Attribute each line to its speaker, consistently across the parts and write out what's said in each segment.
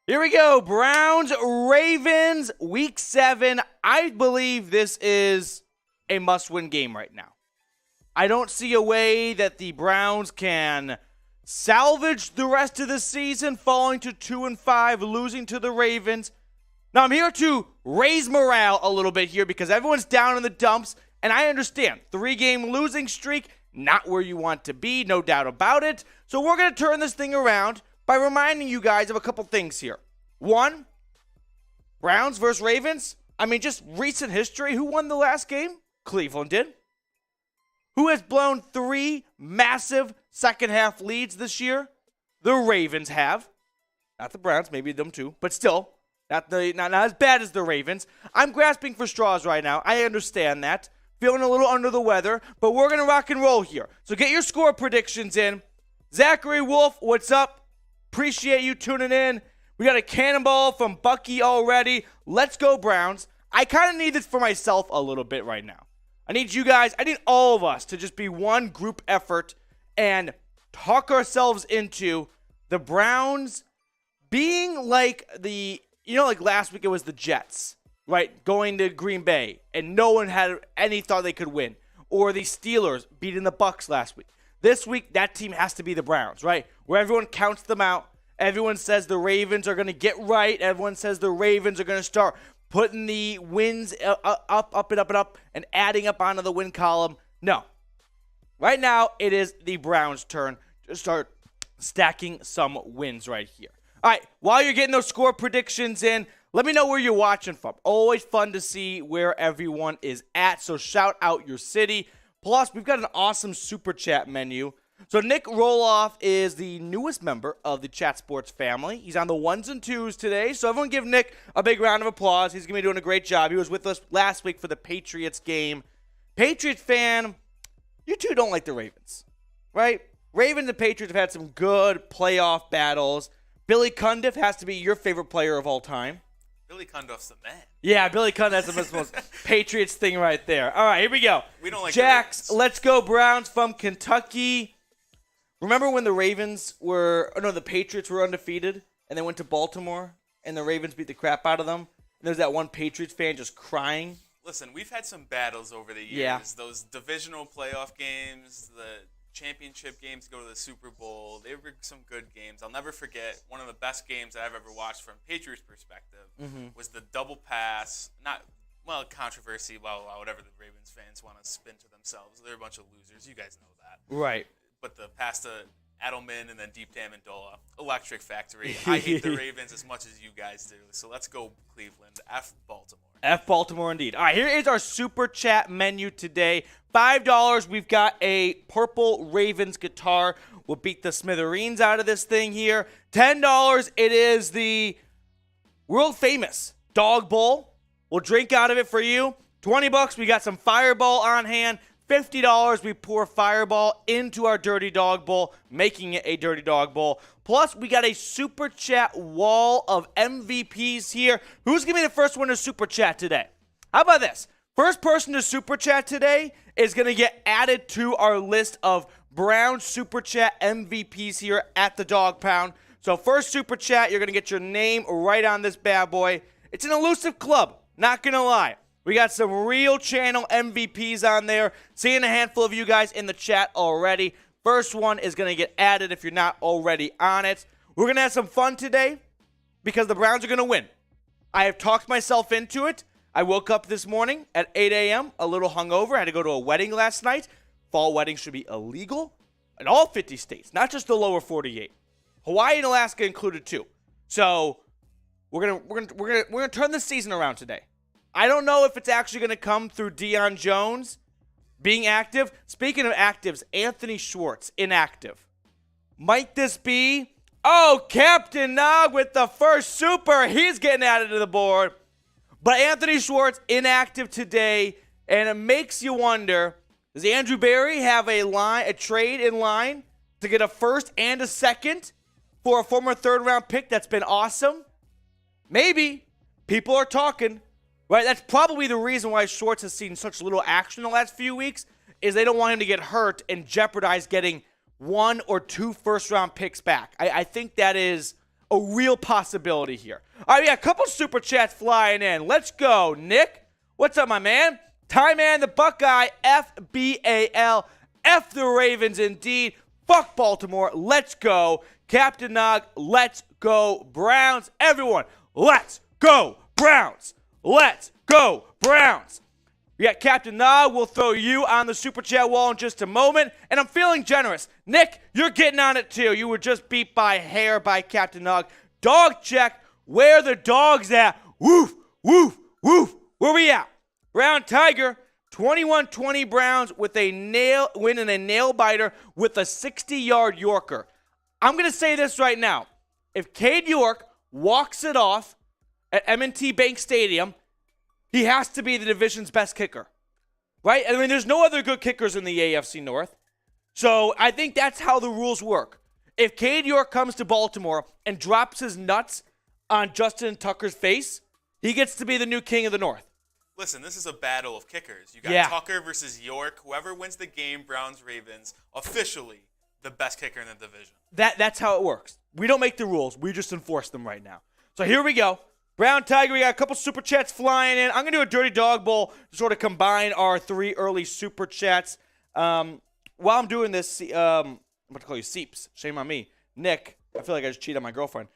Speaker 1: Here we go. Browns, Ravens, Week 7. I believe this is a must-win game right now. I don't see a way that the Browns can salvage the rest of the season, falling to 2-5, losing to the Ravens. Now, I'm here to raise morale a little bit here because everyone's down in the dumps, and I understand. 3-game losing streak, not where you want to be, no doubt about it. So we're going to turn this thing around by reminding you guys of a couple things here. One, Browns versus Ravens. I mean, just recent history. Who won the last game? Cleveland did. Who has blown 3 massive second-half leads this year? The Ravens have. Not the Browns, maybe them too, but still, not as bad as the Ravens. I'm grasping for straws right now. I understand that. Feeling a little under the weather, but we're going to rock and roll here. So get your score predictions in. Zachary Wolf, what's up? Appreciate you tuning in. We got a cannonball from Bucky already. Let's go, Browns. I kind of need this for myself a little bit right now. I need you guys, I need all of us to just be one group effort and talk ourselves into the Browns being like like last week it was the Jets, right? Going to Green Bay, and no one had any thought they could win. Or the Steelers beating the Bucs last week. This week, that team has to be the Browns, right? Where everyone counts them out. Everyone says the Ravens are going to get right. Everyone says the Ravens are going to start putting the wins up, and adding up onto the win column. No. Right now, it is the Browns' turn to start stacking some wins right here. All right, while you're getting those score predictions in, let me know where you're watching from. Always fun to see where everyone is at, so shout out your city. Plus, we've got an awesome Super Chat menu. So Nick Roloff is the newest member of the Chat Sports family. He's on the 1s and 2s today, so everyone give Nick a big round of applause. He's going to be doing a great job. He was with us last week for the Patriots game. Patriots fan, you two don't like the Ravens, right? Ravens and Patriots have had some good playoff battles. Billy Cundiff has to be your favorite player of all time.
Speaker 2: Billy Cundiff's the man.
Speaker 1: Yeah, Billy Cundiff, that's the most Patriots thing right there. All right, here we go.
Speaker 2: We don't like
Speaker 1: Jax,
Speaker 2: the Ravens.
Speaker 1: let's go Browns from Kentucky. Remember when the Patriots were undefeated and they went to Baltimore and the Ravens beat the crap out of them? And there's that one Patriots fan just crying.
Speaker 2: Listen, we've had some battles over the years.
Speaker 1: Yeah.
Speaker 2: Those divisional playoff games, the championship games, go to the Super Bowl. They were some good games. I'll never forget one of the best games that I've ever watched from Patriots' perspective was the double pass. Controversy, whatever the Ravens fans want to spin to themselves. They're a bunch of losers. You guys know that.
Speaker 1: Right.
Speaker 2: But the pass to Edelman and then deep to Amendola, electric factory. I hate the Ravens as much as you guys do. So let's go Cleveland. F Baltimore.
Speaker 1: F Baltimore indeed. All right, here is our Super Chat menu today. $5, we've got a purple Ravens guitar. We'll beat the smithereens out of this thing here. $10, it is the world famous Dog Bowl. We'll drink out of it for you. $20, we got some Fireball on hand. $50, we pour Fireball into our Dirty Dog Bowl, making it a Dirty Dog Bowl. Plus, we got a Super Chat wall of MVPs here. Who's going to be the first one to Super Chat today? How about this? First person to Super Chat today is going to get added to our list of Brown Super Chat MVPs here at the Dog Pound. So first Super Chat, you're going to get your name right on this bad boy. It's an elusive club, not going to lie. We got some real channel MVPs on there. Seeing a handful of you guys in the chat already. First one is going to get added if you're not already on it. We're going to have some fun today because the Browns are going to win. I have talked myself into it. I woke up this morning at 8 a.m. a little hungover. I had to go to a wedding last night. Fall weddings should be illegal in all 50 states, not just the lower 48. Hawaii and Alaska included too. So we're gonna turn this season around today. I don't know if it's actually going to come through Deion Jones being active. Speaking of actives, Anthony Schwartz, inactive. Might this be? Oh, Captain Nog with the first super. He's getting added to the board. But Anthony Schwartz, inactive today. And it makes you wonder, does Andrew Berry have a trade in line to get a first and a second for a former third-round pick that's been awesome? Maybe. People are talking. Right, that's probably the reason why Schwartz has seen such little action in the last few weeks, is they don't want him to get hurt and jeopardize getting 1 or 2 first-round picks back. I think that is a real possibility here. All right, we got a couple super chats flying in. Let's go, Nick. What's up, my man? Ty Man, the Buckeye, FBAL. F the Ravens indeed. Fuck Baltimore. Let's go. Captain Nog, let's go Browns. Everyone, let's go Browns. Let's go Browns. We got Captain Nog. We'll throw you on the super chat wall in just a moment. And I'm feeling generous. Nick, you're getting on it too. You were just beat by hair by Captain Nog. Dog check. Where the dogs at? Woof, woof, woof. Where we at? Brown Tiger, 21-20 Browns with a win and a nail biter with a 60-yard Yorker. I'm going to say this right now. If Cade York walks it off at M&T Bank Stadium, he has to be the division's best kicker, right? I mean, there's no other good kickers in the AFC North. So I think that's how the rules work. If Cade York comes to Baltimore and drops his nuts on Justin Tucker's face, he gets to be the new king of the North.
Speaker 2: Listen, this is a battle of kickers. You got Tucker versus York. Whoever wins the game, Browns, Ravens, officially the best kicker in the division.
Speaker 1: That's how it works. We don't make the rules. We just enforce them right now. So here we go. Brown Tiger, we got a couple super chats flying in. I'm going to do a Dirty Dog Bowl to sort of combine our 3 early super chats. While I'm doing this, I'm about to call you Seeps. Shame on me. Nick, I feel like I just cheated on my girlfriend.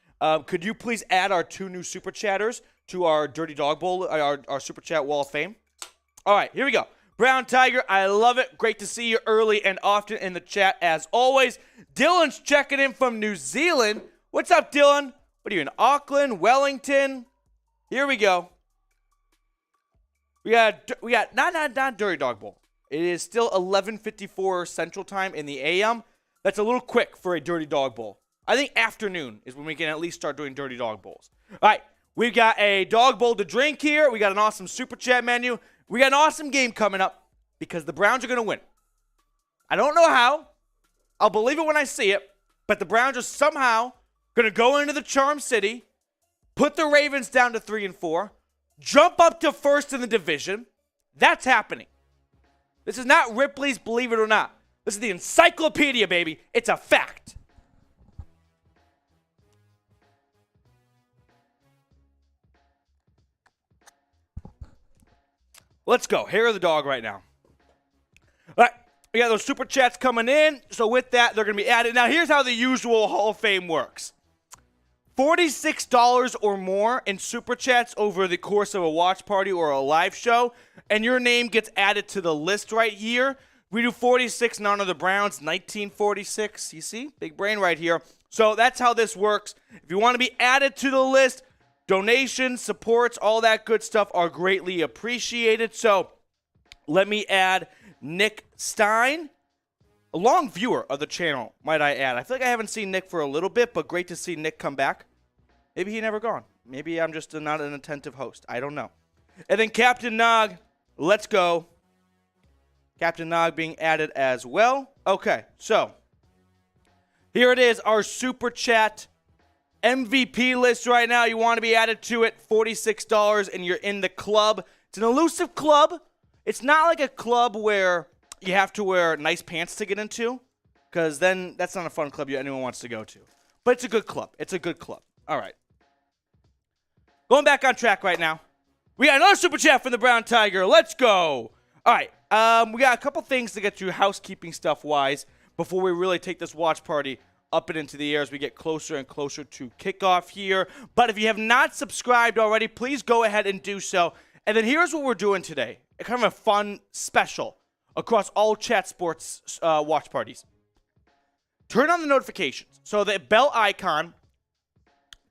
Speaker 1: Could you please add our 2 new super chatters to our Dirty Dog Bowl, our Super Chat Wall of Fame? All right, here we go. Brown Tiger, I love it. Great to see you early and often in the chat, as always. Dylan's checking in from New Zealand. What's up, Dylan? What are you in, Auckland, Wellington? Here we go. We got not Dirty Dog Bowl. It is still 11:54 Central Time in the AM. That's a little quick for a Dirty Dog Bowl. I think afternoon is when we can at least start doing Dirty Dog Bowls. All right, we've got a dog bowl to drink here. We got an awesome super chat menu. We got an awesome game coming up because the Browns are going to win. I don't know how. I'll believe it when I see it. But the Browns are somehow going to go into the Charm City, put the Ravens down to 3-4, jump up to first in the division. That's happening. This is not Ripley's Believe It or Not. This is the encyclopedia, baby. It's a fact. Let's go. Hair of the dog right now. All right. We got those super chats coming in. So with that, they're going to be added. Now, here's how the usual Hall of Fame works. $46 or more in super chats over the course of a watch party or a live show, and your name gets added to the list right here. We do 46, none of the Browns, 1946. You see? Big brain right here. So that's how this works. If you want to be added to the list, donations, supports, all that good stuff are greatly appreciated. So let me add Nick Stein, a long viewer of the channel, might I add. I feel like I haven't seen Nick for a little bit, but great to see Nick come back. Maybe he never gone. Maybe I'm just not an attentive host. I don't know. And then Captain Nog, let's go. Captain Nog being added as well. Okay, so here it is, our Super Chat MVP list right now. You want to be added to it, $46, and you're in the club. It's an elusive club. It's not like a club where you have to wear nice pants to get into, because then that's not a fun club anyone wants to go to. But it's a good club. It's a good club. All right. Going back on track right now. We got another Super Chat from the Brown Tiger. Let's go. All right. We got a couple things to get through housekeeping stuff-wise before we really take this watch party up and into the air as we get closer and closer to kickoff here. But if you have not subscribed already, please go ahead and do so. And then here's what we're doing today. Kind of a fun special across all Chat Sports watch parties. Turn on the notifications. So the bell icon,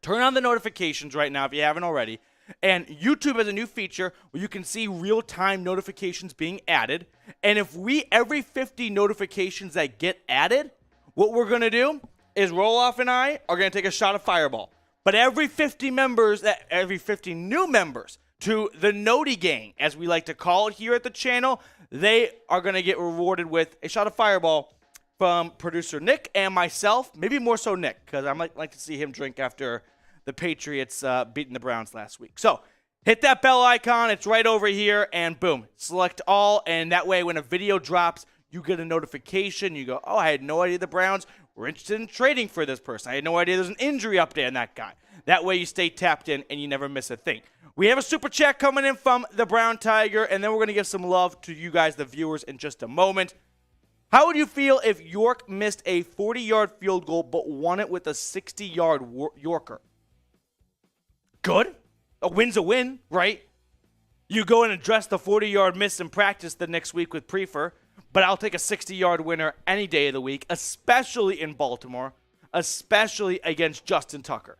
Speaker 1: turn on the notifications right now if you haven't already. And YouTube has a new feature where you can see real-time notifications being added. And if every 50 notifications that get added, what we're going to do is Roloff and I are going to take a shot of Fireball. But every 50 new members to the Noti Gang, as we like to call it here at the channel, they are going to get rewarded with a shot of Fireball from producer Nick and myself. Maybe more so Nick, because I might like to see him drink after the Patriots beating the Browns last week. So hit that bell icon. It's right over here, and boom, select all. And that way, when a video drops, you get a notification. You go, oh, I had no idea the Browns we're interested in trading for this person. I had no idea there's an injury update on that guy. That way you stay tapped in and you never miss a thing. We have a super chat coming in from the Brown Tiger, and then we're going to give some love to you guys, the viewers, in just a moment. How would you feel if York missed a 40-yard field goal but won it with a 60-yard Yorker? Good. A win's a win, right? You go and address the 40-yard miss in practice the next week with Prefer, but I'll take a 60-yard winner any day of the week, especially in Baltimore, especially against Justin Tucker.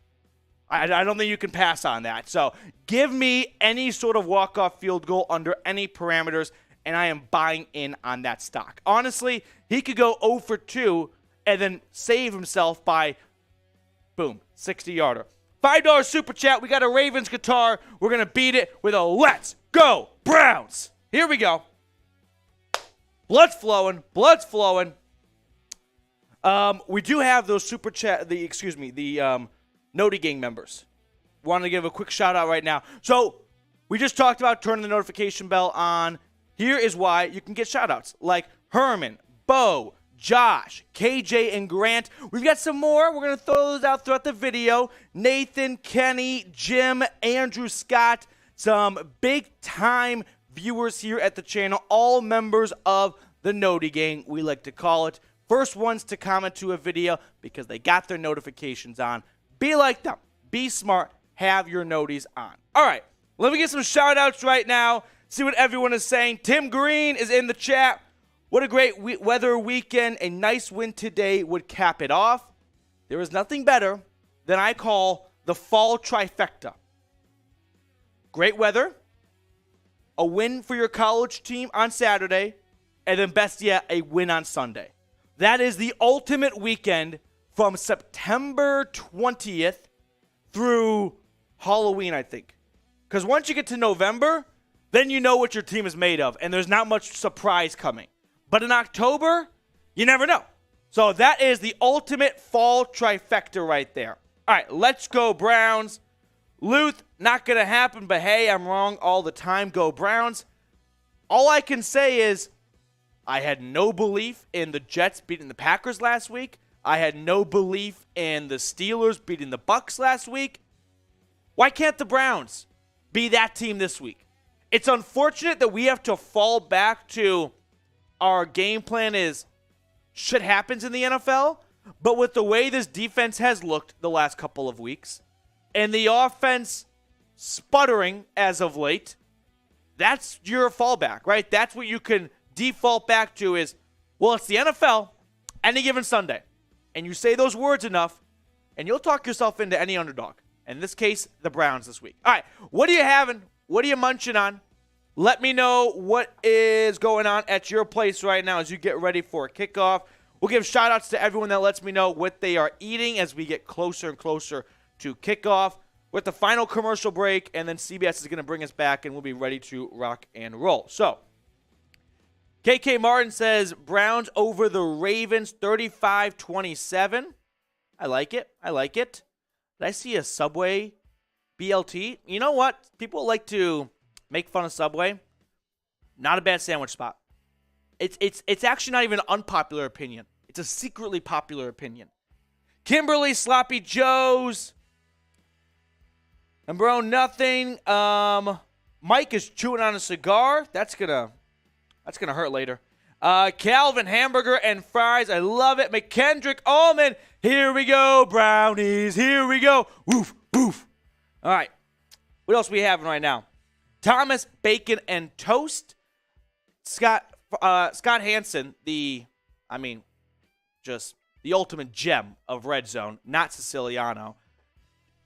Speaker 1: I don't think you can pass on that. So give me any sort of walk-off field goal under any parameters, and I am buying in on that stock. Honestly, he could go 0 for 2 and then save himself by, boom, 60-yarder. $5 super chat. We got a Ravens guitar. We're going to beat it with a Let's Go Browns. Here we go. Blood's flowing. Blood's flowing. We do have those super chat, the Noti Gang members. Want to give a quick shout out right now. So we just talked about turning the notification bell on. Here is why you can get shout outs like Herman, Bo, Josh, KJ, and Grant. We've got some more. We're going to throw those out throughout the video. Nathan, Kenny, Jim, Andrew, Scott. Some big-time viewers here at the channel. All members of the Noti Gang, we like to call it. First ones to comment to a video because they got their notifications on. Be like them. Be smart. Have your noties on. All right. Let me get some shout-outs right now. See what everyone is saying. Tim Green is in the chat. What a great weather weekend. A nice win today would cap it off. There is nothing better than I call the fall trifecta. Great weather, a win for your college team on Saturday, and then best yet, a win on Sunday. That is the ultimate weekend from September 20th through Halloween, I think. Because once you get to November, then you know what your team is made of, and there's not much surprise coming. But in October, you never know. So that is the ultimate fall trifecta right there. All right, let's go Browns. Luth, not going to happen, but hey, I'm wrong all the time. Go Browns. All I can say is I had no belief in the Jets beating the Packers last week. I had no belief in the Steelers beating the Bucks last week. Why can't the Browns be that team this week? It's unfortunate that we have to fall back to our game plan is shit happens in the NFL, but with the way this defense has looked the last couple of weeks and the offense sputtering as of late, that's your fallback, right? That's what you can default back to is, well, it's the NFL any given Sunday. And you say those words enough, and you'll talk yourself into any underdog. In this case, the Browns this week. All right, what are you having? What are you munching on? Let me know what is going on at your place right now as you get ready for a kickoff. We'll give shout-outs to everyone that lets me know what they are eating as we get closer and closer to kickoff. With the final commercial break, and then CBS is going to bring us back, and we'll be ready to rock and roll. So, KK Martin says, Browns over the Ravens, 35-27. I like it. I like it. Did I see a Subway BLT? You know what? People like to make fun of Subway. Not a bad sandwich spot. It's actually not even an unpopular opinion. It's a secretly popular opinion. Kimberly Sloppy Joe's. Number 0, nothing. Mike is chewing on a cigar. That's gonna hurt later. Calvin Hamburger and Fries. I love it. McKendrick Allman. Here we go, Brownies. Here we go. Woof, woof. All right. What else are we having right now? Thomas Bacon and Toast. Scott Hansen, the ultimate gem of Red Zone, not Siciliano,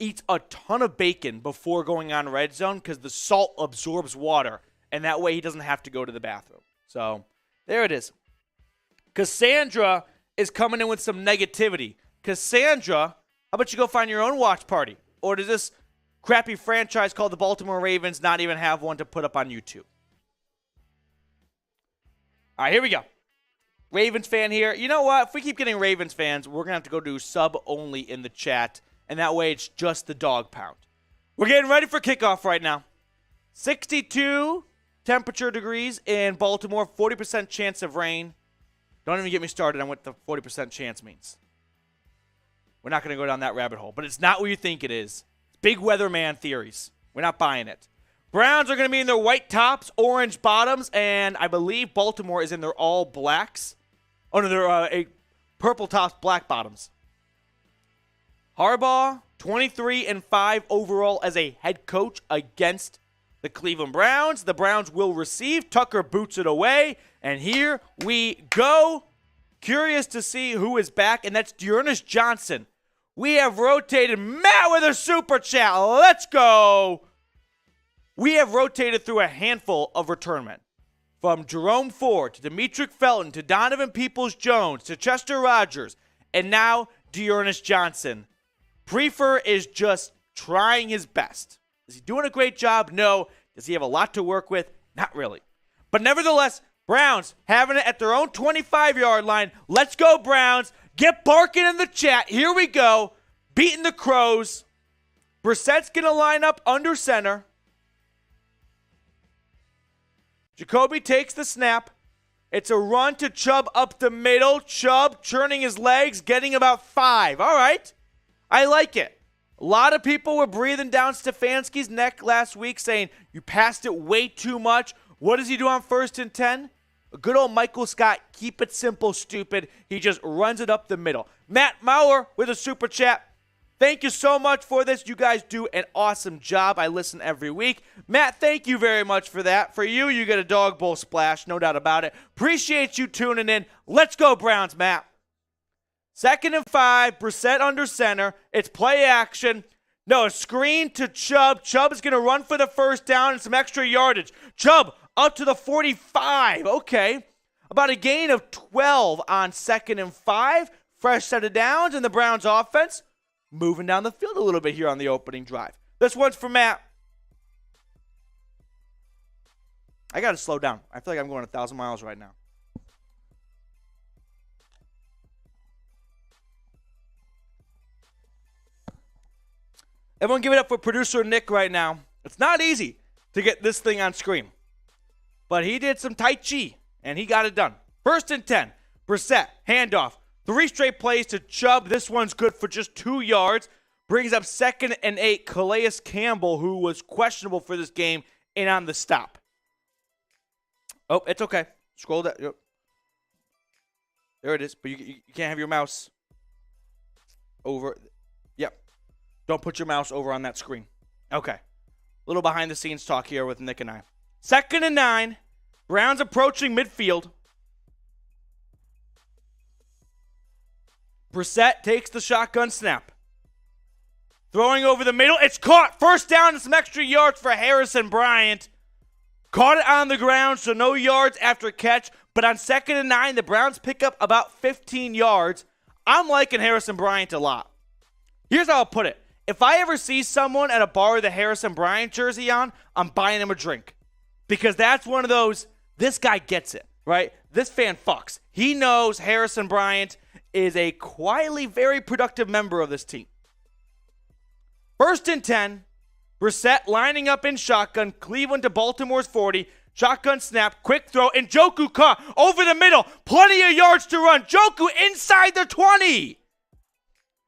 Speaker 1: eats a ton of bacon before going on Red Zone because the salt absorbs water, and that way he doesn't have to go to the bathroom. So there it is. Cassandra is coming in with some negativity. Cassandra, how about you go find your own watch party? Or does this crappy franchise called the Baltimore Ravens not even have one to put up on YouTube? All right, here we go. Ravens fan here. You know what? If we keep getting Ravens fans, we're going to have to go do sub only in the chat. And that way it's just the dog pound. We're getting ready for kickoff right now. 62 temperature degrees in Baltimore. 40% chance of rain. Don't even get me started on what the 40% chance means. We're not going to go down that rabbit hole. But it's not what you think it is. Big weatherman theories. We're not buying it. Browns are going to be in their white tops, orange bottoms, and I believe Baltimore is in their all blacks. Oh, no, they're purple tops, black bottoms. Harbaugh, 23-5 overall as a head coach against the Cleveland Browns. The Browns will receive. Tucker boots it away, and here we go. Curious to see who is back, and that's Dearness Johnson. We have rotated Matt with a super chat. Let's go. We have rotated through a handful of returnmen. From Jerome Ford to Demetric Felton to Donovan Peoples-Jones to Chester Rogers, and now Dearness Johnson. Prefer is just trying his best. Is he doing a great job? No. Does he have a lot to work with? Not really. But nevertheless, Browns having it at their own 25-yard line. Let's go, Browns. Get barking in the chat. Here we go. Beating the Crows. Brissett's going to line up under center. Jacoby takes the snap. It's a run to Chubb up the middle. Chubb churning his legs, getting about 5. All right. I like it. A lot of people were breathing down Stefanski's neck last week saying, you passed it way too much. What does he do on 1st and 10? A good old Michael Scott, keep it simple, stupid. He just runs it up the middle. Matt Maurer with a super chat. Thank you so much for this. You guys do an awesome job. I listen every week. Matt, thank you very much for that. For you, you get a dog bowl splash, no doubt about it. Appreciate you tuning in. Let's go, Browns, Matt. 2nd and 5, Brissett under center. It's play action. No, a screen to Chubb. Chubb is going to run for the first down and some extra yardage. Chubb up to the 45. Okay. About a gain of 12 on 2nd and 5. Fresh set of downs, and the Browns offense moving down the field a little bit here on the opening drive. This one's for Matt. I got to slow down. I feel like I'm going 1,000 miles right now. Everyone give it up for producer Nick right now. It's not easy to get this thing on screen. But he did some Tai Chi, and he got it done. 1st and 10. Brissett, handoff. 3 straight plays to Chubb. This one's good for just 2 yards. Brings up 2nd and 8. Calais Campbell, who was questionable for this game, in on the stop. Oh, it's okay. Scroll down. Yep. There it is. But you can't have your mouse over. Yep. Don't put your mouse over on that screen. Okay. A little behind-the-scenes talk here with Nick and I. 2nd and 9. Browns approaching midfield. Brissett takes the shotgun snap. Throwing over the middle. It's caught. First down and some extra yards for Harrison Bryant. Caught it on the ground, so no yards after catch. But on 2nd and 9, the Browns pick up about 15 yards. I'm liking Harrison Bryant a lot. Here's how I'll put it. If I ever see someone at a bar with a Harrison Bryant jersey on, I'm buying him a drink. Because that's one of those, this guy gets it, right? This fan fucks. He knows Harrison Bryant is a quietly very productive member of this team. 1st and 10. Brissett lining up in shotgun. Cleveland to Baltimore's 40. Shotgun snap. Quick throw. And Njoku caught over the middle. Plenty of yards to run. Njoku inside the 20.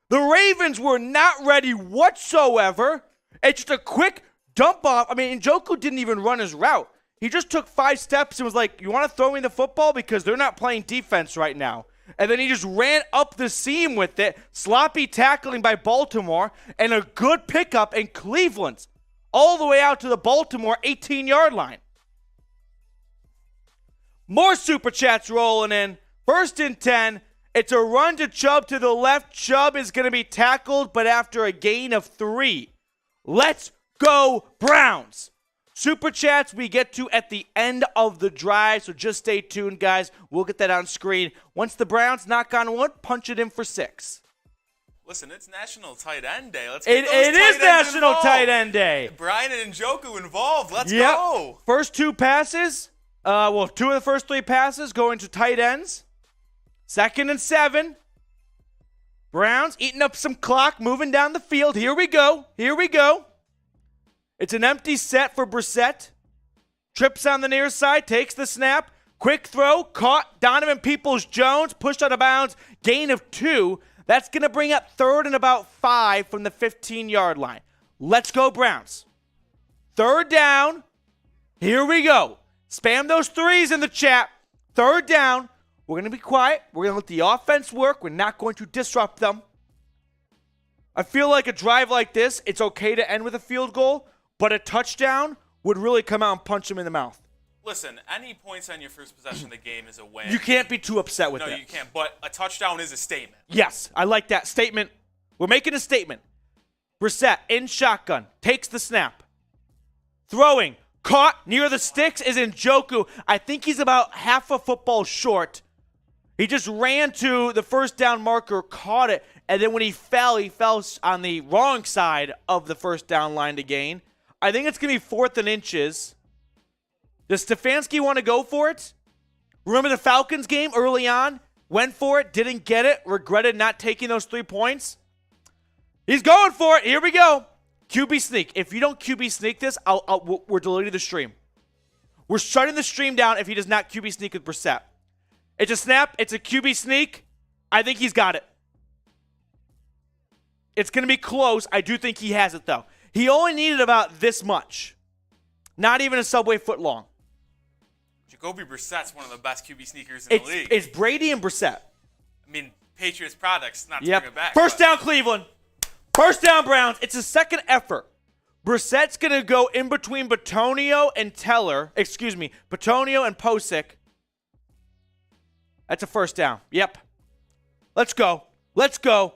Speaker 1: The Ravens were not ready whatsoever. It's just a quick dump off. I mean, Njoku didn't even run his route. He just took 5 steps and was like, you want to throw me the football? Because they're not playing defense right now. And then he just ran up the seam with it. Sloppy tackling by Baltimore. And a good pickup in Cleveland. All the way out to the Baltimore 18-yard line. More super chats rolling in. 1st and 10. It's a run to Chubb to the left. Chubb is going to be tackled, but after a gain of 3. Let's go, Browns. Super chats we get to at the end of the drive, so just stay tuned, guys. We'll get that on screen. Once the Browns knock on wood, punch it in for 6.
Speaker 2: Listen, it's National Tight End Day. Let's
Speaker 1: get
Speaker 2: it
Speaker 1: is National Tight End Day.
Speaker 2: Brian and Njoku involved. Let's go.
Speaker 1: First 2 passes, 2 of the first 3 passes going to tight ends. 2nd and 7. Browns eating up some clock, moving down the field. Here we go. It's an empty set for Brissett. Trips on the near side, takes the snap. Quick throw, caught. Donovan Peoples-Jones, pushed out of bounds. Gain of 2. That's going to bring up 3rd and about 5 from the 15-yard line. Let's go, Browns. 3rd down. Here we go. Spam those 3s in the chat. 3rd down. We're going to be quiet. We're going to let the offense work. We're not going to disrupt them. I feel like a drive like this, it's okay to end with a field goal, but a touchdown would really come out and punch them in the mouth.
Speaker 2: Listen, any points on your first possession of the game is a win.
Speaker 1: You can't be too upset with it.
Speaker 2: No, you can't. But a touchdown is a statement.
Speaker 1: Yes, I like that statement. We're making a statement. Brissett in shotgun, takes the snap. Throwing, caught near the sticks is Njoku. I think he's about half a football short. He just ran to the first down marker, caught it, and then when he fell on the wrong side of the first down line to gain. I think it's going to be 4th and inches. Does Stefanski want to go for it? Remember the Falcons game early on? Went for it, didn't get it, regretted not taking those 3 points. He's going for it. Here we go. QB sneak. If you don't QB sneak this, we're deleting the stream. We're shutting the stream down if he does not QB sneak with Brissett. It's a snap. It's a QB sneak. I think he's got it. It's going to be close. I do think he has it, though. He only needed about this much. Not even a subway foot long.
Speaker 2: Jacoby Brissett's one of the best QB sneakers in the league.
Speaker 1: It's Brady and Brissett.
Speaker 2: I mean, Patriots products, not to bring it back.
Speaker 1: First down, Cleveland. First down, Browns. It's a second effort. Brissett's going to go in between Bitonio and Bitonio and Posick. That's a first down. Yep. Let's go. Let's go.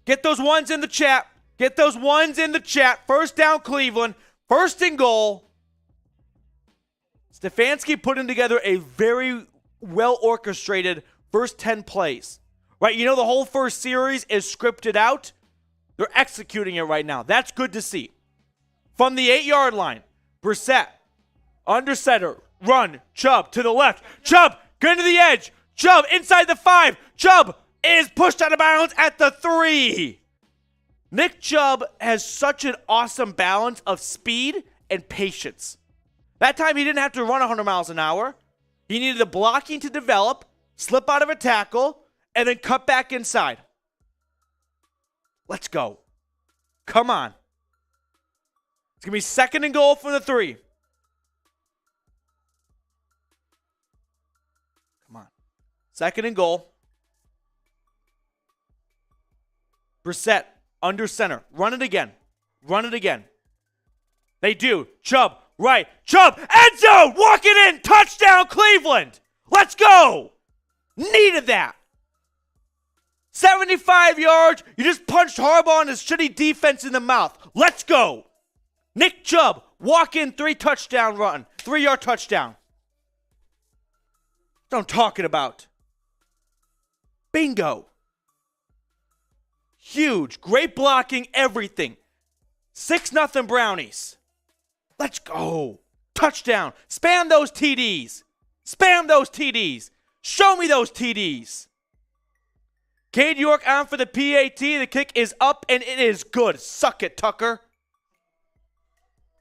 Speaker 1: Get those ones in the chat. Get those ones in the chat. First down, Cleveland. First and goal. Stefanski putting together a very well-orchestrated first 10 plays. Right? You know the whole first series is scripted out. They're executing it right now. That's good to see. From the 8-yard line, Brissett, under center, run, Chubb to the left. Chubb, going to the edge. Chubb inside the 5. Chubb is pushed out of bounds at the 3. Nick Chubb has such an awesome balance of speed and patience. That time he didn't have to run 100 miles an hour. He needed the blocking to develop, slip out of a tackle, and then cut back inside. Let's go. Come on. It's going to be second and goal from the 3. Come on. Second and goal. Brissett, under center. Run it again. Run it again. They do. Chubb, right. Chubb, end zone. Walk it in. Touchdown, Cleveland. Let's go. Needed that. 75 yards. You just punched Harbaugh and his shitty defense in the mouth. Let's go. Nick Chubb, walk in, 3-touchdown run. 3-yard touchdown. That's what I'm talking about. Bingo. Huge. Great blocking, everything. 6-0 Brownies. Let's go. Touchdown. Spam those TDs. Spam those TDs. Show me those TDs. Cade York on for the PAT. The kick is up, and it is good. Suck it, Tucker.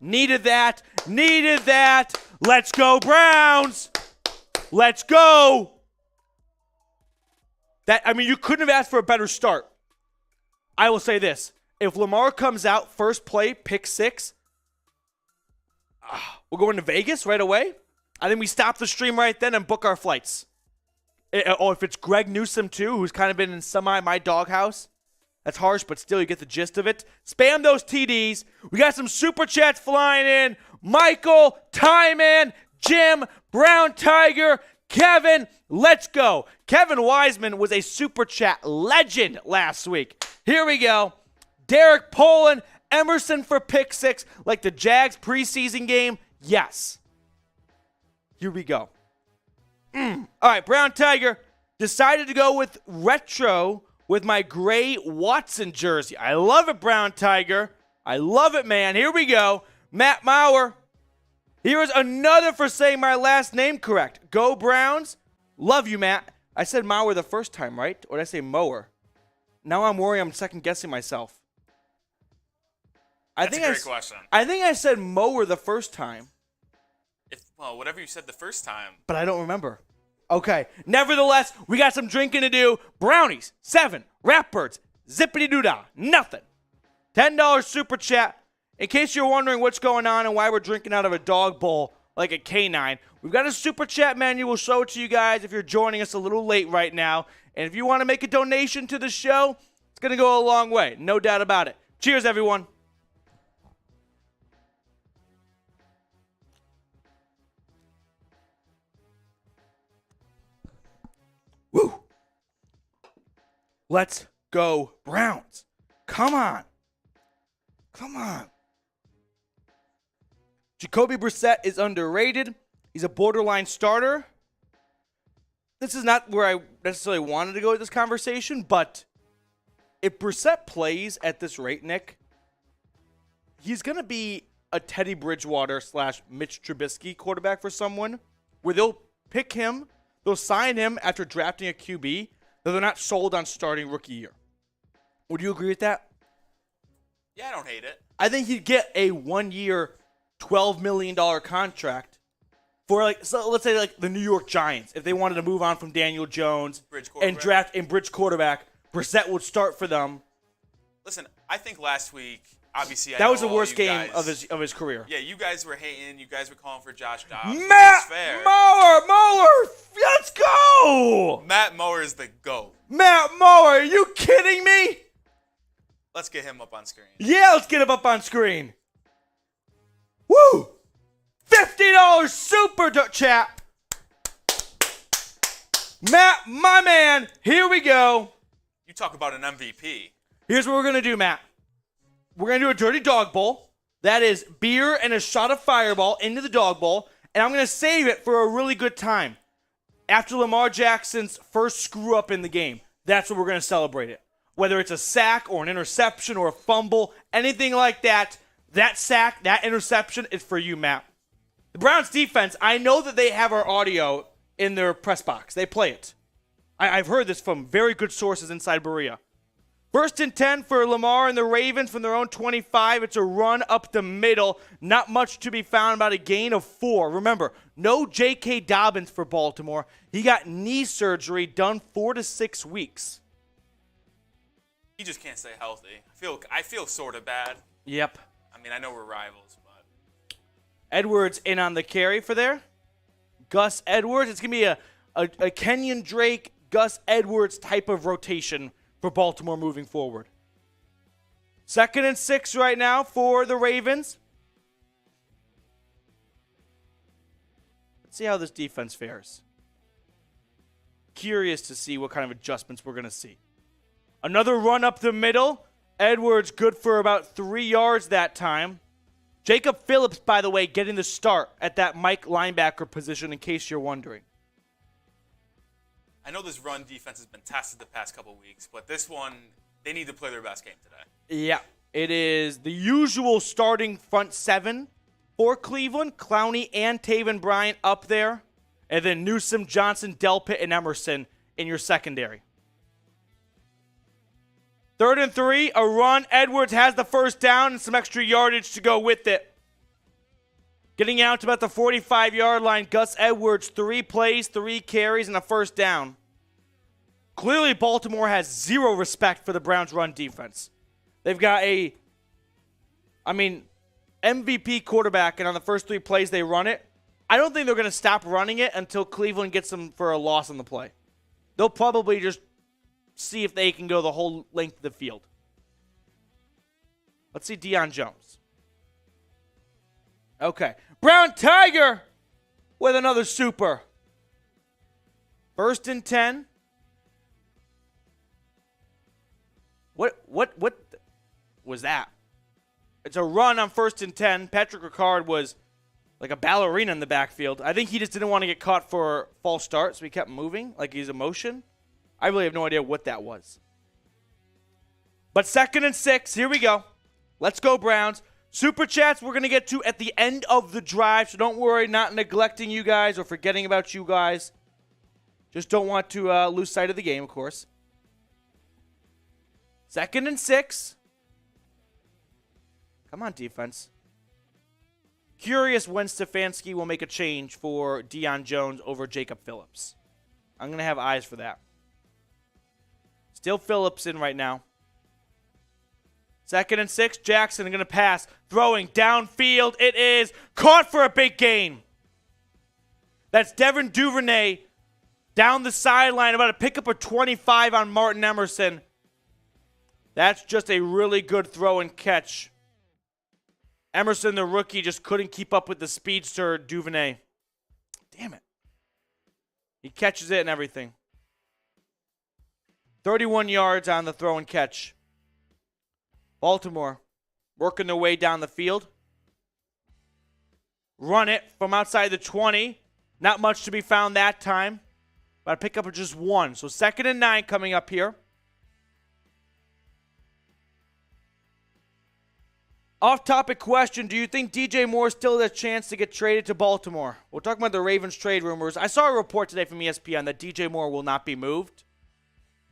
Speaker 1: Needed that. Needed that. Let's go, Browns. Let's go. You couldn't have asked for a better start. I will say this. If Lamar comes out, first play, pick 6, we're going to Vegas right away. I think we stop the stream right then and book our flights. If it's Greg Newsome, too, who's kind of been in my doghouse. That's harsh, but still, you get the gist of it. Spam those TDs. We got some super chats flying in. Michael, Tyman, Jim, Brown Tiger, Kevin. Let's go. Kevin Wiseman was a super chat legend last week. Here we go. Derek Poland, Emerson for pick 6, like the Jags preseason game. Yes. Here we go. All right, Brown Tiger decided to go with retro with my gray Watson jersey. I love it, Brown Tiger. I love it, man. Here we go. Matt Maurer. Here is another for saying my last name correct. Go Browns. Love you, Matt. I said Maurer the first time, right? Or did I say Mower? Now I'm worried I'm second-guessing myself.
Speaker 2: That's a great question.
Speaker 1: I think I said Mower the first time.
Speaker 2: Whatever you said the first time.
Speaker 1: But I don't remember. Okay. Nevertheless, we got some drinking to do. Brownies, 7. Ratbirds, zippity-doo-dah, nothing. $10 super chat. In case you're wondering what's going on and why we're drinking out of a dog bowl like a canine, we've got a super chat menu. We'll show it to you guys if you're joining us a little late right now. And if you want to make a donation to the show, it's going to go a long way. No doubt about it. Cheers, everyone. Woo! Let's go, Browns. Come on. Come on. Jacoby Brissett is underrated. He's a borderline starter. This is not where I necessarily wanted to go with this conversation, but if Brissett plays at this rate, Nick, he's going to be a Teddy Bridgewater / Mitch Trubisky quarterback for someone where they'll pick him, they'll sign him after drafting a QB, that they're not sold on starting rookie year. Would you agree with that?
Speaker 2: Yeah, I don't hate it.
Speaker 1: I think he'd get a 1-year, $12 million contract for let's say the New York Giants. If they wanted to move on from Daniel Jones and draft a bridge quarterback, Brissett would start for them.
Speaker 2: Listen, I think last week, obviously,
Speaker 1: that was the worst game of his career.
Speaker 2: Yeah, you guys were hating. You guys were calling for Josh Dobbs.
Speaker 1: Matt Mower, let's go.
Speaker 2: Matt Mower is the GOAT.
Speaker 1: Matt Mower, are you kidding me?
Speaker 2: Let's get him up on screen.
Speaker 1: Yeah, let's get him up on screen. Woo! $50 super chat. Matt, my man, here we go.
Speaker 2: You talk about an MVP.
Speaker 1: Here's what we're going to do, Matt. We're going to do a dirty dog bowl. That is beer and a shot of Fireball into the dog bowl. And I'm going to save it for a really good time. After Lamar Jackson's first screw up in the game, that's what we're going to celebrate it. Whether it's a sack or an interception or a fumble, anything like that, that sack, that interception is for you, Matt. The Browns defense, I know that they have our audio in their press box. They play it. I've heard this from very good sources inside Berea. 1st and 10 for Lamar and the Ravens from their own 25. It's a run up the middle. Not much to be found, about a gain of 4. Remember, no J.K. Dobbins for Baltimore. He got knee surgery done 4 to 6 weeks.
Speaker 2: He just can't stay healthy. I feel sort of bad.
Speaker 1: Yep.
Speaker 2: I mean, I know we're rivals, but
Speaker 1: Edwards in on the carry for there. Gus Edwards. It's going to be a Kenyon Drake, Gus Edwards type of rotation for Baltimore moving forward. 2nd and 6 right now for the Ravens. Let's see how this defense fares. Curious to see what kind of adjustments we're going to see. Another run up the middle. Edwards good for about 3 yards that time. Jacob Phillips, by the way, getting the start at that Mike linebacker position in case you're wondering.
Speaker 2: I know this run defense has been tested the past couple weeks, but this one, they need to play their best game today.
Speaker 1: Yeah, it is the usual starting front 7 for Cleveland. Clowney and Taven Bryant up there. And then Newsome, Johnson, Delpit, and Emerson in your secondary. 3rd and 3, a run. Edwards has the first down and some extra yardage to go with it. Getting out to about the 45-yard line, Gus Edwards, 3 plays, 3 carries, and a first down. Clearly, Baltimore has zero respect for the Browns' run defense. They've got MVP quarterback, and on the first 3 plays they run it. I don't think they're going to stop running it until Cleveland gets them for a loss on the play. They'll probably just see if they can go the whole length of the field. Let's see Deion Jones. Okay. Brown Tiger with another super. 1st and 10. What was that? It's a run on 1st and 10. Patrick Ricard was like a ballerina in the backfield. I think he just didn't want to get caught for a false start, so he kept moving like he's in motion. I really have no idea what that was. But 2nd and 6, here we go. Let's go, Browns. Super chats we're going to get to at the end of the drive, so don't worry, not neglecting you guys or forgetting about you guys. Just don't want to lose sight of the game, of course. 2nd and 6. Come on, defense. Curious when Stefanski will make a change for Deion Jones over Jacob Phillips. I'm going to have eyes for that. Still Phillips in right now. 2nd and 6. Jackson going to pass. Throwing downfield. It is caught for a big gain. That's Devin Duvernay down the sideline, about to pick up a 25 on Martin Emerson. That's just a really good throw and catch. Emerson, the rookie, just couldn't keep up with the speedster Duvernay. Damn it. He catches it and everything. 31 yards on the throw and catch. Baltimore working their way down the field. Run it from outside the 20. Not much to be found that time. But I pick up just 1. So 2nd and 9 coming up here. Off-topic question. Do you think DJ Moore still has a chance to get traded to Baltimore? We're talking about the Ravens trade rumors. I saw a report today from ESPN that DJ Moore will not be moved.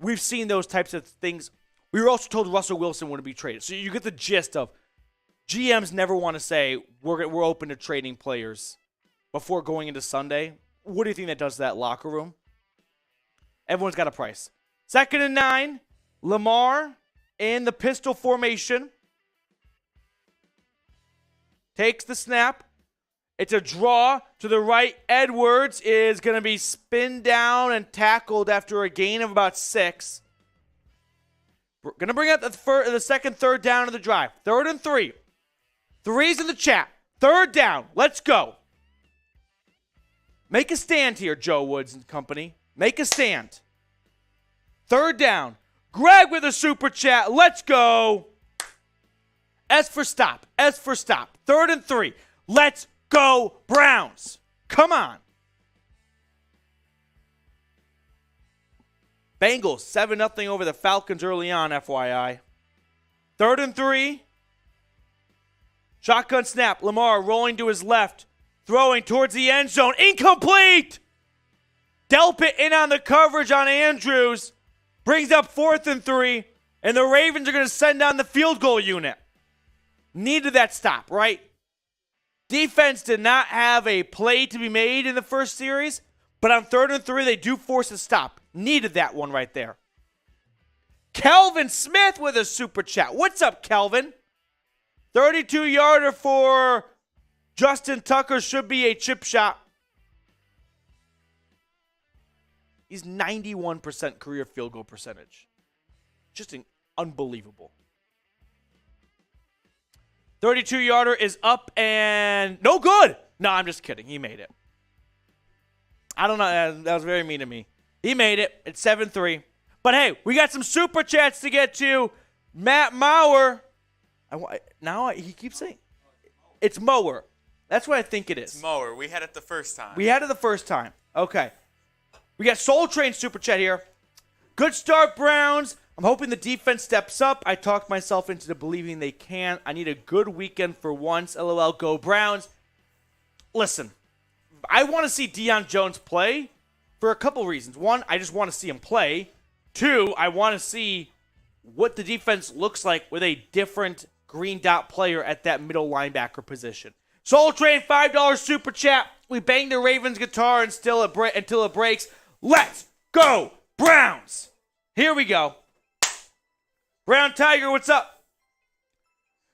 Speaker 1: We've seen those types of things. We were also told Russell Wilson wouldn't be traded. So you get the gist of GMs never want to say we're open to trading players before going into Sunday. What do you think that does to that locker room? Everyone's got a price. 2nd and 9. Lamar in the pistol formation. Takes the snap. It's a draw to the right. Edwards is going to be spinned down and tackled after a gain of about 6. We're going to bring out the second third down of the drive. 3rd and 3. 3's in the chat. 3rd down. Let's go. Make a stand here, Joe Woods and company. Make a stand. 3rd down. Greg with a super chat. Let's go. S for stop. S for stop. 3rd and 3. Let's go, Browns. Come on. Bengals 7-0 over the Falcons early on, FYI. 3rd and 3. Shotgun snap. Lamar rolling to his left. Throwing towards the end zone. Incomplete. Delpit in on the coverage on Andrews. Brings up 4th and 3. And the Ravens are going to send down the field goal unit. Needed that stop, right? Defense did not have a play to be made in the first series, but on 3rd and 3, they do force a stop. Needed that one right there. Kelvin Smith with a super chat. What's up, Kelvin? 32-yarder for Justin Tucker should be a chip shot. He's 91% career field goal percentage. Just unbelievable. 32-yarder is up and no good. No, I'm just kidding. He made it. I don't know. That was very mean of me. He made it. It's 7-3. But hey, we got some super chats to get to. Matt Mauer. He keeps saying it's Mower. That's what I think it is.
Speaker 2: It's Mower. We had it the first time.
Speaker 1: Okay. We got Soul Train super chat here. Good start, Browns. I'm hoping the defense steps up. I talked myself into believing they can. I need a good weekend for once. LOL, go Browns. Listen, I want to see Deion Jones play for a couple reasons. 1, I just want to see him play. 2, I want to see what the defense looks like with a different green dot player at that middle linebacker position. Soul Train, $5 super chat. We bang the Ravens guitar until it breaks. Let's go, Browns. Here we go. Brown Tiger, what's up?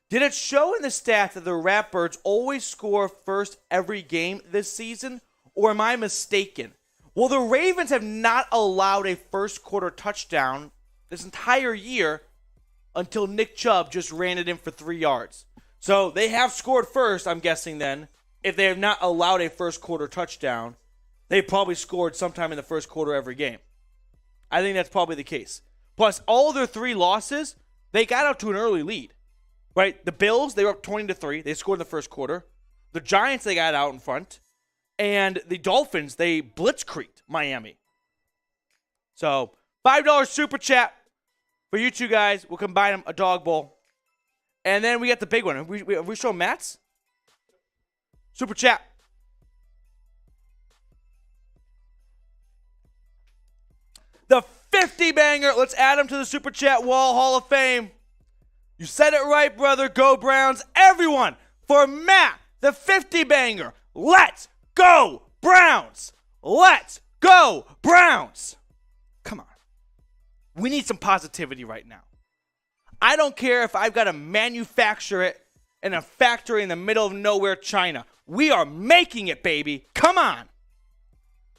Speaker 1: Did it show in the stats that the Ratbirds always score first every game this season, or am I mistaken? Well, the Ravens have not allowed a first quarter touchdown this entire year until Nick Chubb just ran it in for 3 yards. So they have scored first, I'm guessing then. If they have not allowed a first quarter touchdown, they probably scored sometime in the first quarter every game. I think that's probably the case. Plus, all their 3 losses, they got out to an early lead, right? The Bills, they were up 20-3. They scored in the first quarter. The Giants, they got out in front. And the Dolphins, they blitzkrieged Miami. So, $5 super chat for you two guys. We'll combine them, a dog bowl. And then we got the big one. Have we shown Matt's? Super chat. The 50 banger. Let's add him to the Super Chat Wall Hall of Fame. You said it right, brother. Go Browns. Everyone, for Matt, the 50 banger. Let's go Browns. Let's go Browns. Come on. We need some positivity right now. I don't care if I've got to manufacture it in a factory in the middle of nowhere, China. We are making it, baby. Come on.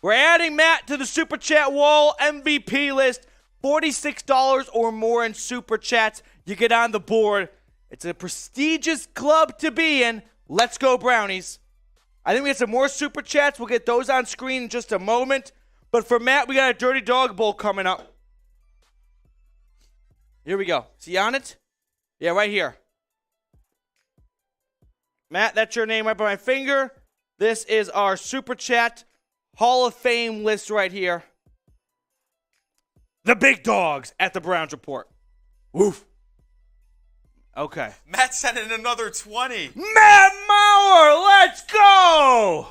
Speaker 1: We're adding Matt to the Super Chat wall MVP list. $46 or more in Super Chats. You get on the board. It's a prestigious club to be in. Let's go, Brownies. I think we have some more Super Chats. We'll get those on screen in just a moment. But for Matt, we got a Dirty Dog Bowl coming up. Here we go. See on it? Yeah, right here. Matt, that's your name right by my finger. This is our Super Chat Hall of Fame list right here. The big dogs at the Browns Report. Woof. Okay.
Speaker 2: Matt sent in another 20.
Speaker 1: Matt Maurer, let's go!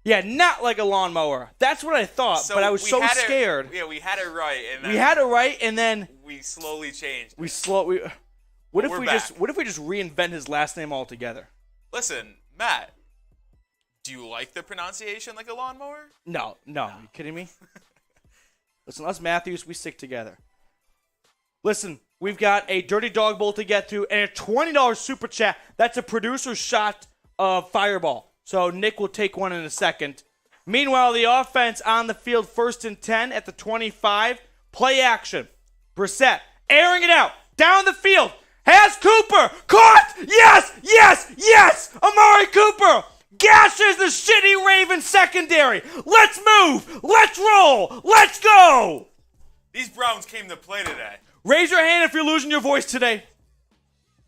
Speaker 1: Yeah, not like a lawnmower. That's what I thought, but I was so scared.
Speaker 2: Yeah, we had it right. And then
Speaker 1: we had it right, and then
Speaker 2: we slowly changed.
Speaker 1: What if we just reinvent his last name altogether?
Speaker 2: Listen, Matt, do you like the pronunciation like a lawnmower?
Speaker 1: No. Are you kidding me? Listen, us Matthews, we stick together. Listen, we've got a Dirty Dog Bowl to get to and a $20 Super Chat. That's a producer's shot of Fireball. So Nick will take one in a second. Meanwhile, the offense on the field, 1st and 10 at the 25. Play action. Brissett airing it out. Down the field. Has Cooper. Caught. Yes. Amari Cooper gashes the shitty Ravens secondary. Let's move. Let's roll. Let's go.
Speaker 2: These Browns came to play today.
Speaker 1: Raise your hand if you're losing your voice today.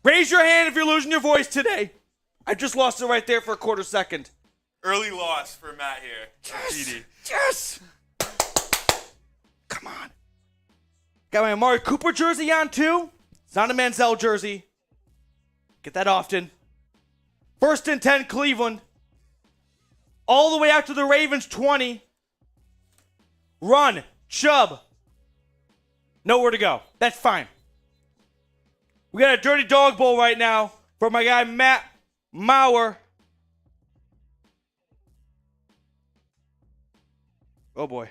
Speaker 1: Raise your hand if you're losing your voice today. I just lost it right there for a quarter second.
Speaker 2: Early loss for Matt here.
Speaker 1: Yes. Come on. Got my Amari Cooper jersey on too. It's not a Manziel jersey. Get that often. 1st and 10 Cleveland. All the way out to the Ravens 20. Run. Chubb. Nowhere to go. That's fine. We got a Dirty Dog Bowl right now for my guy Matt Maurer. Oh boy.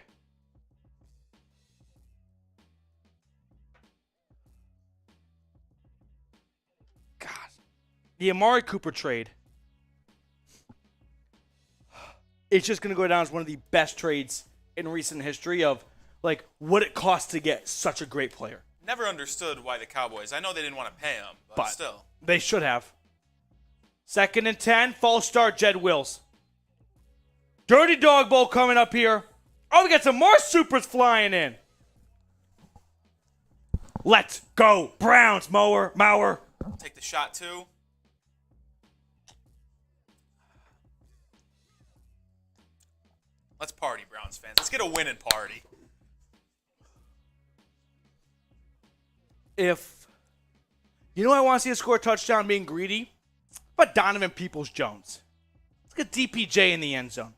Speaker 1: God. The Amari Cooper trade. It's just going to go down as one of the best trades in recent history of like what it costs to get such a great player.
Speaker 2: Never understood why the Cowboys. I know they didn't want to pay him, but still.
Speaker 1: They should have. 2nd and 10, false start, Jed Wills. Dirty Dog Bowl coming up here. Oh, we got some more supers flying in. Let's go, Browns, Maurer.
Speaker 2: Take the shot, too. Let's party, Browns fans. Let's get a win and party.
Speaker 1: If you know I want to see a score touchdown being greedy, how about Donovan Peoples-Jones? Let's get DPJ in the end zone.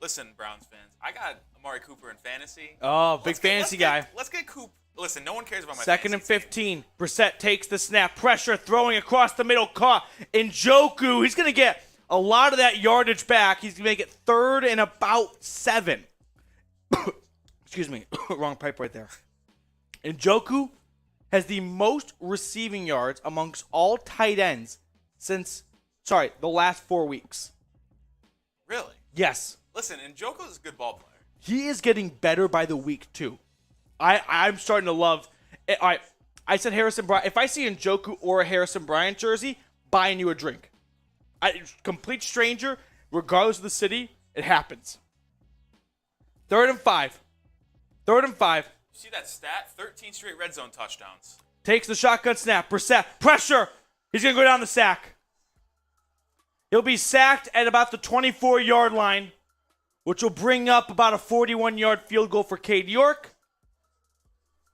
Speaker 2: Listen, Browns fans, I got Amari Cooper in fantasy.
Speaker 1: Oh, big fantasy guy.
Speaker 2: Let's get Cooper. Listen, no one cares about my
Speaker 1: 2nd and
Speaker 2: fantasy
Speaker 1: 15. Brissett takes the snap. Pressure, throwing across the middle. Caught. Njoku. He's going to get a lot of that yardage back. He's going to make it 3rd and about 7. Excuse me. Wrong pipe right there. Njoku has the most receiving yards amongst all tight ends since, the last 4 weeks.
Speaker 2: Really?
Speaker 1: Yes.
Speaker 2: Listen, Njoku is a good ball player.
Speaker 1: He is getting better by the week, too. I'm starting to love it. All right, I said Harrison Bryant. If I see Njoku or a Harrison Bryant jersey, buying you a drink. Complete stranger, regardless of the city, it happens. 3rd and 5. 3rd and 5.
Speaker 2: You see that stat? 13 straight red zone touchdowns.
Speaker 1: Takes the shotgun snap. Brissett. Pressure. He's going to go down the sack. He'll be sacked at about the 24-yard line, which will bring up about a 41-yard field goal for Cade York.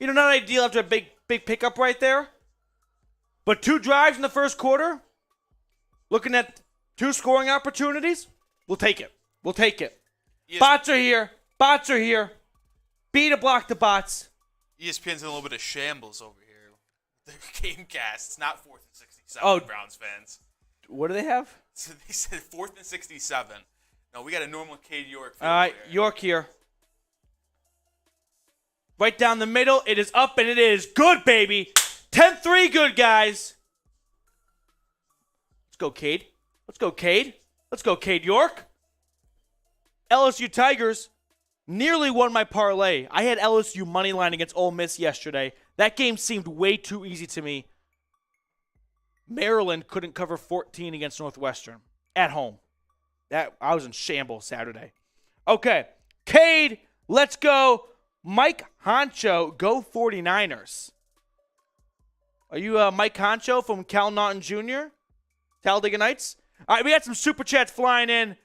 Speaker 1: Not ideal after a big pickup right there. But 2 drives in the first quarter. Looking at 2 scoring opportunities. We'll take it. Bots are here. B to block the bots.
Speaker 2: ESPN's in a little bit of shambles over here. The game cast. It's not 4th and 67, Browns fans.
Speaker 1: What do they have?
Speaker 2: So they said 4th and 67. No, we got a normal Cade York.
Speaker 1: All right, York here. Right down the middle. It is up, and it is good, baby. 10-3 good, guys. Let's go, Cade. Let's go, Cade. Let's go, Cade York. LSU Tigers nearly won my parlay. I had LSU money line against Ole Miss yesterday. That game seemed way too easy to me. Maryland couldn't cover 14 against Northwestern at home. I was in shambles Saturday. Okay, Cade, let's go. Mike Honcho, go 49ers. Are you Mike Honcho from Cal Naughton Jr.? Talladega Nights? All right, we got some super chats flying in.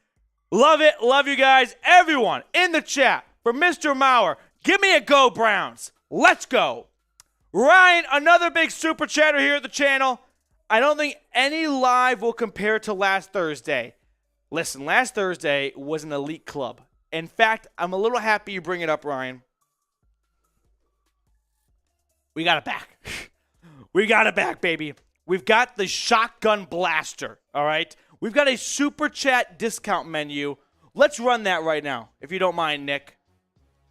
Speaker 1: Love it. Love you guys. Everyone in the chat for Mr. Maurer, give me a go, Browns. Let's go. Ryan, another big super chatter here at the channel. I don't think any live will compare to last Thursday. Listen, last Thursday was an elite club. In fact, I'm a little happy you bring it up, Ryan. We got it back. We got it back, baby. We've got the shotgun blaster, all right? We've got a super chat discount menu. Let's run that right now, if you don't mind, Nick.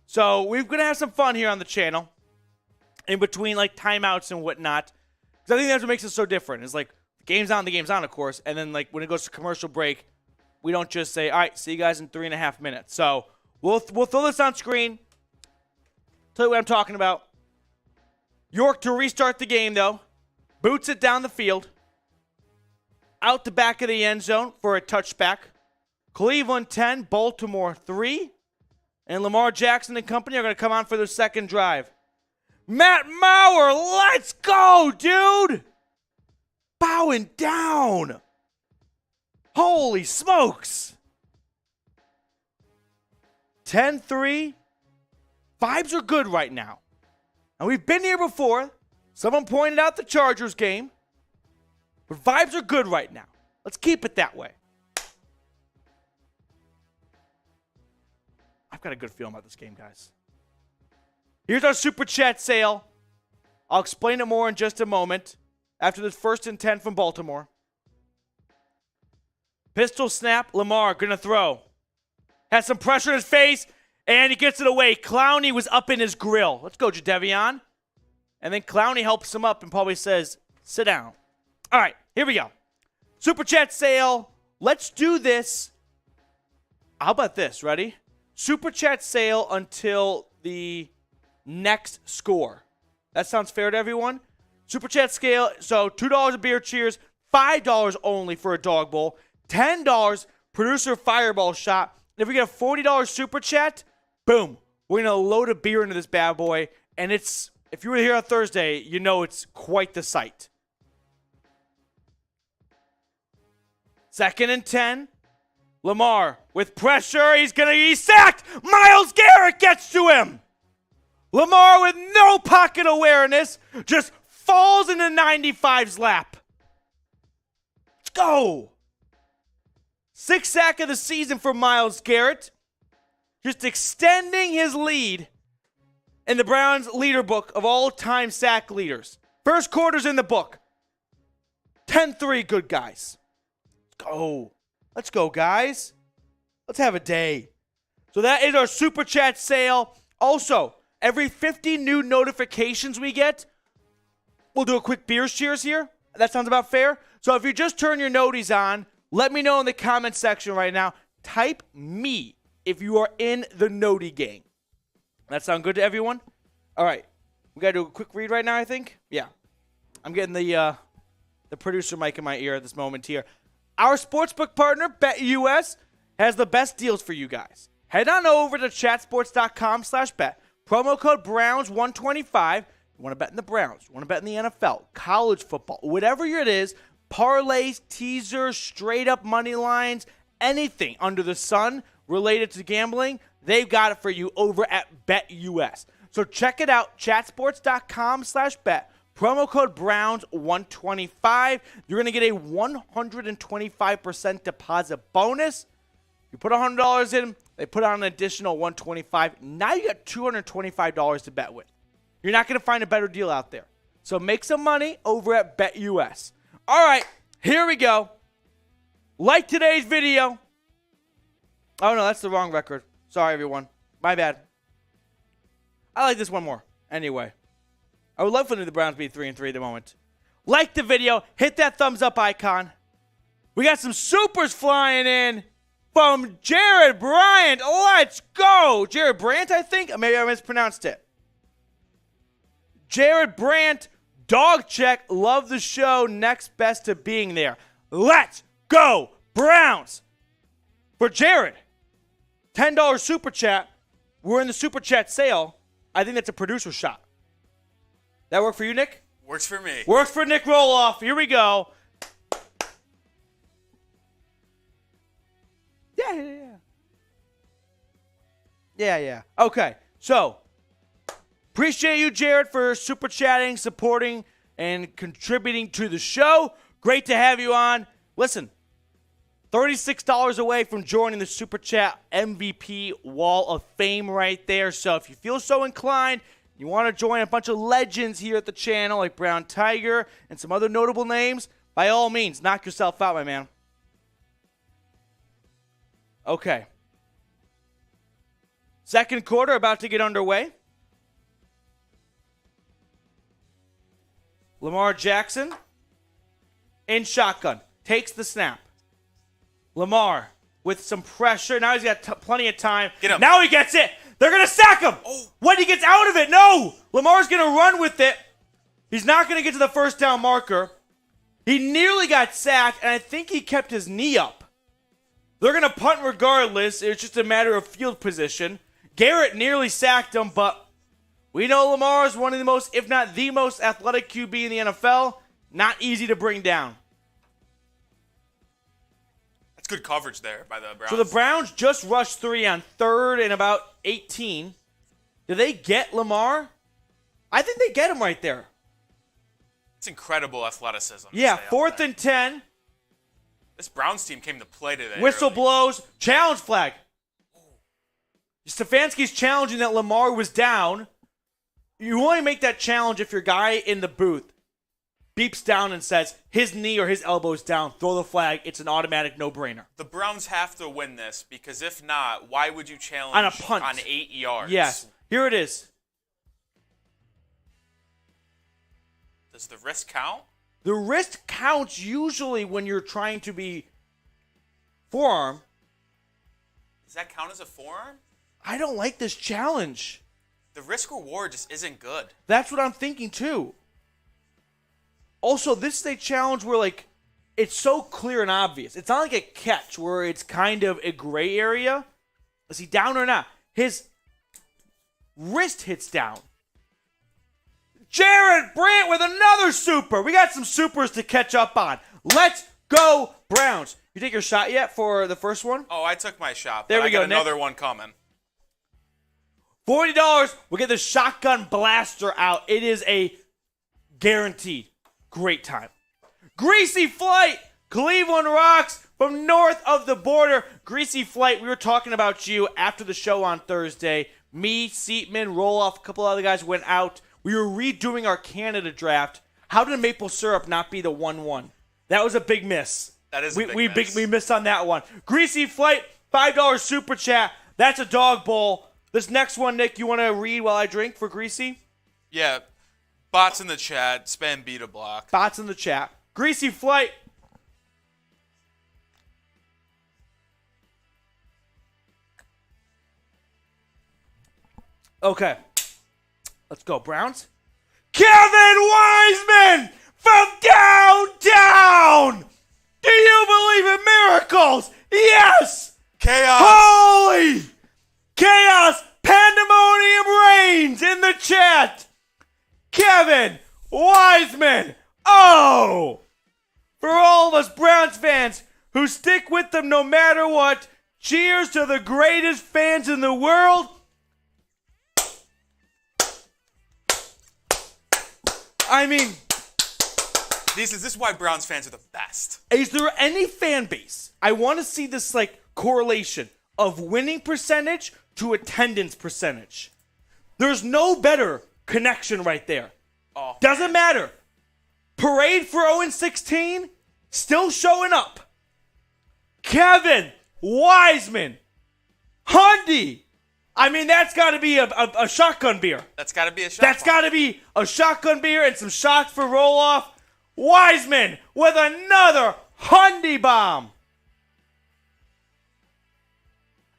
Speaker 1: So we're going to have some fun here on the channel in between, like, timeouts and whatnot. Because I think that's what makes it so different. It's like, the game's on, of course. And then, like, when it goes to commercial break, we don't just say, all right, see you guys in 3.5 minutes. So we'll throw this on screen. Tell you what I'm talking about. York to restart the game, though. Boots it down the field. Out the back of the end zone for a touchback. Cleveland 10, Baltimore 3. And Lamar Jackson and company are going to come on for their second drive. Matt Maurer, let's go, dude! Bowing down. Holy smokes. 10-3. Vibes are good right now. And we've been here before. Someone pointed out the Chargers game. But vibes are good right now. Let's keep it that way. I've got a good feeling about this game, guys. Here's our Super Chat sale. I'll explain it more in just a moment after this 1st and 10 from Baltimore. Pistol snap. Lamar going to throw. Has some pressure in his face, and he gets it away. Clowney was up in his grill. Let's go, Jadeveon. And then Clowney helps him up and probably says, sit down. All right, here we go. Super Chat sale. Let's do this. How about this? Ready? Super Chat sale until the next score. That sounds fair to everyone? Super Chat scale. So $2 a beer cheers. $5 only for a dog bowl. $10 producer fireball shot. And if we get a $40 Super Chat, boom. We're going to load a beer into this bad boy. And it's, if you were here on Thursday, you know it's quite the sight. 2nd and 10. Lamar with pressure. He's sacked. Myles Garrett gets to him. Lamar with no pocket awareness just falls into 95's lap. Let's go. 6th sack of the season for Myles Garrett. Just extending his lead in the Browns leader book of all-time sack leaders. First quarter's in the book. 10-3, good guys. Let's go. Let's go, guys. Let's have a day. So that is our Super Chat sale. Also, every 50 new notifications we get, we'll do a quick beers cheers here. That sounds about fair. So if you just turn your noties on, let me know in the comment section right now. Type me if you are in the noti gang. That sound good to everyone? All right. We got to do a quick read right now, I think. Yeah. I'm getting the producer mic in my ear at this moment here. Our sportsbook partner, BetUS, has the best deals for you guys. Head on over to chatsports.com/bet. Promo code Browns125. You want to bet in the Browns. You want to bet in the NFL, college football, whatever it is, parlays, teasers, straight up money lines, anything under the sun related to gambling, they've got it for you over at BetUS. So check it out, chatsports.com/bet. Promo code Browns125. You're going to get a 125% deposit bonus. You put $100 in, they put on an additional $125. Now you got $225 to bet with. You're not going to find a better deal out there. So make some money over at BetUS. All right, here we go. Like today's video. Oh, no, that's the wrong record. Sorry, everyone. My bad. I like this one more. Anyway, I would love for the Browns to be 3-3 at the moment. Like the video. Hit that thumbs up icon. We got some supers flying in from Jared Bryant. Let's go. Jared Brandt, I think. Maybe I mispronounced it. Jared Brandt, dog check. Love the show. Next best to being there. Let's go, Browns. For Jared, $10 super chat. We're in the super chat sale. I think that's a producer shot. That work for you, Nick?
Speaker 2: Works for me.
Speaker 1: Works for Nick Roloff. Here we go. Yeah. Okay, so appreciate you, Jared, for super chatting, supporting, and contributing to the show. Great to have you on. Listen, $36 away from joining the super chat MVP Wall of Fame right there. So if you feel so inclined, you want to join a bunch of legends here at the channel like Brown Tiger and some other notable names, by all means, knock yourself out, my man. Okay. Second quarter about to get underway. Lamar Jackson in shotgun. Takes the snap. Lamar with some pressure. Now he's got plenty of time.
Speaker 2: Get him.
Speaker 1: Now he gets it. They're going to sack him. Oh. When he gets out of it, no. Lamar's going to run with it. He's not going to get to the first down marker. He nearly got sacked, and I think he kept his knee up. They're going to punt regardless. It's just a matter of field position. Garrett nearly sacked him, but we know Lamar is one of the most, if not the most athletic QB in the NFL. Not easy to bring down.
Speaker 2: That's good coverage there by the Browns.
Speaker 1: So the Browns just rushed 3 on 3rd and about 18. Do they get Lamar? I think they get him right there.
Speaker 2: It's incredible athleticism.
Speaker 1: Yeah, 4th and 10.
Speaker 2: This Browns team came to play today.
Speaker 1: Whistle
Speaker 2: early.
Speaker 1: blows. Challenge flag. Stefanski's challenging that Lamar was down. You only make that challenge if your guy in the booth beeps down and says his knee or his elbow's down. Throw the flag. It's an automatic no-brainer.
Speaker 2: The Browns have to win this because if not, why would you challenge
Speaker 1: on a punt
Speaker 2: on 8 yards?
Speaker 1: Yes. Here it is.
Speaker 2: Does the wrist count?
Speaker 1: The wrist counts usually when you're trying to be forearm.
Speaker 2: Does that count as a forearm?
Speaker 1: I don't like this challenge.
Speaker 2: The risk reward just isn't good.
Speaker 1: That's what I'm thinking too. Also, this is a challenge where like it's so clear and obvious. It's not like a catch where it's kind of a gray area. Is he down or not? His wrist hits down. Jared Brandt with another super. We got some supers to catch up on. Let's go, Browns. You take your shot yet for the first one?
Speaker 2: Oh, I took my shot.
Speaker 1: There we go,
Speaker 2: got another one coming.
Speaker 1: $40. We'll get the shotgun blaster out. It is a guaranteed great time. Greasy Flight, Cleveland rocks from north of the border. Greasy Flight, we were talking about you after the show on Thursday. Me, Seatman, Roloff, a couple other guys went out. We were redoing our Canada draft. How did maple syrup not be the 1-1? That was a big miss.
Speaker 2: That is a big miss.
Speaker 1: We missed on that one. Greasy Flight, $5 super chat. That's a dog bowl. This next one, Nick, you want to read while I drink for Greasy?
Speaker 2: Yeah. Bots in the chat. Spam beta block.
Speaker 1: Bots in the chat. Greasy Flight. Okay. Let's go, Browns. Kevin Wiseman from downtown. Do you believe in miracles? Yes.
Speaker 2: Chaos.
Speaker 1: Holy chaos. Pandemonium reigns in the chat. Kevin Wiseman. Oh. For all of us Browns fans who stick with them no matter what, cheers to the greatest fans in the world. I mean,
Speaker 2: this is why Browns fans are the best.
Speaker 1: Is there any fan base? I want to see this like correlation of winning percentage to attendance percentage. There's no better connection right there.
Speaker 2: Oh,
Speaker 1: doesn't matter. Parade for 0-16, still showing up. Kevin Wiseman Hundy! I mean, that's got to be a shotgun beer.
Speaker 2: That's got to be a shot.
Speaker 1: That's got to be a shotgun beer and some shots for roll-off. Wiseman with another Hundy bomb.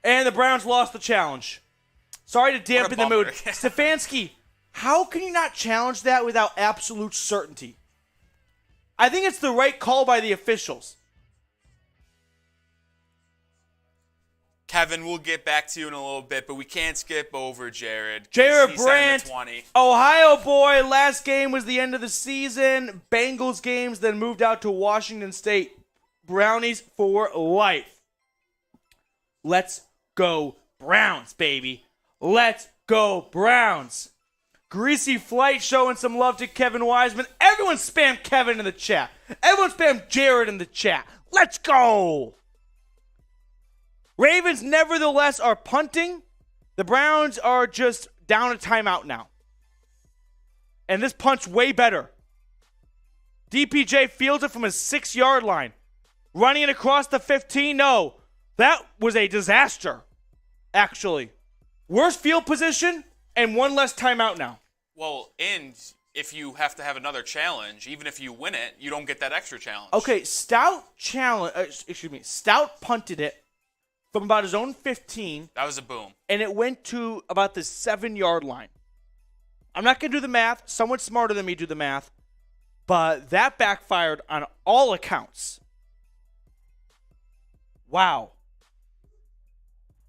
Speaker 1: And the Browns lost the challenge. Sorry to dampen the mood. Stefanski, how can you not challenge that without absolute certainty? I think it's the right call by the officials.
Speaker 2: Kevin, we'll get back to you in a little bit, but we can't skip over Jared.
Speaker 1: Jared Brandt, Ohio boy. Last game was the end of the season. Bengals games, then moved out to Washington State. Brownies for life. Let's go Browns, baby. Let's go Browns. Greasy Flight showing some love to Kevin Wiseman. Everyone spam Kevin in the chat. Everyone spam Jared in the chat. Let's go. Ravens, nevertheless, are punting. The Browns are just down a timeout now. And this punt's way better. DPJ fields it from his 6-yard line. Running it across the 15. No, that was a disaster, actually. Worst field position and one less timeout now.
Speaker 2: Well, and if you have to have another challenge, even if you win it, you don't get that extra challenge.
Speaker 1: Okay, Stout punted it from about his own 15.
Speaker 2: That was a boom.
Speaker 1: And it went to about the 7-yard line. I'm not going to do the math. Someone smarter than me do the math. But that backfired on all accounts. Wow.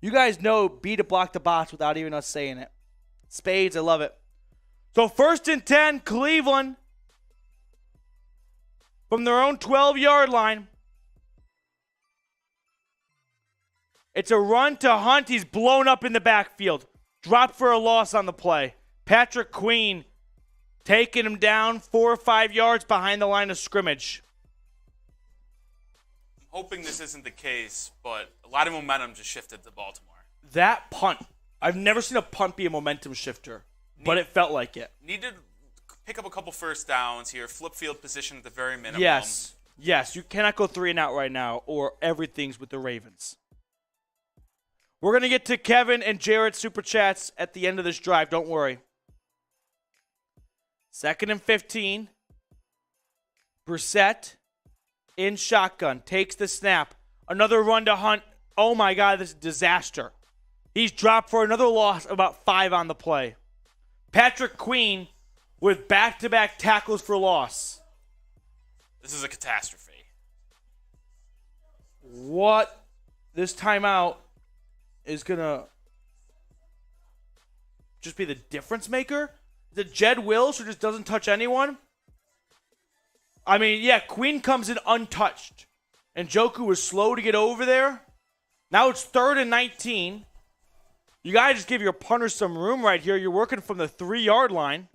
Speaker 1: You guys know B to block the bots without even us saying it. Spades, I love it. So 1st and 10, Cleveland. From their own 12-yard line. It's a run to Hunt. He's blown up in the backfield. Dropped for a loss on the play. Patrick Queen taking him down 4 or 5 yards behind the line of scrimmage.
Speaker 2: I'm hoping this isn't the case, but a lot of momentum just shifted to Baltimore.
Speaker 1: That punt. I've never seen a punt be a momentum shifter, but it felt like it.
Speaker 2: Need to pick up a couple first downs here. Flip field position at the very minimum.
Speaker 1: Yes. You cannot go 3 and out right now, or everything's with the Ravens. We're going to get to Kevin and Jared's Super Chats at the end of this drive. Don't worry. 2nd and 15. Brissett in shotgun. Takes the snap. Another run to Hunt. Oh, my God, this is a disaster. He's dropped for another loss, about 5 on the play. Patrick Queen with back-to-back tackles for loss.
Speaker 2: This is a catastrophe.
Speaker 1: What? This timeout is going to just be the difference maker? Is it Jed Wills who just doesn't touch anyone? I mean, yeah, Queen comes in untouched. And Njoku was slow to get over there. Now it's 3rd and 19. You got to just give your punter some room right here. You're working from the 3-yard line.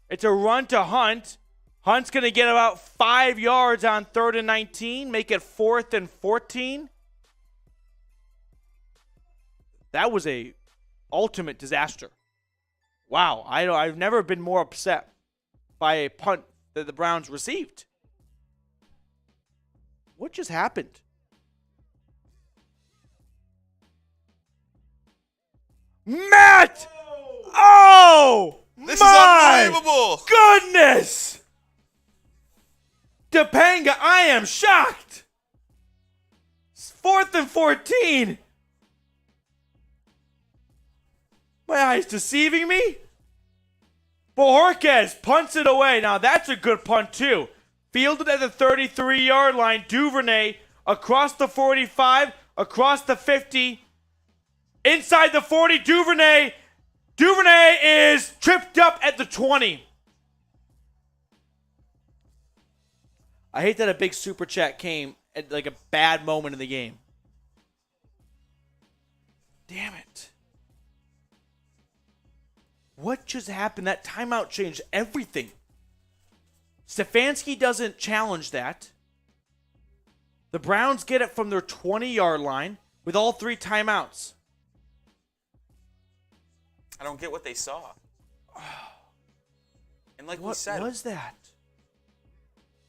Speaker 1: It's a run to Hunt. Hunt's going to get about 5 yards on 3rd and 19. Make it 4th and 14. That was a ultimate disaster. Wow, I've never been more upset by a punt that the Browns received. What just happened? Matt! Oh!
Speaker 2: This
Speaker 1: my
Speaker 2: is unbelievable!
Speaker 1: Goodness! Topanga, I am shocked! 4th and 14. My eyes deceiving me? Bojorquez punts it away. Now that's a good punt too. Fielded at the 33-yard line. Duvernay across the 45, across the 50, inside the 40. Duvernay is tripped up at the 20. I hate that a big super chat came at like a bad moment in the game. Damn it. What just happened? That timeout changed everything. Stefanski doesn't challenge that. The Browns get it from their 20-yard line with all 3 timeouts.
Speaker 2: I don't get what they saw. And like
Speaker 1: what
Speaker 2: we said,
Speaker 1: was that?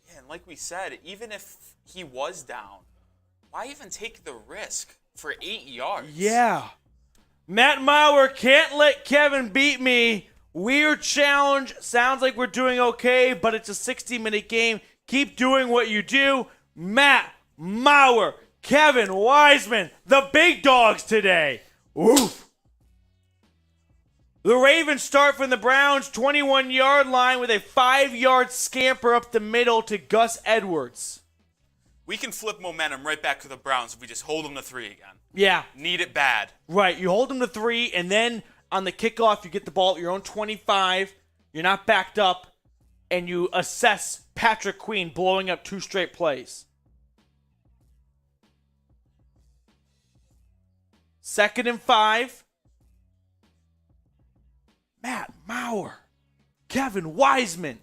Speaker 2: Yeah, and like we said, even if he was down, Why even take the risk for 8 yards?
Speaker 1: Yeah. Matt Mauer can't let Kevin beat me. Weird challenge. Sounds like we're doing okay, but it's a 60-minute game. Keep doing what you do. Matt Mauer, Kevin Wiseman, the big dogs today. Oof. The Ravens start from the Browns' 21-yard line with a 5-yard scamper up the middle to Gus Edwards.
Speaker 2: We can flip momentum right back to the Browns if we just hold them to 3 again.
Speaker 1: Yeah.
Speaker 2: Need it bad.
Speaker 1: Right. You hold them to 3, and then on the kickoff, you get the ball at your own 25. You're not backed up, and you assess Patrick Queen blowing up 2 straight plays. 2nd and 5. Matt Mauer, Kevin Wiseman.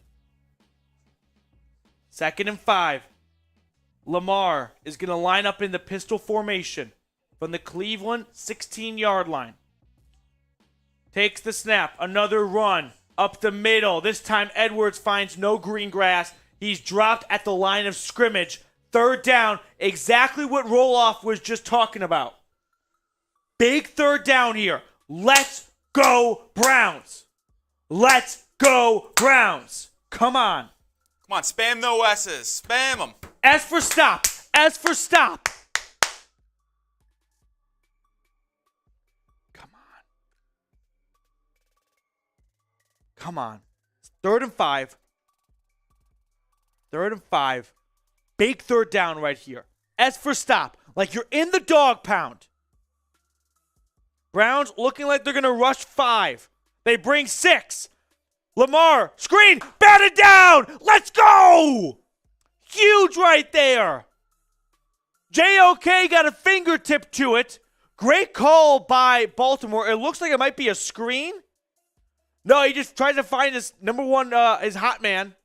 Speaker 1: 2nd and 5. Lamar is going to line up in the pistol formation from the Cleveland 16-yard line. Takes the snap. Another run up the middle. This time Edwards finds no green grass. He's dropped at the line of scrimmage. 3rd down. Exactly what Roloff was just talking about. Big 3rd down here. Let's go Browns. Let's go Browns. Come on.
Speaker 2: Come on, spam no S's. Spam them.
Speaker 1: S for stop. S for stop. Come on. Come on. 3rd and 5. 3rd and 5. Big 3rd down right here. S for stop. Like you're in the dog pound. Browns looking like they're going to rush 5. They bring 6. Lamar, screen, batted down. Let's go. Huge right there. JOK got a fingertip to it. Great call by Baltimore. It looks like it might be a screen. No, he just tried to find his number one, his hot man.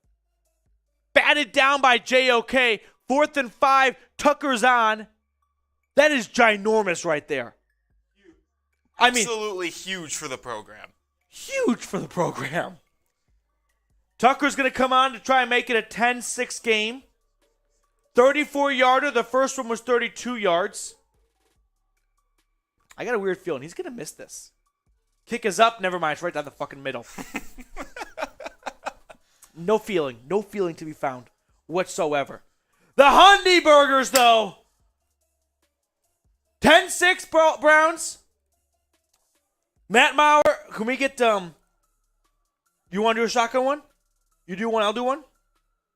Speaker 1: Batted down by JOK. 4th and 5. Tucker's on. That is ginormous right there. I mean,
Speaker 2: absolutely huge for the program.
Speaker 1: Huge for the program. Tucker's going to come on to try and make it a 10-6 game. 34-yarder. The first one was 32 yards. I got a weird feeling he's going to miss this. Kick is up. Never mind. It's right down the fucking middle. No feeling. No feeling to be found whatsoever. The Hundy Burgers, though. 10-6 Browns. Matt Mauer, can we get, you want to do a shotgun one? You do one, I'll do one?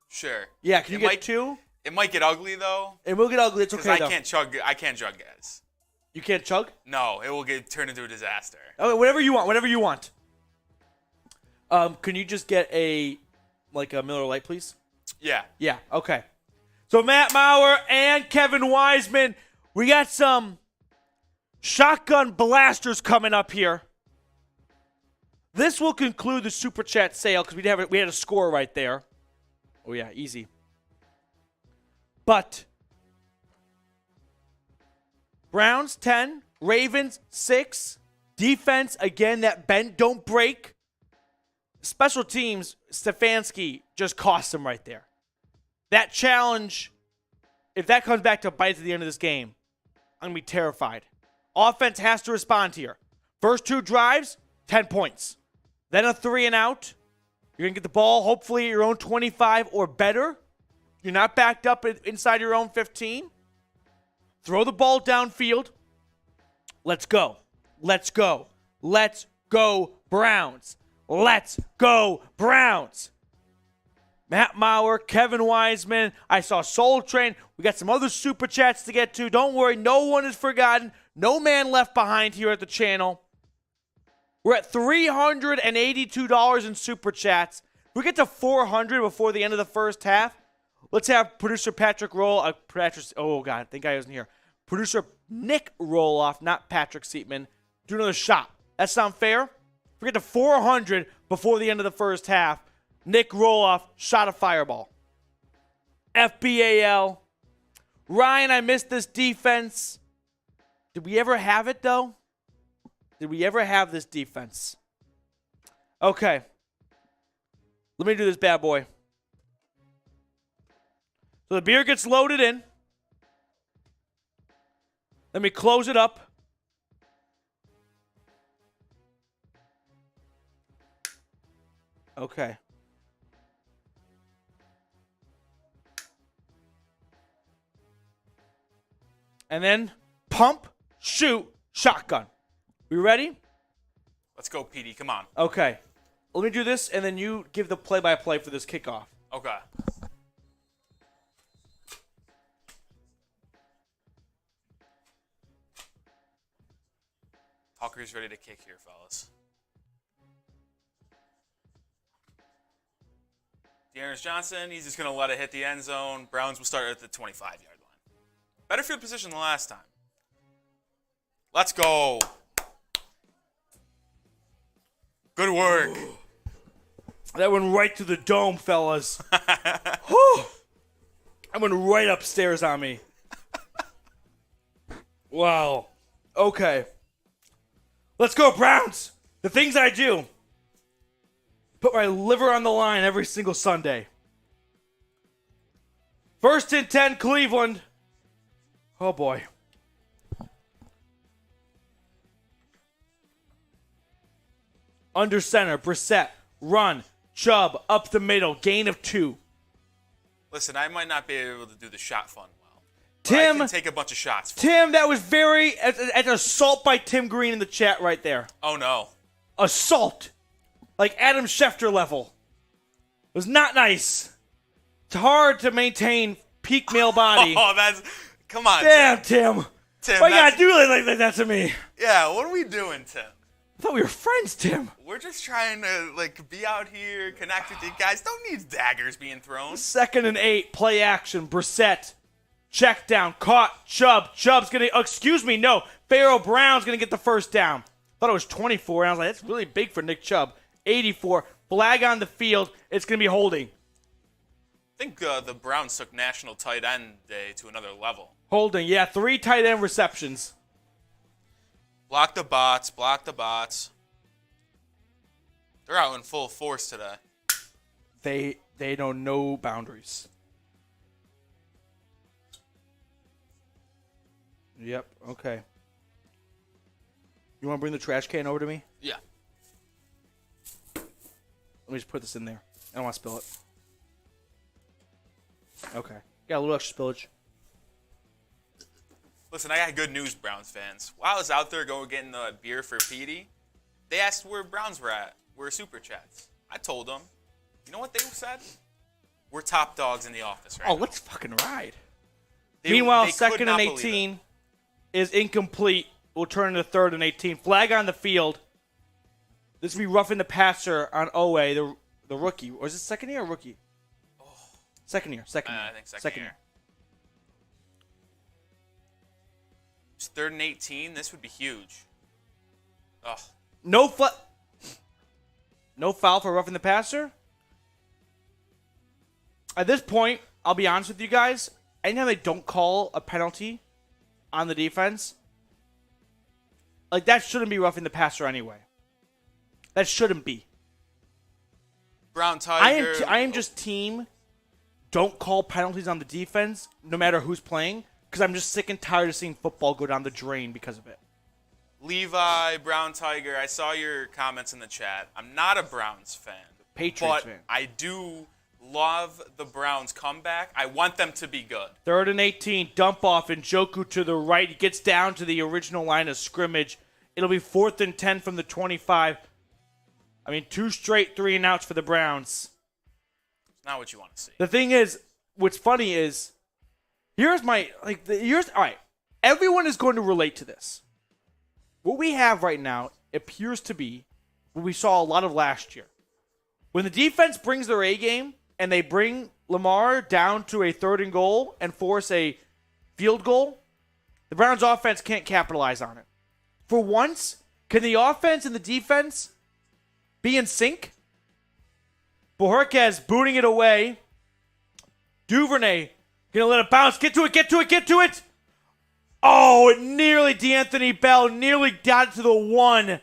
Speaker 2: Sure.
Speaker 1: Yeah, can you get 2?
Speaker 2: It might get ugly, though.
Speaker 1: It will get ugly, it's okay, though.
Speaker 2: I can't chug gas.
Speaker 1: You can't chug?
Speaker 2: No, it will turn into a disaster.
Speaker 1: Okay, whatever you want. Can you just get a Miller Lite, please?
Speaker 2: Yeah.
Speaker 1: Yeah, okay. So Matt Mauer and Kevin Wiseman, we got some shotgun blasters coming up here. This will conclude the Super Chat sale because we had a score right there. Oh, yeah, easy. But Browns 10, Ravens 6. Defense, again, that bend, don't break. Special teams, Stefanski just cost them right there. That challenge, if that comes back to bite at the end of this game, I'm going to be terrified. Offense has to respond here. First 2 drives, 10 points. Then a 3 and out. You're going to get the ball, hopefully, at your own 25 or better. You're not backed up inside your own 15. Throw the ball downfield. Let's go. Let's go. Let's go, Browns. Let's go, Browns. Matt Mauer, Kevin Wiseman. I saw Soul Train. We got some other Super Chats to get to. Don't worry, no one is forgotten. No man left behind here at the channel. We're at $382 in Super Chats. If we get to 400 before the end of the first half, let's have producer Patrick roll. Oh, God, I think I wasn't here. Producer Nick Roloff, not Patrick Seatman, do another shot. That sound fair? If we get to 400 before the end of the first half, Nick Roloff shot a fireball. FBAL. Ryan, I missed this defense. Did we ever have it, though? Did we ever have this defense? Okay. Let me do this bad boy. So the beer gets loaded in. Let me close it up. Okay. And then pump, shoot, shotgun. We ready?
Speaker 2: Let's go, PD. Come on.
Speaker 1: Okay. Let me do this, and then you give the play-by-play for this kickoff.
Speaker 2: Okay. Tucker's ready to kick here, fellas. Dearness Johnson, he's just going to let it hit the end zone. Browns will start at the 25-yard line. Better field position than last time. Let's go. Good work.
Speaker 1: That went right through the dome, fellas. Whew. That went right upstairs on me. Wow. Okay. Let's go, Browns. The things I do. Put my liver on the line every single Sunday. 1st and 10, Cleveland. Oh, boy. Under center, Brissett. Run. Chubb. Up the middle. Gain of 2.
Speaker 2: Listen, I might not be able to do the shot fun well.
Speaker 1: Tim.
Speaker 2: I can take a bunch of shots.
Speaker 1: Tim, that was very... an assault by Tim Green in the chat right there.
Speaker 2: Oh, no.
Speaker 1: Assault. Like Adam Schefter level. It was not nice. It's hard to maintain peak male body.
Speaker 2: Oh, that's... Come on,
Speaker 1: damn, Tim.
Speaker 2: Tim,
Speaker 1: why you gotta do it like that to me?
Speaker 2: Yeah, what are we doing, Tim?
Speaker 1: I thought we were friends, Tim.
Speaker 2: We're just trying to, be out here, connect with you guys. Don't need daggers being thrown.
Speaker 1: 2nd and 8, play action. Brissett. Check down. Caught. Chubb. Chubb's gonna... excuse me, no. Pharaoh Brown's gonna get the first down. Thought it was 24, and I was like, that's really big for Nick Chubb. 84. Flag on the field. It's gonna be holding.
Speaker 2: I think the Browns took National Tight End Day to another level.
Speaker 1: Holding, yeah. 3 tight end receptions.
Speaker 2: Block the bots. Block the bots. They're out in full force today.
Speaker 1: They know no boundaries. Yep, okay. You want to bring the trash can over to me?
Speaker 2: Yeah.
Speaker 1: Let me just put this in there. I don't want to spill it. Okay. Got a little extra spillage.
Speaker 2: Listen, I got good news, Browns fans. While I was out there getting the beer for Petey, they asked where Browns were at. Where Super Chats. I told them. You know what they said? We're top dogs in the office right now.
Speaker 1: Let's fucking ride. Meanwhile,
Speaker 2: they
Speaker 1: 2nd and 18 is incomplete. We'll turn to 3rd and 18. Flag on the field. This will be roughing the passer on Owe, the rookie. Or is it second year or rookie?
Speaker 2: Oh.
Speaker 1: Second year.
Speaker 2: I think second year. It's 3rd and 18. This would be huge. Oh.
Speaker 1: No foul for roughing the passer. At this point, I'll be honest with you guys. Anytime they don't call a penalty on the defense, that shouldn't be roughing the passer anyway. That shouldn't be.
Speaker 2: Brown Tiger.
Speaker 1: I am just team. Don't call penalties on the defense, no matter who's playing, because I'm just sick and tired of seeing football go down the drain because of it.
Speaker 2: Levi, Brown Tiger, I saw your comments in the chat. I'm not a Browns fan.
Speaker 1: Patriots
Speaker 2: but
Speaker 1: fan.
Speaker 2: I do love the Browns comeback. I want them to be good.
Speaker 1: 3rd and 18, dump off, Njoku to the right. He gets down to the original line of scrimmage. It'll be 4th and 10 from the 25. 2 straight 3 and outs for the Browns.
Speaker 2: It's not what you want to see.
Speaker 1: The thing is, what's funny is, all right, everyone is going to relate to this. What we have right now appears to be what we saw a lot of last year. When the defense brings their A game and they bring Lamar down to a 3rd and goal and force a field goal, the Browns offense can't capitalize on it. For once, can the offense and the defense be in sync? Bohorquez booting it away. Duvernay gonna let it bounce. Get to it. Oh, it nearly, D'Anthony Bell nearly got it to the 1,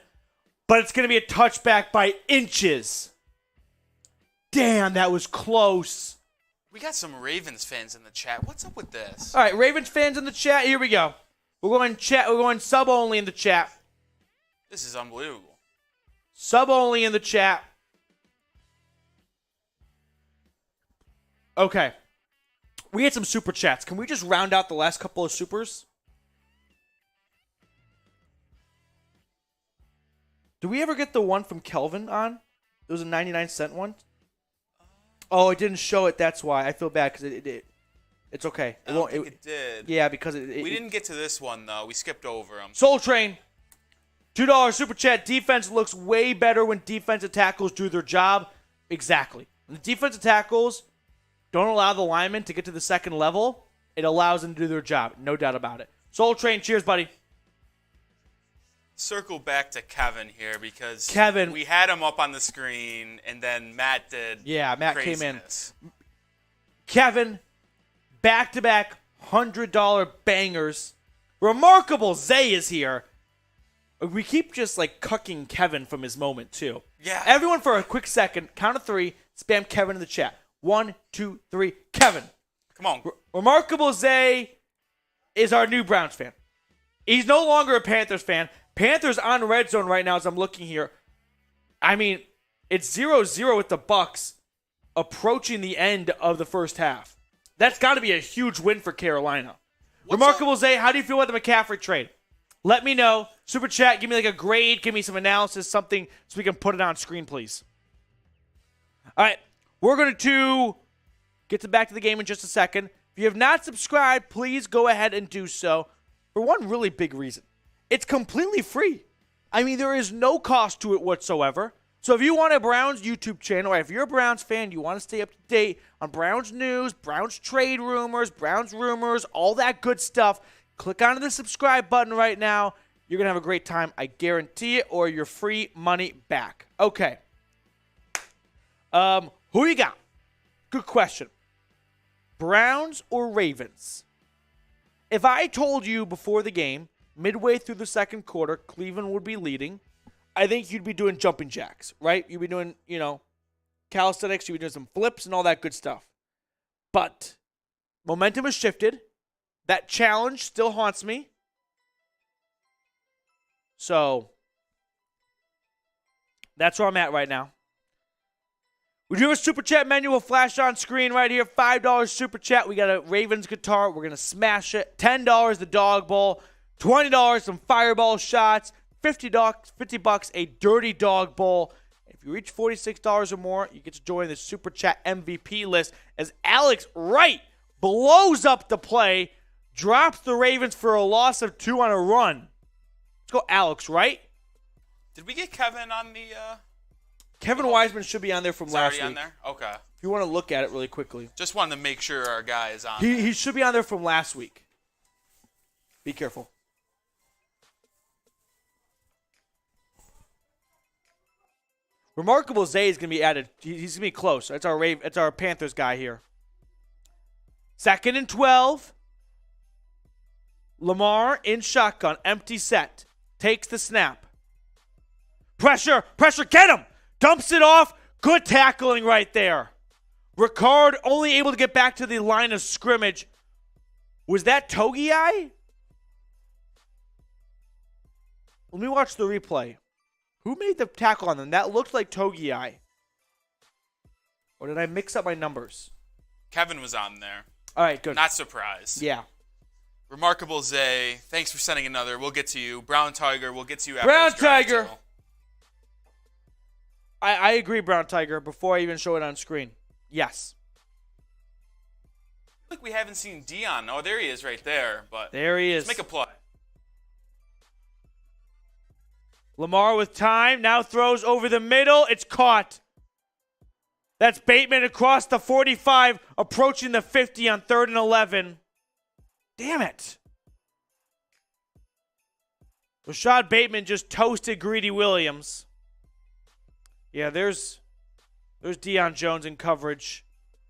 Speaker 1: but it's going to be a touchback by inches. Damn, that was close.
Speaker 2: We got some Ravens fans in the chat. What's up with this?
Speaker 1: All right, Ravens fans in the chat, here we go. We're going chat. We're going sub only in the chat.
Speaker 2: This is unbelievable.
Speaker 1: Sub only in the chat. Okay. We had some super chats. Can we just round out the last couple of supers? Did we ever get the one from Kelvin on? It was a 99-cent one. Oh, it didn't show it. That's why. I feel bad because it's okay.
Speaker 2: I don't think it did.
Speaker 1: Yeah, because
Speaker 2: we didn't get to this one, though. We skipped over them.
Speaker 1: Soul Train, $2 super chat. Defense looks way better when defensive tackles do their job. Exactly. When the defensive tackles don't allow the linemen to get to the second level, it allows them to do their job. No doubt about it. Soul Train, cheers, buddy.
Speaker 2: Circle back to Kevin here because we had him up on the screen, and then Matt did.
Speaker 1: Yeah, Matt
Speaker 2: craziness.
Speaker 1: came in. Kevin, back-to-back $100 bangers. Remarkable Zay is here. We keep just like cucking Kevin from his moment too.
Speaker 2: Yeah.
Speaker 1: Everyone for a quick second, count of three, spam Kevin in the chat. 1, 2, 3, Kevin.
Speaker 2: Come on.
Speaker 1: Remarkable Zay is our new Browns fan. He's no longer a Panthers fan. Panthers on red zone right now as I'm looking here. I mean, it's 0-0 with the Bucks approaching the end of the first half. That's got to be a huge win for Carolina. Remarkable Zay, how do you feel about the McCaffrey trade? Let me know. Super chat, give me like a grade, give me some analysis, something so we can put it on screen, please. All right, we're going to get back to the game in just a second. If you have not subscribed, please go ahead and do so for one really big reason. It's completely free. I mean, there is no cost to it whatsoever. So if you want a Browns YouTube channel, or if you're a Browns fan, you want to stay up to date on Browns news, Browns trade rumors, all that good stuff, click onto the subscribe button right now. You're going to have a great time. I guarantee it, or your free money back. Okay. Who you got? Good question. Browns or Ravens? If I told you before the game, midway through the second quarter, Cleveland would be leading, I think you'd be doing jumping jacks, right? You'd be doing, calisthenics, you'd be doing some flips and all that good stuff. But momentum has shifted. That challenge still haunts me. So that's where I'm at right now. We do have a super chat menu. We'll flash on screen right here. $5 super chat. We got a Ravens guitar. We're going to smash it. $10 the dog bowl. $20 some fireball shots. $50 a dirty dog bowl. If you reach $46 or more, you get to join the super chat MVP list as Alex Wright blows up the play, drops the Ravens for a loss of 2 on a run. Let's go, Alex Wright.
Speaker 2: Did we get Kevin on the?
Speaker 1: Kevin Wiseman should be on there from last week.
Speaker 2: Already on there? Okay.
Speaker 1: If you want to look at it really quickly.
Speaker 2: Just wanted to make sure our guy is on.
Speaker 1: He should be on there from last week. Be careful. Remarkable Zay is going to be added. He's going to be close. It's our Panthers guy here. 2nd and 12. Lamar in shotgun. Empty set. Takes the snap. Pressure. Get him. Dumps it off. Good tackling right there. Ricard only able to get back to the line of scrimmage. Was that Togiai? Let me watch the replay. Who made the tackle on them? That looked like Togiai. Or did I mix up my numbers?
Speaker 2: Kevin was on there.
Speaker 1: All right, good.
Speaker 2: Not surprised.
Speaker 1: Yeah.
Speaker 2: Remarkable Zay, thanks for sending another. We'll get to you. Brown Tiger, we'll get to you after
Speaker 1: Brown
Speaker 2: this drive,
Speaker 1: Tiger.
Speaker 2: too.
Speaker 1: I agree, Brown Tiger, before I even show it on screen. Yes.
Speaker 2: Like we haven't seen Dion. Oh, there he is right there. But
Speaker 1: there he is.
Speaker 2: Let's make a play.
Speaker 1: Lamar with time. Now throws over the middle. It's caught. That's Bateman across the 45, approaching the 50 on 3rd and 11. Damn it. Rashad Bateman just toasted Greedy Williams. Yeah, there's Deion Jones in coverage.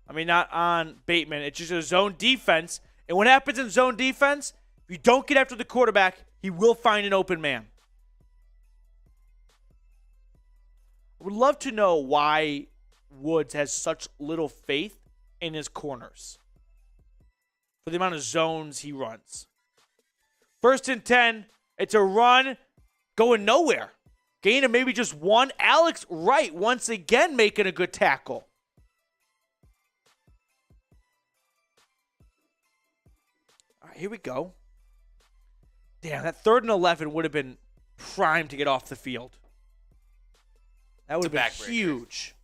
Speaker 1: I mean, not on Bateman. It's just a zone defense. And what happens in zone defense? If you don't get after the quarterback, he will find an open man. I would love to know why Woods has such little faith in his corners for the amount of zones he runs. First and 10. It's a run going nowhere. Gain of maybe just one. Alex Wright once again making a good tackle. All right, here we go. Damn, that 3rd and 11 would have been prime to get off the field. That would have been huge.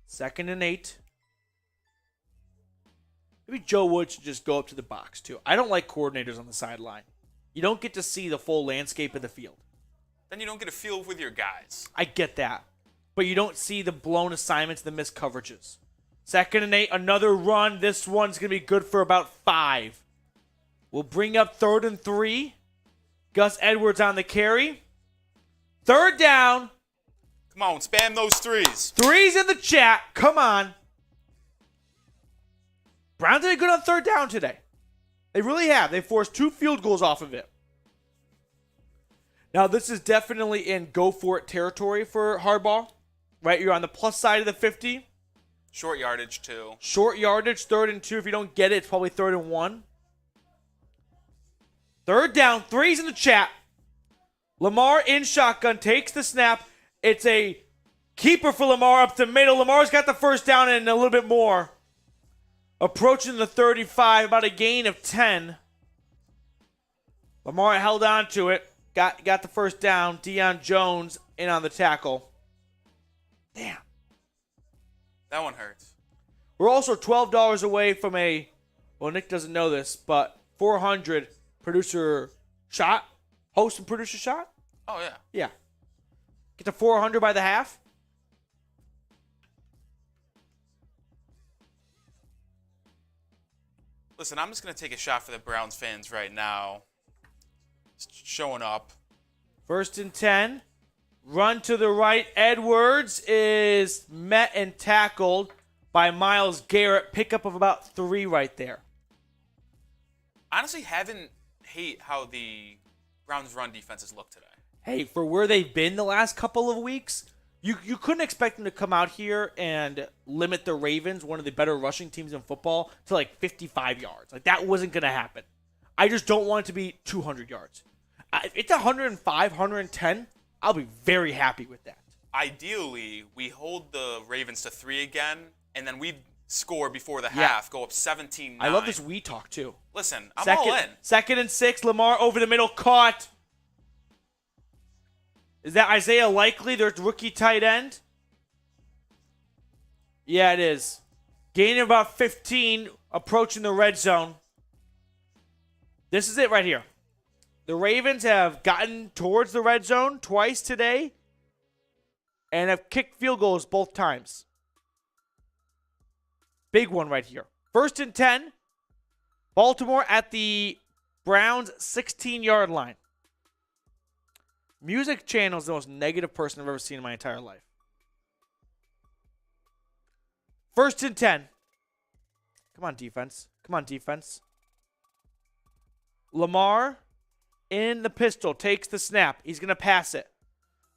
Speaker 1: 2nd and 8. Maybe Joe Wood should just go up to the box, too. I don't like coordinators on the sideline. You don't get to see the full landscape of the field.
Speaker 2: Then you don't get a feel with your guys.
Speaker 1: I get that. But you don't see the blown assignments, the missed coverages. 2nd and 8, another run. This one's going to be good for about 5. We'll bring up 3rd and 3. Gus Edwards on the carry. 3rd down.
Speaker 2: Come on, spam those threes.
Speaker 1: Threes in the chat. Come on. Browns did good on 3rd down today. They really have. They forced 2 field goals off of it. Now, this is definitely in go-for-it territory for Harbaugh. Right? You're on the plus side of the 50.
Speaker 2: Short yardage, too.
Speaker 1: Short yardage, 3rd and 2. If you don't get it, it's probably 3rd and 1. 3rd down. Threes in the chat. Lamar in shotgun. Takes the snap. It's a keeper for Lamar up the middle. Lamar's got the 1st down and a little bit more. Approaching the 35, about a gain of 10. Lamar held on to it. Got the 1st down. Deion Jones in on the tackle. Damn.
Speaker 2: That one hurts.
Speaker 1: We're also $12 away from well, Nick doesn't know this, but 400 producer shot. Host and producer shot?
Speaker 2: Oh, yeah.
Speaker 1: Yeah. Get to 400 by the half.
Speaker 2: Listen, I'm just going to take a shot for the Browns fans right now. Just showing up.
Speaker 1: 1st and 10. Run to the right. Edwards is met and tackled by Myles Garrett. Pickup of about 3 right there.
Speaker 2: Honestly, hate how the Browns' run defenses look today.
Speaker 1: Hey, for where they've been the last couple of weeks, you couldn't expect them to come out here and limit the Ravens, one of the better rushing teams in football, to like 55 yards. Like, that wasn't going to happen. I just don't want it to be 200 yards. If it's 105, 110, I'll be very happy with that.
Speaker 2: Ideally, we hold the Ravens to 3 again, and then we score before the half, go up 17-9.
Speaker 1: I love this we talk, too.
Speaker 2: Listen, I'm all in.
Speaker 1: 2nd and 6, Lamar over the middle, caught. Is that Isaiah Likely, their rookie tight end? Yeah, it is. Gaining about 15, approaching the red zone. This is it right here. The Ravens have gotten towards the red zone twice today and have kicked field goals both times. Big one right here. 1st and 10. Baltimore at the Browns' 16-yard line. Music Channel is the most negative person I've ever seen in my entire life. 1st and 10. Come on, defense. Come on, defense. Lamar in the pistol. Takes the snap. He's going to pass it.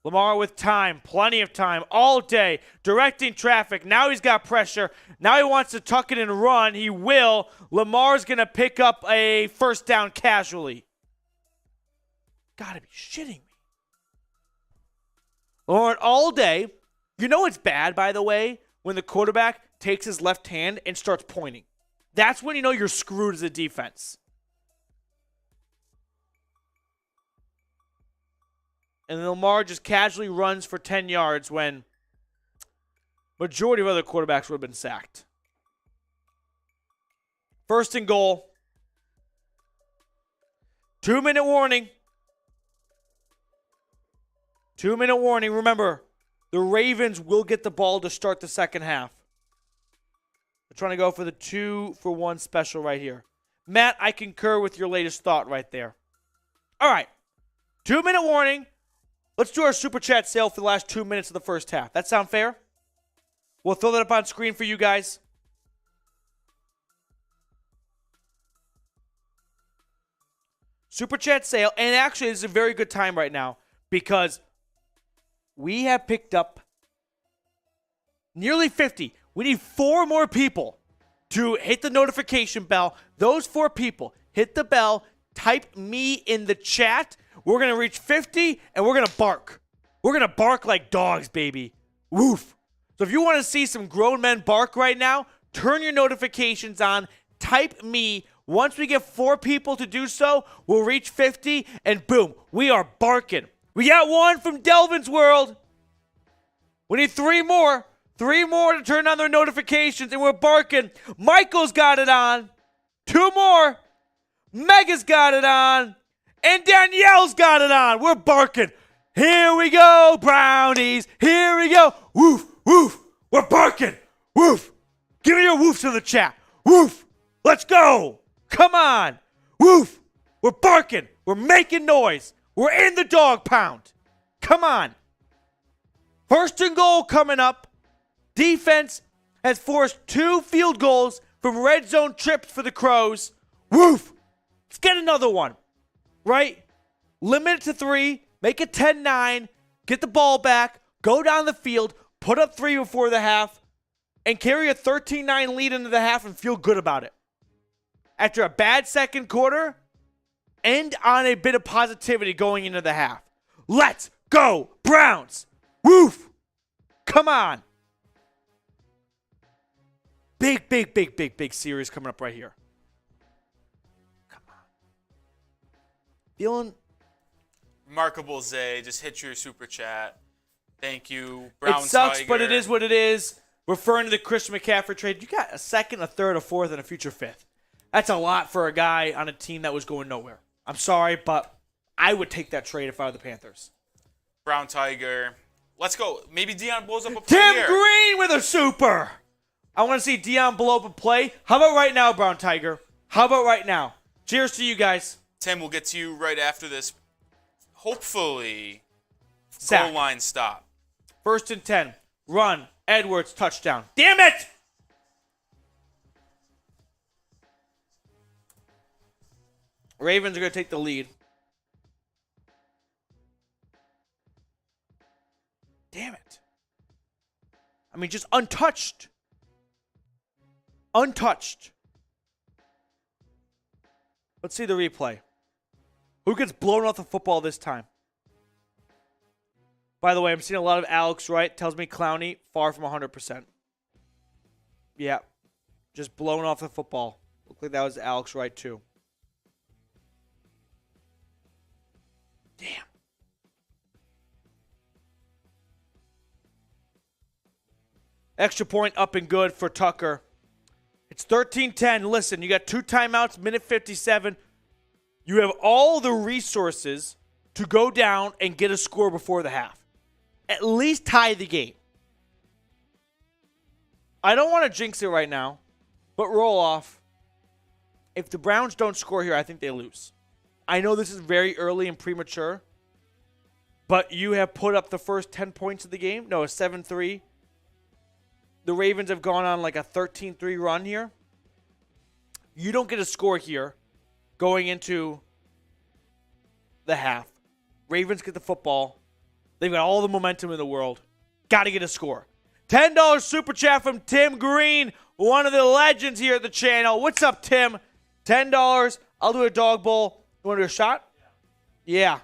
Speaker 1: Lamar with time. Plenty of time. All day. Directing traffic. Now he's got pressure. Now he wants to tuck it and run. He will. Lamar's going to pick up a 1st down casually. Gotta be shitting me. Lamar all day. You know it's bad, by the way, when the quarterback takes his left hand and starts pointing. That's when you know you're screwed as a defense. And then Lamar just casually runs for 10 yards when majority of other quarterbacks would have been sacked. 1st and goal. 2-minute warning. 2-minute warning. Remember, the Ravens will get the ball to start the second half. They're trying to go for the 2-for-1 special right here. Matt, I concur with your latest thought right there. All right. 2-minute warning. Let's do our Super Chat sale for the last 2 minutes of the first half. That sound fair? We'll throw that up on screen for you guys. Super Chat sale. And actually, this is a very good time right now because we have picked up nearly 50. We need 4 more people to hit the notification bell. Those 4 people, hit the bell, type me in the chat. We're going to reach 50, and we're going to bark. We're going to bark like dogs, baby. Woof. So if you want to see some grown men bark right now, turn your notifications on, type me. Once we get 4 people to do so, we'll reach 50, and boom, we are barking. We got 1 from Delvin's World. We need 3 more. 3 more to turn on their notifications, and we're barking. Michael's got it on. 2 more. Mega's got it on. And Danielle's got it on. We're barking. Here we go, Brownies. Here we go. Woof, woof. We're barking. Woof. Give me your woofs in the chat. Woof. Let's go. Come on. Woof. We're barking. We're making noise. We're in the dog pound. Come on. 1st and goal coming up. Defense has forced 2 field goals from red zone trips for the Crows. Woof. Let's get another one. Right? Limit it to 3. Make it 10-9. Get the ball back. Go down the field. Put up 3 before the half. And carry a 13-9 lead into the half and feel good about it. After a bad second quarter, end on a bit of positivity going into the half. Let's go, Browns. Woof. Come on. Big series coming up right here. Come on. Feeling.
Speaker 2: Remarkable Zay, just hit your super chat. Thank you, Brown
Speaker 1: It sucks,
Speaker 2: Tiger.
Speaker 1: but it is what it is. Referring to the Christian McCaffrey trade, you got a 2nd, a 3rd, a 4th, and a future 5th. That's a lot for a guy on a team that was going nowhere. I'm sorry, but I would take that trade if I were the Panthers.
Speaker 2: Brown Tiger. Let's go. Maybe Deion blows up a play
Speaker 1: Tim
Speaker 2: here.
Speaker 1: Green with a super. I want to see Deion blow up a play. How about right now, Brown Tiger? How about right now? Cheers to you guys.
Speaker 2: Tim, we'll get to you right after this. Hopefully,
Speaker 1: Sack.
Speaker 2: goal line stop.
Speaker 1: 1st and 10. Run. Edwards, touchdown. Damn it! Ravens are going to take the lead. Damn it. I mean, just untouched. Untouched. Let's see the replay. Who gets blown off the football this time? By the way, I'm seeing a lot of Alex Wright. Tells me Clowney, far from 100%. Yeah. Just blown off the football. Looked like that was Alex Wright, too. Damn. Extra point up and good for Tucker. It's 13-10. Listen, you got 2 timeouts, minute 57. You have all the resources to go down and get a score before the half. At least tie the game. I don't want to jinx it right now, but roll off. If the Browns don't score here, I think they lose. I know this is very early and premature, but you have put up the first 10 points of the game. No, a 7-3. The Ravens have gone on like a 13-3 run here. You don't get a score here going into the half. Ravens get the football. They've got all the momentum in the world. Got to get a score. $10 super chat from Tim Green, one of the legends here at the channel. What's up, Tim? $10. I'll do a dog bowl. You want to do a shot? Yeah.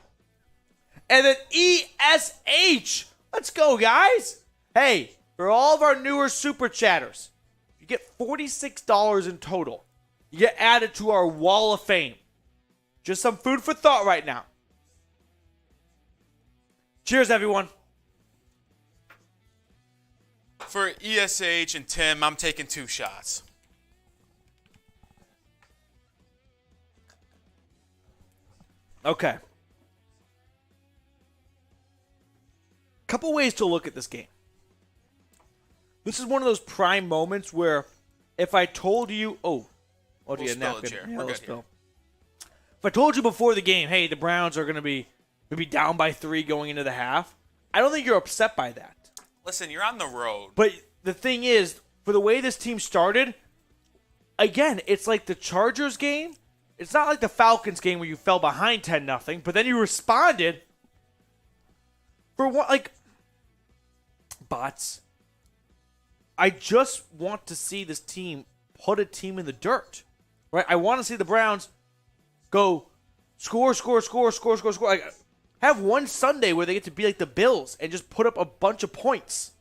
Speaker 1: And then ESH. Let's go, guys. Hey, for all of our newer super chatters, you get $46 in total. You get added to our wall of fame. Just some food for thought right now. Cheers, everyone.
Speaker 2: For ESH and Tim, I'm taking 2 shots.
Speaker 1: Okay. Couple ways to look at this game. This is one of those prime moments where if I told you,
Speaker 2: We'll
Speaker 1: do you
Speaker 2: spill
Speaker 1: napkin?
Speaker 2: a chair.
Speaker 1: Yeah,
Speaker 2: We're
Speaker 1: we'll
Speaker 2: good
Speaker 1: spill.
Speaker 2: here.
Speaker 1: If I told you before the game, hey, the Browns are going to be maybe down by 3 going into the half, I don't think you're upset by that.
Speaker 2: Listen, you're on the road.
Speaker 1: But the thing is, for the way this team started, again, it's like the Chargers game. It's not like the Falcons game where you fell behind 10-0, but then you responded for what, like, bots. I just want to see this team put a team in the dirt, right? I want to see the Browns go score. Like, have one Sunday where they get to be like the Bills and just put up a bunch of points.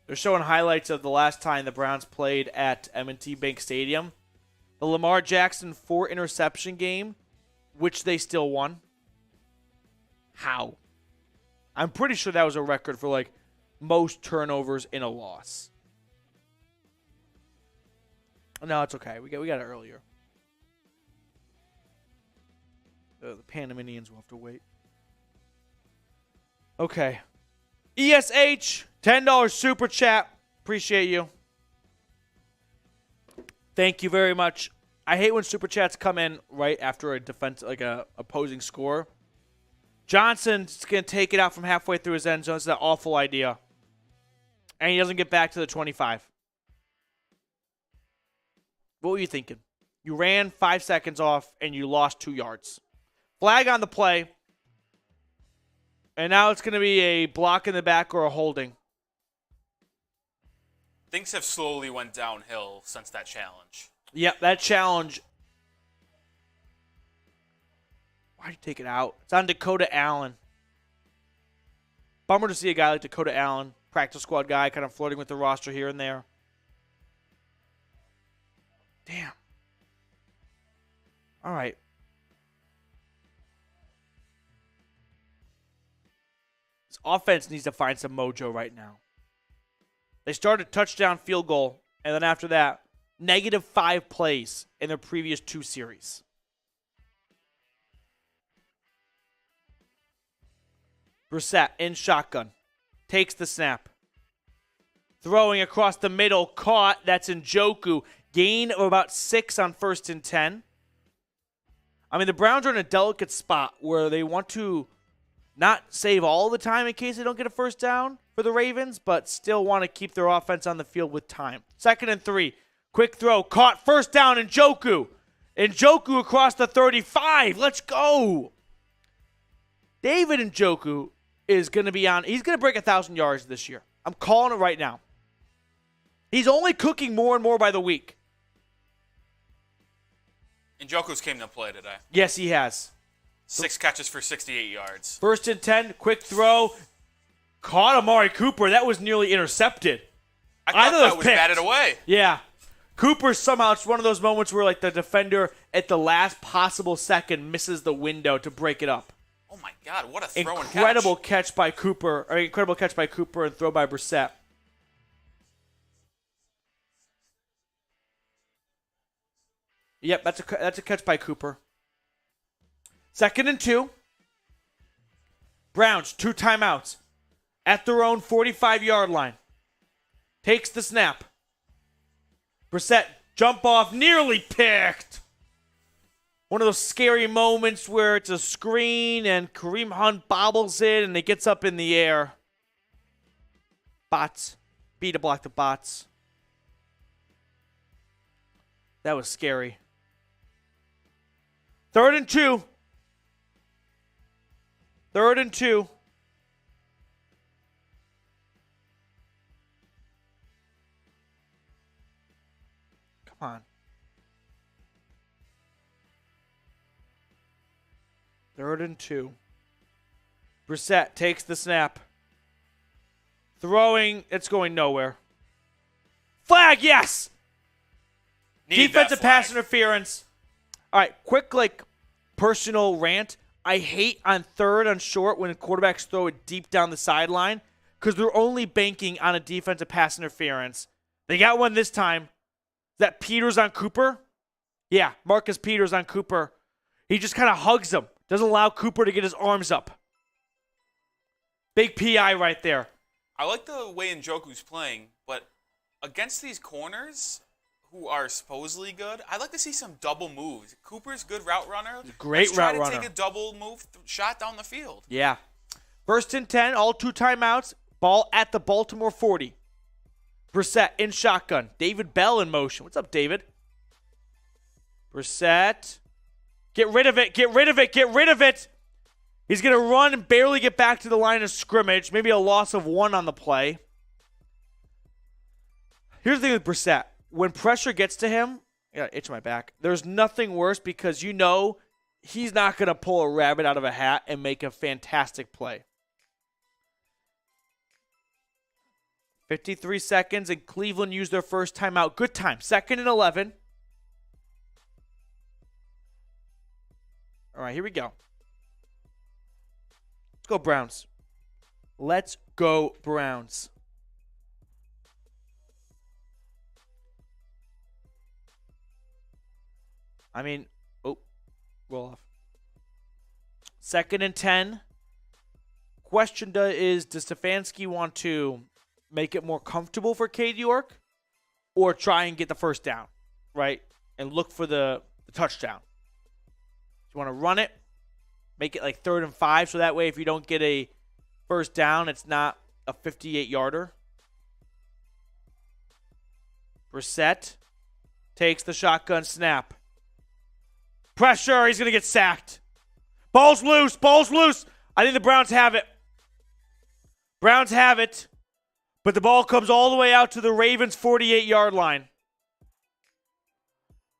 Speaker 1: They're showing highlights of the last time the Browns played at M&T Bank Stadium. The Lamar Jackson 4-interception game, which they still won. How? I'm pretty sure that was a record for, like, most turnovers in a loss. No, it's okay. We got it earlier. The Panamanians will have to wait. Okay. ESH, $10 super chat. Appreciate you. Thank you very much. I hate when super chats come in right after a defense, like a opposing score. Johnson's going to take it out from halfway through his end zone. It's an awful idea. And he doesn't get back to the 25. What were you thinking? You ran 5 seconds off and you lost 2 yards. Flag on the play. And now it's going to be a block in the back or a holding.
Speaker 2: Things have slowly went downhill since that challenge.
Speaker 1: Yep, that challenge. Why'd you take it out? It's on Dakota Allen. Bummer to see a guy like Dakota Allen, practice squad guy, kind of flirting with the roster here and there. Damn. All right. This offense needs to find some mojo right now. They started touchdown field goal, and then after that, -5 plays in their previous 2 series. Brissett in shotgun. Takes the snap. Throwing across the middle. Caught. That's Njoku. Gain of about 6 on 1st and 10. I mean, the Browns are in a delicate spot where they want to not save all the time in case they don't get a first down for the Ravens, but still want to keep their offense on the field with time. 2nd and 3. Quick throw. Caught. First down. Njoku. Njoku across the 35. Let's go. David Njoku is going to be on. He's going to break 1,000 yards this year. I'm calling it right now. He's only cooking more and more by the week.
Speaker 2: Njoku's came to play today.
Speaker 1: Yes, he has.
Speaker 2: 6 catches for 68 yards.
Speaker 1: 1st and 10, quick throw. Caught Amari Cooper. That was nearly intercepted.
Speaker 2: I thought that was batted away.
Speaker 1: Yeah. Cooper somehow, it's one of those moments where like the defender at the last possible second misses the window to break it up.
Speaker 2: Oh my God, what a throw and catch.
Speaker 1: Incredible catch by Cooper and throw by Brissett. Yep, that's a catch by Cooper. 2nd and 2. Browns, 2 timeouts. At their own 45-yard line. Takes the snap. Brissett, jump off, nearly picked. One of those scary moments where it's a screen and Kareem Hunt bobbles it and it gets up in the air. Bots. B to block the bots. That was scary. 3rd and 2. 3rd and 2. Come on. 3rd and 2. Brissett takes the snap. Throwing. It's going nowhere. Flag, yes! Defensive pass interference. All right, quick, personal rant. I hate on 3rd and short when quarterbacks throw it deep down the sideline because they're only banking on a defensive pass interference. They got one this time. Is that Peters on Cooper? Yeah, Marcus Peters on Cooper. He just kind of hugs him. Doesn't allow Cooper to get his arms up. Big PI right there.
Speaker 2: I like the way Njoku's playing, but against these corners who are supposedly good, I'd like to see some double moves. Cooper's good route runner.
Speaker 1: Great route runner.
Speaker 2: Let's try to take a double move shot down the field.
Speaker 1: Yeah. 1st and 10, all 2 timeouts. Ball at the Baltimore 40. Brissett in shotgun. David Bell in motion. What's up, David? Brissett. Get rid of it. Get rid of it. Get rid of it. He's going to run and barely get back to the line of scrimmage. Maybe a loss of 1 on the play. Here's the thing with Brissett. When pressure gets to him, I got itch my back. There's nothing worse because you know he's not going to pull a rabbit out of a hat and make a fantastic play. 53 seconds, and Cleveland used their first timeout. Good time. 2nd and 11. All right, here we go. Let's go Browns. Let's go Browns. I mean, roll off. 2nd and 10. Question does Stefanski want to make it more comfortable for Cade York or try and get the first down, right? And look for the touchdown. You want to run it, make it like 3rd and 5, so that way if you don't get a first down, it's not a 58-yarder. Brissett takes the shotgun snap. Pressure, he's going to get sacked. Ball's loose, ball's loose. I think the Browns have it. Browns have it, but the ball comes all the way out to the Ravens' 48-yard line.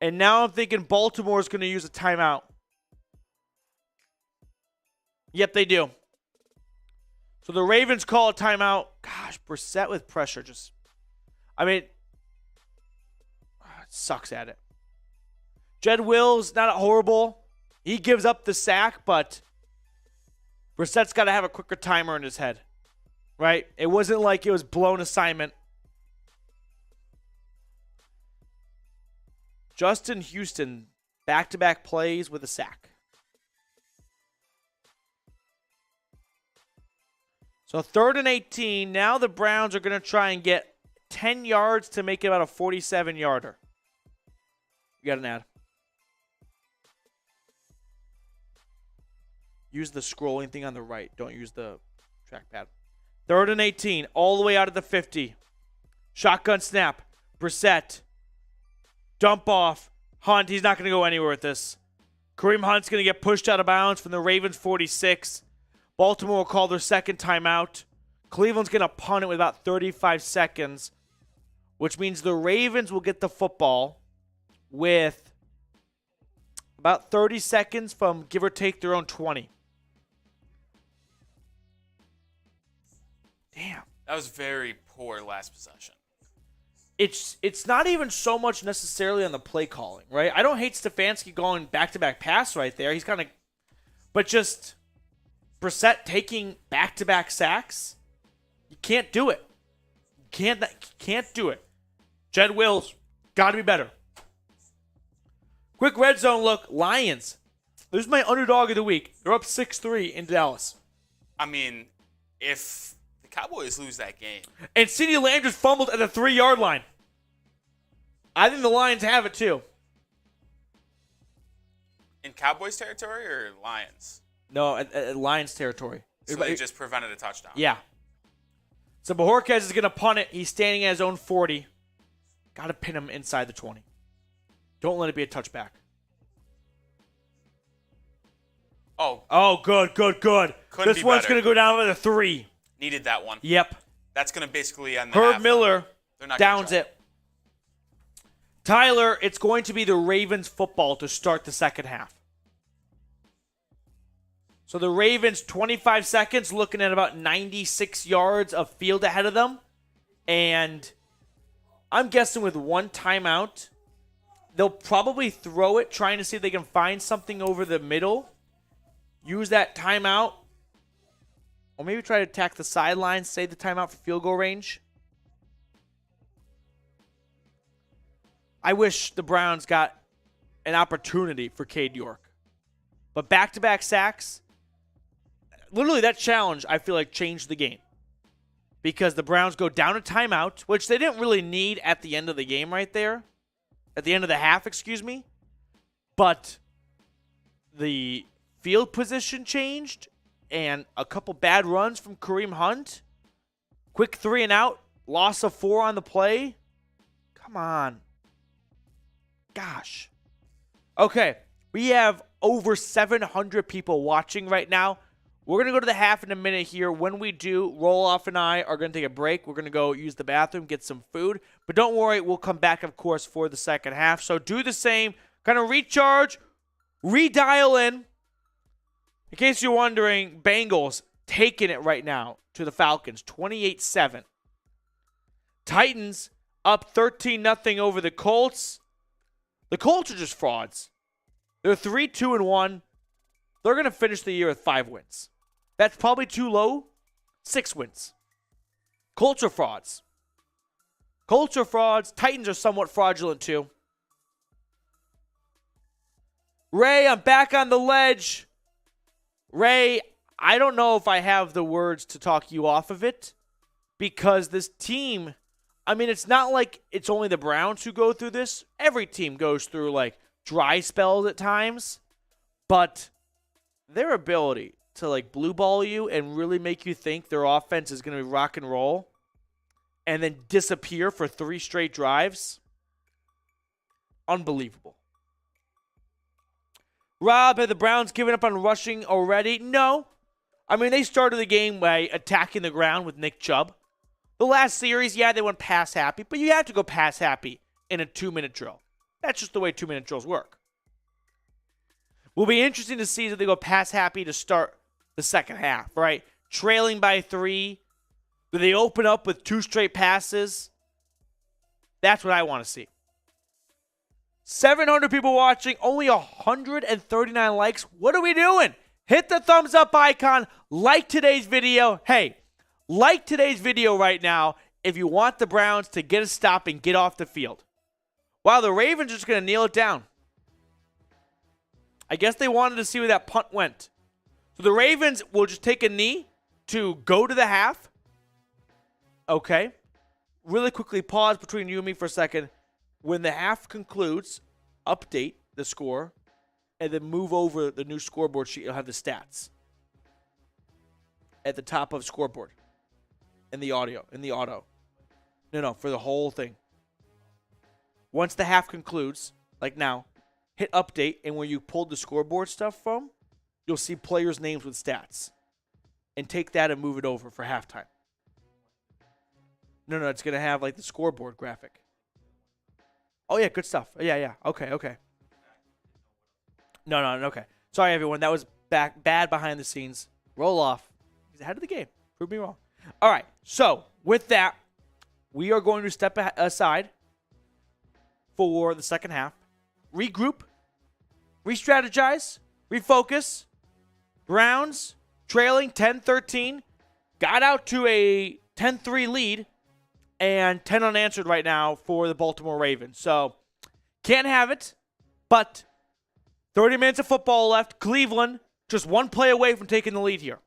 Speaker 1: And now I'm thinking Baltimore is going to use a timeout. Yep, they do. So the Ravens call a timeout. Gosh, Brissett with pressure just, it sucks at it. Jed Wills, not horrible. He gives up the sack, but Brissett's got to have a quicker timer in his head, right? It wasn't like it was blown assignment. Justin Houston, back-to-back plays with a sack. So 3rd and 18. Now the Browns are going to try and get 10 yards to make it about a 47-yarder. You got an ad. Use the scrolling thing on the right. Don't use the trackpad. 3rd and 18. All the way out of the 50. Shotgun snap. Brissett. Dump off. Hunt. He's not going to go anywhere with this. Kareem Hunt's going to get pushed out of bounds from the Ravens 46. Baltimore will call their second timeout. Cleveland's going to punt it with about 35 seconds, which means the Ravens will get the football with about 30 seconds from give or take their own 20. Damn.
Speaker 2: That was very poor last possession.
Speaker 1: It's not even so much necessarily on the play calling, right? I don't hate Stefanski going back-to-back pass right there. He's kind of, but just Brissett taking back-to-back sacks, you can't do it. You can't do it. Jed Wills, got to be better. Quick red zone look. Lions. This is my underdog of the week. They're up 6-3 in Dallas.
Speaker 2: If the Cowboys lose that game.
Speaker 1: And CeeDee Lamb just fumbled at the 3-yard line. I think the Lions have it too.
Speaker 2: In Cowboys territory or Lions?
Speaker 1: No, at Lions territory.
Speaker 2: So they just prevented a touchdown.
Speaker 1: Yeah. So Bajorquez is going to punt it. He's standing at his own 40. Got to pin him inside the 20. Don't let it be a touchback.
Speaker 2: Oh,
Speaker 1: good. This one's going to go down with a 3.
Speaker 2: Needed that one.
Speaker 1: Yep.
Speaker 2: That's going to basically end the
Speaker 1: Herb
Speaker 2: half.
Speaker 1: Miller
Speaker 2: They're not
Speaker 1: downs it. Tyler, it's going to be the Ravens football to start the second half. So the Ravens, 25 seconds, looking at about 96 yards of field ahead of them. And I'm guessing with one timeout, they'll probably throw it, trying to see if they can find something over the middle. Use that timeout. Or maybe try to attack the sidelines, save the timeout for field goal range. I wish the Browns got an opportunity for Cade York. But back-to-back sacks, literally that challenge, I feel like, changed the game. Because the Browns go down a timeout, which they didn't really need at the end of the game right there. At the end of the half, excuse me. But the field position changed, and a couple bad runs from Kareem Hunt. Quick 3 and out. Loss of 4 on the play. Come on. Gosh. Okay. We have over 700 people watching right now. We're going to go to the half in a minute here. When we do, Roloff and I are going to take a break. We're going to go use the bathroom, get some food. But don't worry, we'll come back, of course, for the second half. So do the same. Kind of recharge, redial in. In case you're wondering, Bengals taking it right now to the Falcons, 28-7. Titans up 13-0 over the Colts. The Colts are just frauds. They're 3-2-1. They're going to finish the year with 5 wins. That's probably too low. 6 wins. Colts are frauds. Colts are frauds. Titans are somewhat fraudulent too. Ray, I'm back on the ledge. Ray, I don't know if I have the words to talk you off of it because this team, I mean, it's not like it's only the Browns who go through this. Every team goes through like dry spells at times, but their ability to like blue ball you and really make you think their offense is going to be rock and roll and then disappear for 3 straight drives, unbelievable. Rob, have the Browns given up on rushing already? No. I mean, they started the game by attacking the ground with Nick Chubb. The last series, yeah, they went pass happy, but you have to go pass happy in a 2-minute drill. That's just the way 2-minute drills work. Will be interesting to see if they go pass happy to start the second half, right? Trailing by 3. Do they open up with 2 straight passes? That's what I want to see. 700 people watching, only 139 likes. What are we doing? Hit the thumbs up icon. Like today's video. Hey, like today's video right now if you want the Browns to get a stop and get off the field. Wow, the Ravens are just going to kneel it down. I guess they wanted to see where that punt went. So the Ravens will just take a knee to go to the half. Okay. Really quickly pause between you and me for a second. When the half concludes, update the score, and then move over the new scoreboard sheet. You'll have the stats at the top of scoreboard in the auto. No, for the whole thing. Once the half concludes, like now, hit update, and where you pulled the scoreboard stuff from, you'll see players' names with stats. And take that and move it over for halftime. No, it's going to have like the scoreboard graphic. Oh, yeah, good stuff. Yeah. Okay. No, okay. Sorry, everyone. That was bad behind the scenes. Roll off. He's ahead of the game. Prove me wrong. All right. So, with that, we are going to step aside for the second half. Regroup. Re-strategize. Refocus. Browns trailing 10-13. Got out to a 10-3 lead. And 10 unanswered right now for the Baltimore Ravens. So, can't have it. But 30 minutes of football left. Cleveland just 1 play away from taking the lead here.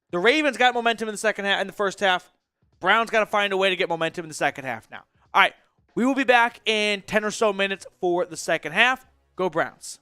Speaker 1: The Ravens got momentum in the second half, in the first half. Browns got to find a way to get momentum in the second half now. All right, we will be back in 10 or so minutes for the second half. Go Browns.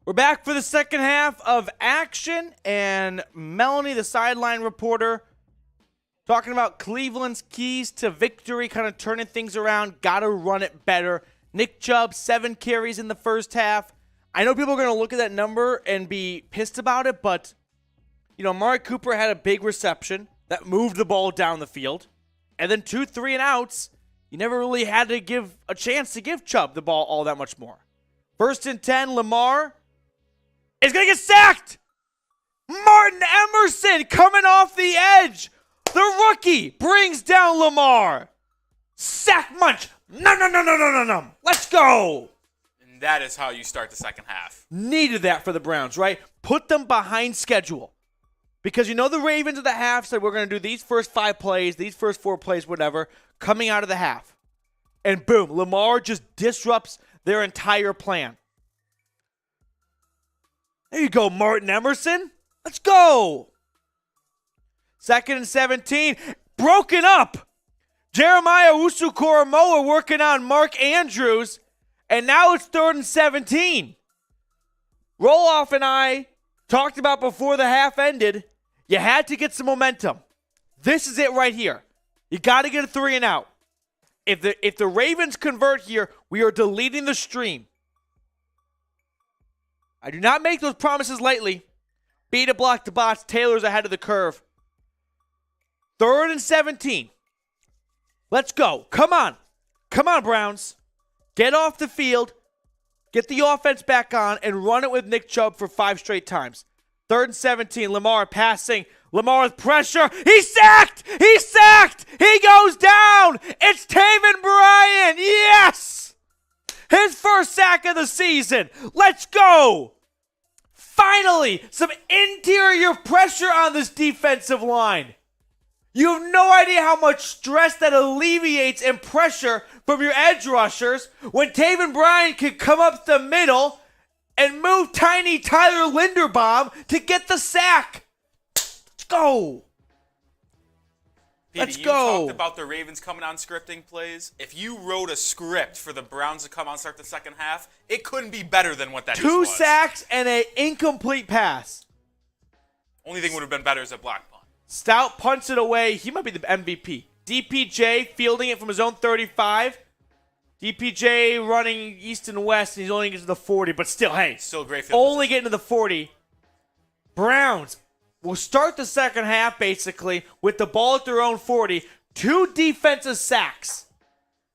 Speaker 1: We're back for the second half of action, and Melanie, the sideline reporter, talking about Cleveland's keys to victory, kind of turning things around, got to run it better. Nick Chubb, 7 carries in the first half. I know people are going to look at that number and be pissed about it, but, Amari Cooper had a big reception that moved the ball down the field. And then 2 3-and-outs, you never really had to give a chance to give Chubb the ball all that much more. 1st and 10, Lamar is going to get sacked. Martin Emerson coming off the edge. The rookie brings down Lamar. Sack munch. No. Let's go.
Speaker 2: And that is how you start the second half.
Speaker 1: Needed that for the Browns, right? Put them behind schedule. Because the Ravens at the half said we're going to do these first 5 plays, these first 4 plays, whatever, coming out of the half. And boom, Lamar just disrupts their entire plan. There you go, Martin Emerson. Let's go. 2nd and 17. Broken up. Jeremiah Usu-Koromoa working on Mark Andrews. And now it's 3rd and 17. Roloff and I talked about before the half ended, you had to get some momentum. This is it right here. You got to get a 3-and-out. If the Ravens convert here, we are deleting the stream. I do not make those promises lightly. Beat it, block the bots. Taylor's ahead of the curve. 3rd and 17. Let's go. Come on. Come on, Browns. Get off the field. Get the offense back on and run it with Nick Chubb for 5 straight times. 3rd and 17. Lamar passing. Lamar with pressure. He's sacked. He's sacked. He goes down. It's Taven Bryan. Yes. His first sack of the season. Let's go. Finally, some interior pressure on this defensive line. You have no idea how much stress that alleviates and pressure from your edge rushers when Taven Bryan can come up the middle and move tiny Tyler Linderbaum to get the sack. Let's go.
Speaker 2: Petey, you talked about the Ravens coming on scripting plays. If you wrote a script for the Browns to come on and start the second half, it couldn't be better than what that
Speaker 1: 2
Speaker 2: was.
Speaker 1: sacks and an incomplete pass.
Speaker 2: Only thing would have been better is a block punt.
Speaker 1: Stout punts it away. He might be the MVP. DPJ fielding it from his own 35. DPJ running east and west, and he's only getting to the 40. But still, hey.
Speaker 2: Still a great field
Speaker 1: only
Speaker 2: position.
Speaker 1: getting to the 40. Browns will start the second half, basically, with the ball at their own 40. 2 defensive sacks.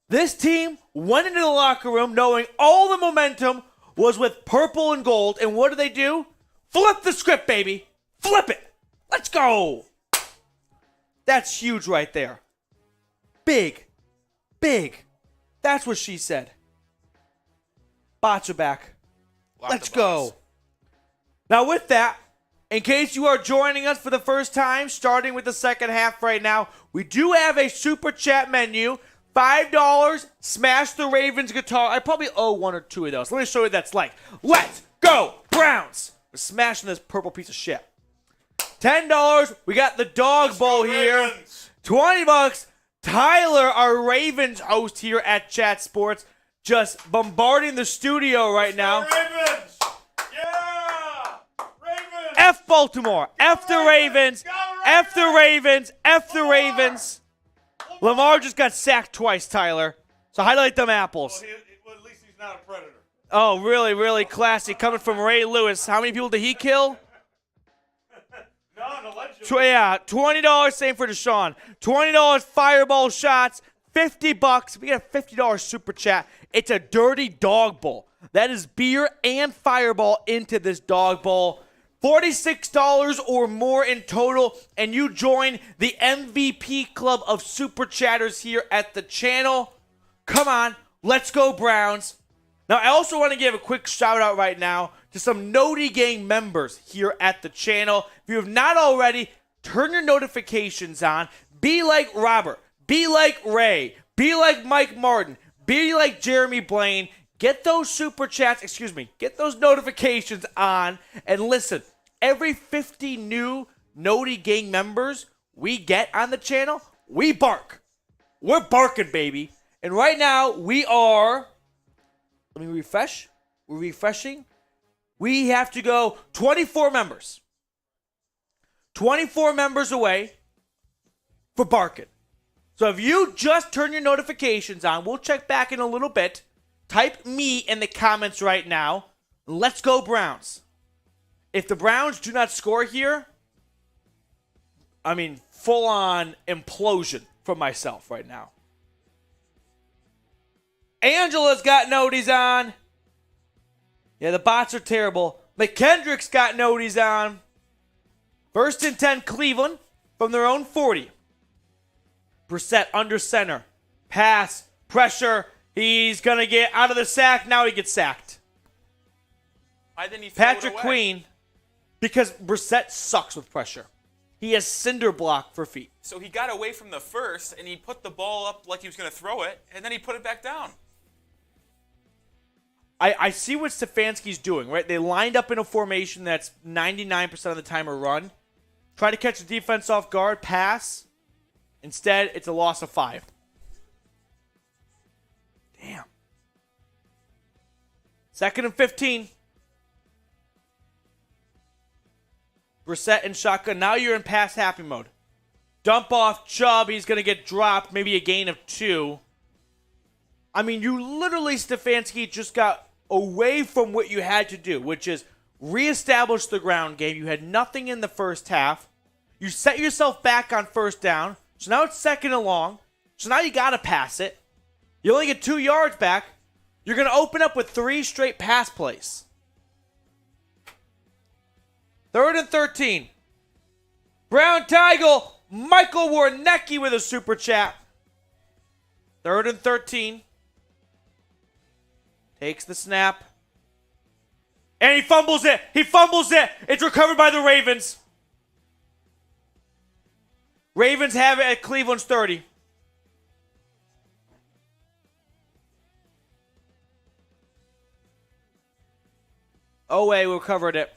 Speaker 1: This team went into the locker room knowing all the momentum was with purple and gold. And what do? Flip the script, baby. Flip it. Let's go. That's huge right there. Big. That's what she said. Bots are back. Let's go. Now with that, in case you are joining us for the first time, starting with the second half right now, we do have a super chat menu. $5, smash the Ravens guitar. I probably owe 1 or 2 of those. Let me show you what that's like. Let's go, Browns. We're smashing this purple piece of shit. $10, we got the dog bowl here. $20, Tyler, our Ravens host here at Chat Sports, just bombarding the studio right now.
Speaker 3: Ravens! Yeah! Ravens!
Speaker 1: F Baltimore. F the Ravens. F the Ravens. F the Ravens. Lamar just got sacked twice, Tyler. So highlight them apples.
Speaker 3: Well, at least he's not a predator.
Speaker 1: Oh, really, really classy. Coming from Ray Lewis. How many people did he kill?
Speaker 3: None, allegedly.
Speaker 1: Yeah, $20, same for Deshaun. $20 fireball shots, $50. We got a $50 super chat. It's a dirty dog bowl. That is beer and fireball into this dog bowl. $46 or more in total, and you join the MVP club of super chatters here at the channel. Come on, let's go Browns. Now, I also want to give a quick shout out right now to some Noti Gang members here at the channel. If you have not already, turn your notifications on. Be like Robert. Be like Ray. Be like Mike Martin. Be like Jeremy Blaine. Get those super chats, get those notifications on. And listen, every 50 new Noti Gang members we get on the channel, we bark. We're barking, baby. And right now, we are, let me refresh. We're refreshing. We have to go 24 members. 24 members away for barking. So if you just turn your notifications on, we'll check back in a little bit. Type me in the comments right now. Let's go Browns. If the Browns do not score here, I mean, full-on implosion for myself right now. Angela's got noties on. Yeah, the bots are terrible. McKendrick's got noties on. First and 10 Cleveland from their own 40. Brissett under center. Pass. Pressure. He's going to get out of the sack. Now he gets sacked.
Speaker 2: Why didn't he throw it
Speaker 1: Patrick
Speaker 2: away?
Speaker 1: Queen, because Brissett sucks with pressure. He has cinder block for feet.
Speaker 2: So he got away from the first, and he put the ball up like he was going to throw it, and then he put it back down.
Speaker 1: I see what Stefanski's doing, right? They lined up in a formation that's 99% of the time a run. Try to catch the defense off guard, pass. Instead, it's a loss of 5. Damn. 2nd and 15. Brissett and shotgun. Now you're in pass happy mode. Dump off Chubb. He's going to get dropped. Maybe a gain of 2. I mean, you literally, Stefanski, just got away from what you had to do, which is reestablish the ground game. You had nothing in the first half. You set yourself back on first down. So now it's 2nd and long. So now you got to pass it. You only get 2 yards back. You're going to open up with 3 straight pass plays. 3rd and 13. Brown Tiger, Michael Warnecki with a super chat. 3rd and 13. Takes the snap. And he fumbles it. He fumbles it. It's recovered by the Ravens. Ravens have it at Cleveland's 30. Owe recovered it.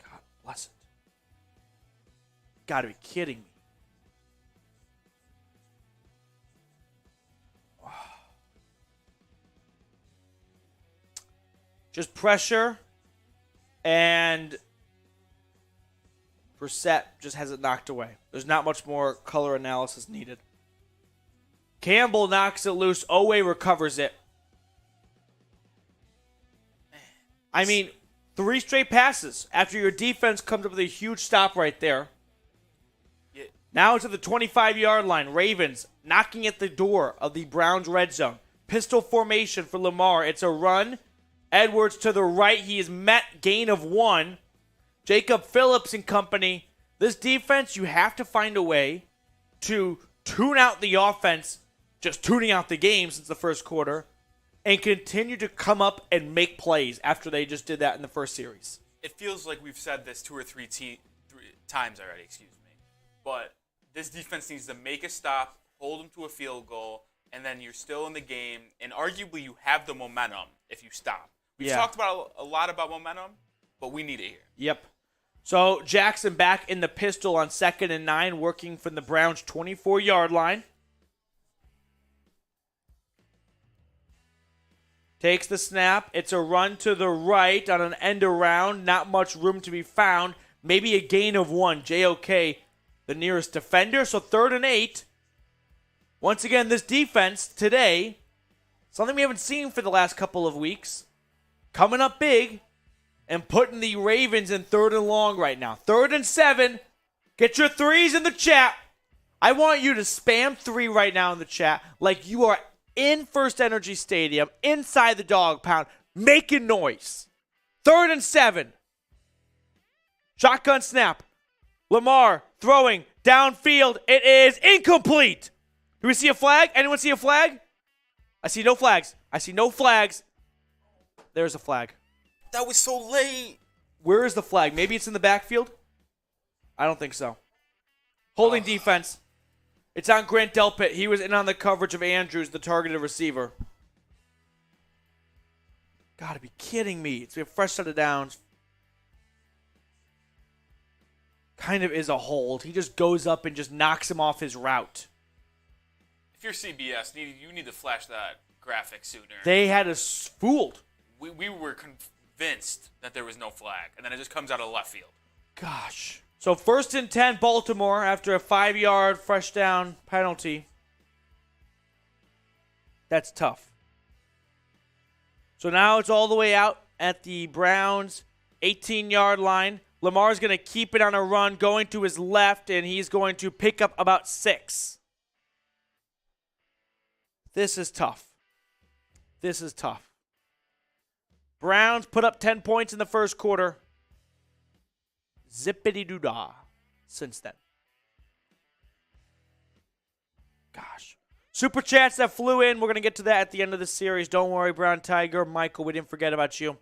Speaker 1: God bless it. Gotta be kidding me. Just pressure, and Brissett just has it knocked away. There's not much more color analysis needed. Campbell knocks it loose. Owe recovers it. I mean, 3 straight passes after your defense comes up with a huge stop right there.
Speaker 2: Yeah.
Speaker 1: Now it's at the 25-yard line. Ravens knocking at the door of the Browns red zone. Pistol formation for Lamar. It's a run. Edwards to the right. He is met. Gain of 1. Jacob Phillips and company. This defense, you have to find a way to tune out the offense, just tuning out the game since the first quarter, and continue to come up and make plays after they just did that in the first series.
Speaker 2: It feels like we've said this 2 or 3 times already, but this defense needs to make a stop, hold them to a field goal, and then you're still in the game, and arguably you have the momentum if you stop. We've talked about a lot about momentum, but we need it here.
Speaker 1: Yep. So Jackson back in the pistol on 2nd and 9, working from the Browns' 24-yard line. Takes the snap. It's a run to the right on an end around. Not much room to be found. Maybe a gain of 1. JOK, the nearest defender. So 3rd and 8. Once again, this defense today, something we haven't seen for the last couple of weeks, coming up big and putting the Ravens in 3rd and long right now. 3rd and 7. Get your 3s in the chat. I want you to spam 3 right now in the chat like you are in First Energy Stadium, inside the dog pound, making noise. 3rd and 7. Shotgun snap. Lamar throwing downfield. It is incomplete. Do we see a flag? Anyone see a flag? I see no flags. I see no flags. There's a flag.
Speaker 2: That was so late.
Speaker 1: Where is the flag? Maybe it's in the backfield? I don't think so. Holding defense. It's on Grant Delpit. He was in on the coverage of Andrews, the targeted receiver. Gotta be kidding me. It's a fresh set of downs. Kind of is a hold. He just goes up and just knocks him off his route.
Speaker 2: If you're CBS, you need to flash that graphic sooner.
Speaker 1: They had us fooled.
Speaker 2: we were convinced that there was no flag, and then it just comes out of left field.
Speaker 1: Gosh. So 1st and 10, Baltimore after a 5-yard fresh down penalty. That's tough. So now it's all the way out at the Browns' 18-yard line. Lamar's going to keep it on a run, going to his left, and he's going to pick up about 6. This is tough. This is tough. Browns put up 10 points in the first quarter. Zippity-doo-dah since then. Gosh. Super chats that flew in. We're going to get to that at the end of the series. Don't worry, Brown Tiger. Michael, we didn't forget about you.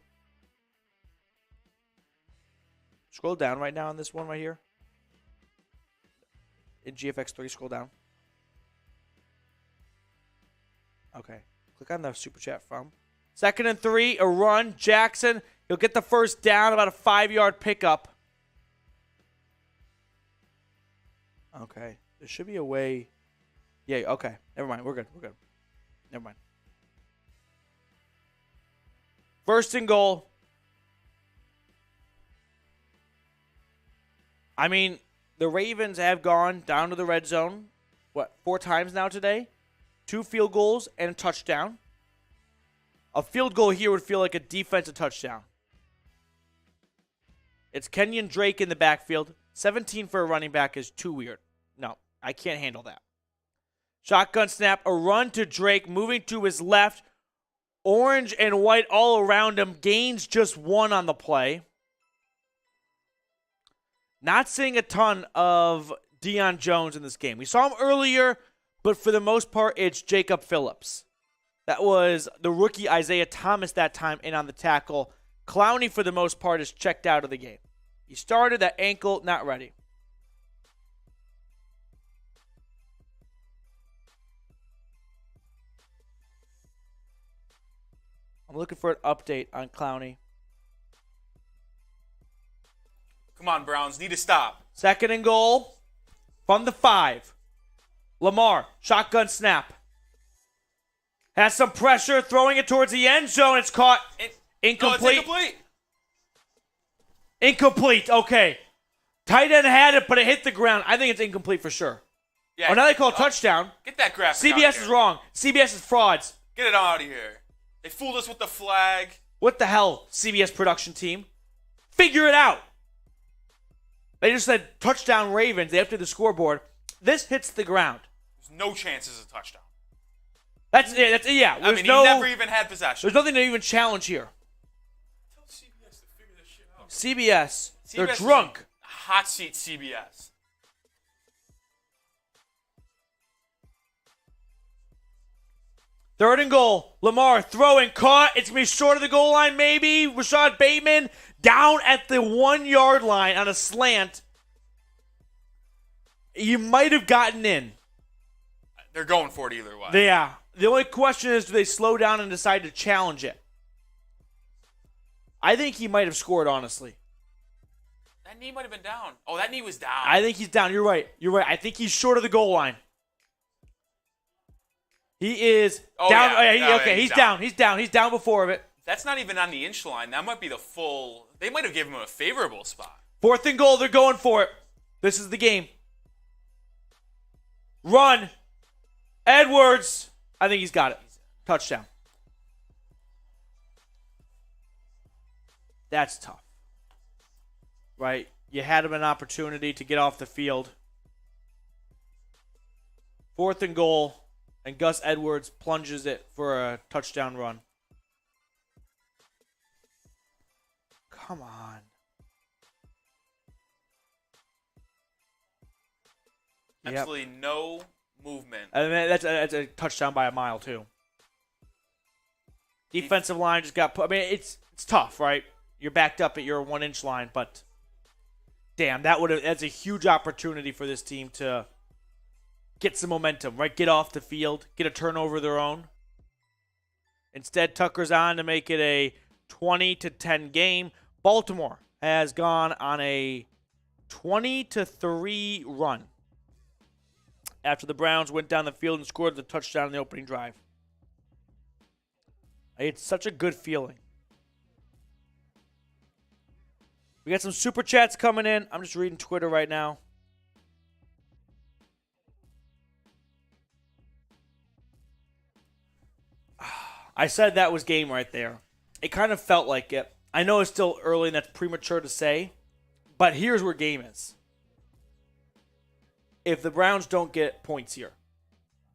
Speaker 1: Scroll down right now on this one right here. In GFX3, scroll down. Okay. Click on the super chat from. 2nd and 3, a run. Jackson, he'll get the first down, about a 5-yard pickup. Okay. There should be a way. Yeah, okay. Never mind. We're good. Never mind. 1st and goal. I mean, the Ravens have gone down to the red zone, 4 times now today? 2 field goals and a touchdown. A field goal here would feel like a defensive touchdown. It's Kenyon Drake in the backfield. 17 for a running back is too weird. No, I can't handle that. Shotgun snap, a run to Drake, moving to his left. Orange and white all around him. Gains just 1 on the play. Not seeing a ton of Deion Jones in this game. We saw him earlier, but for the most part, it's Jacob Phillips. That was the rookie Isaiah Thomas that time in on the tackle. Clowney, for the most part, is checked out of the game. He started, that ankle, not ready. I'm looking for an update on Clowney.
Speaker 2: Come on, Browns. Need to stop.
Speaker 1: 2nd and goal from the 5. Lamar, shotgun snap. Has some pressure, throwing it towards the end zone. It's caught. Incomplete.
Speaker 2: No, it's incomplete.
Speaker 1: Incomplete. Okay. Tight end had it, but it hit the ground. I think it's incomplete for sure.
Speaker 2: Yeah.
Speaker 1: Oh, now they call it touchdown.
Speaker 2: Get that graphic
Speaker 1: CBS
Speaker 2: out
Speaker 1: is
Speaker 2: here.
Speaker 1: wrong. CBS is frauds.
Speaker 2: Get it out of here. They fooled us with the flag.
Speaker 1: What the hell, CBS production team? Figure it out. They just said touchdown Ravens after the scoreboard. This hits the ground.
Speaker 2: There's no chance it's a touchdown.
Speaker 1: That's it. Yeah.
Speaker 2: I mean, he never even had possession.
Speaker 1: There's nothing to even challenge here.
Speaker 3: Tell CBS to figure this shit out.
Speaker 1: CBS, they're
Speaker 2: CBS is
Speaker 1: drunk.
Speaker 2: Hot seat CBS.
Speaker 1: Third and goal. Lamar throwing, caught. It's going to be short of the goal line, maybe. Rashad Bateman down at the 1-yard line on a slant. You might have gotten in.
Speaker 2: They're going for it either way.
Speaker 1: Yeah. The only question is, do they slow down and decide to challenge it? I think he might have scored, honestly.
Speaker 2: That knee might have been down. Oh, that knee was down.
Speaker 1: I think he's down. You're right. I think he's short of the goal line. He is down.
Speaker 2: Yeah.
Speaker 1: He's down. He's down. He's down before of it.
Speaker 2: That's not even on the inch line. That might be the full. They might have given him a favorable spot.
Speaker 1: 4th and goal. They're going for it. This is the game. Run. Edwards. I think he's got it. Touchdown. That's tough. Right? You had him an opportunity to get off the field. 4th and goal. And Gus Edwards plunges it for a touchdown run. Come on.
Speaker 2: Absolutely no movement.
Speaker 1: I mean, that's a touchdown by a mile, too. Defensive line just got put. I mean, it's tough, right? You're backed up at your 1-inch line, but damn, that's a huge opportunity for this team to get some momentum, right? Get off the field, get a turnover of their own. Instead, Tucker's on to make it a 20-10 game. Baltimore has gone on a 20-3 run after the Browns went down the field and scored the touchdown in the opening drive. It's such a good feeling. We got some super chats coming in. I'm just reading Twitter right now. I said that was game right there. It kind of felt like it. I know it's still early and that's premature to say, but here's where game is. If the Browns don't get points here,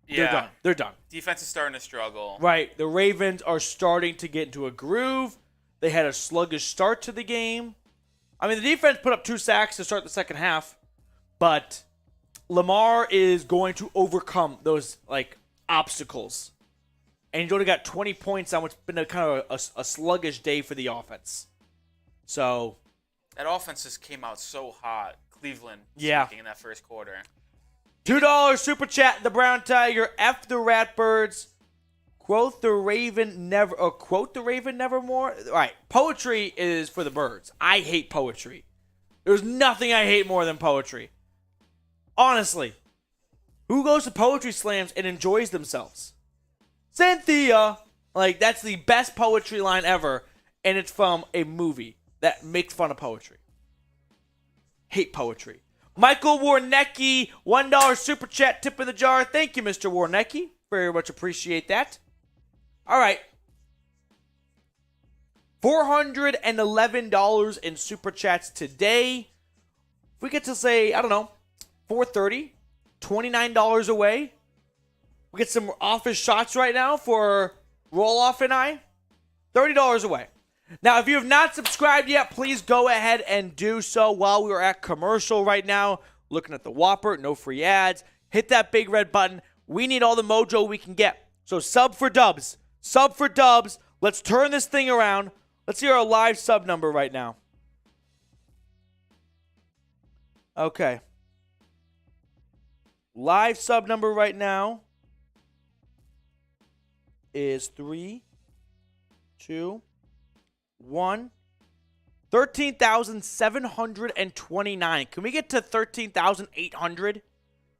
Speaker 1: they're done. They're done.
Speaker 2: Defense is starting to struggle.
Speaker 1: Right. The Ravens are starting to get into a groove. They had a sluggish start to the game. I mean, the defense put up 2 sacks to start the second half, but Lamar is going to overcome those obstacles. And he's only got 20 points on what's been a kind of a sluggish day for the offense. So
Speaker 2: that offense just came out so hot. Cleveland speaking in that first quarter.
Speaker 1: $2 super chat. The Brown Tiger. F the Ratbirds. Quote the Raven nevermore. All right. Poetry is for the birds. I hate poetry. There's nothing I hate more than poetry. Honestly. Who goes to poetry slams and enjoys themselves? Cynthia. That's the best poetry line ever. And it's from a movie that makes fun of poetry. Hate poetry. Michael Warnecki, $1 super chat, tip in the jar. Thank you, Mr. Warnecki. Very much appreciate that. All right. $411 in super chats today. If we get to say, I don't know, $430, $29 away. We get some office shots right now for Roloff and I. $30 away. Now, if you have not subscribed yet, please go ahead and do so while we are at commercial right now. Looking at the Whopper, no free ads. Hit that big red button. We need all the mojo we can get. So sub for dubs. Sub for dubs. Let's turn this thing around. Let's hear our live sub number right now. Okay. Live sub number right now is 3, 2, 1. 13,729. Can we get to 13,800?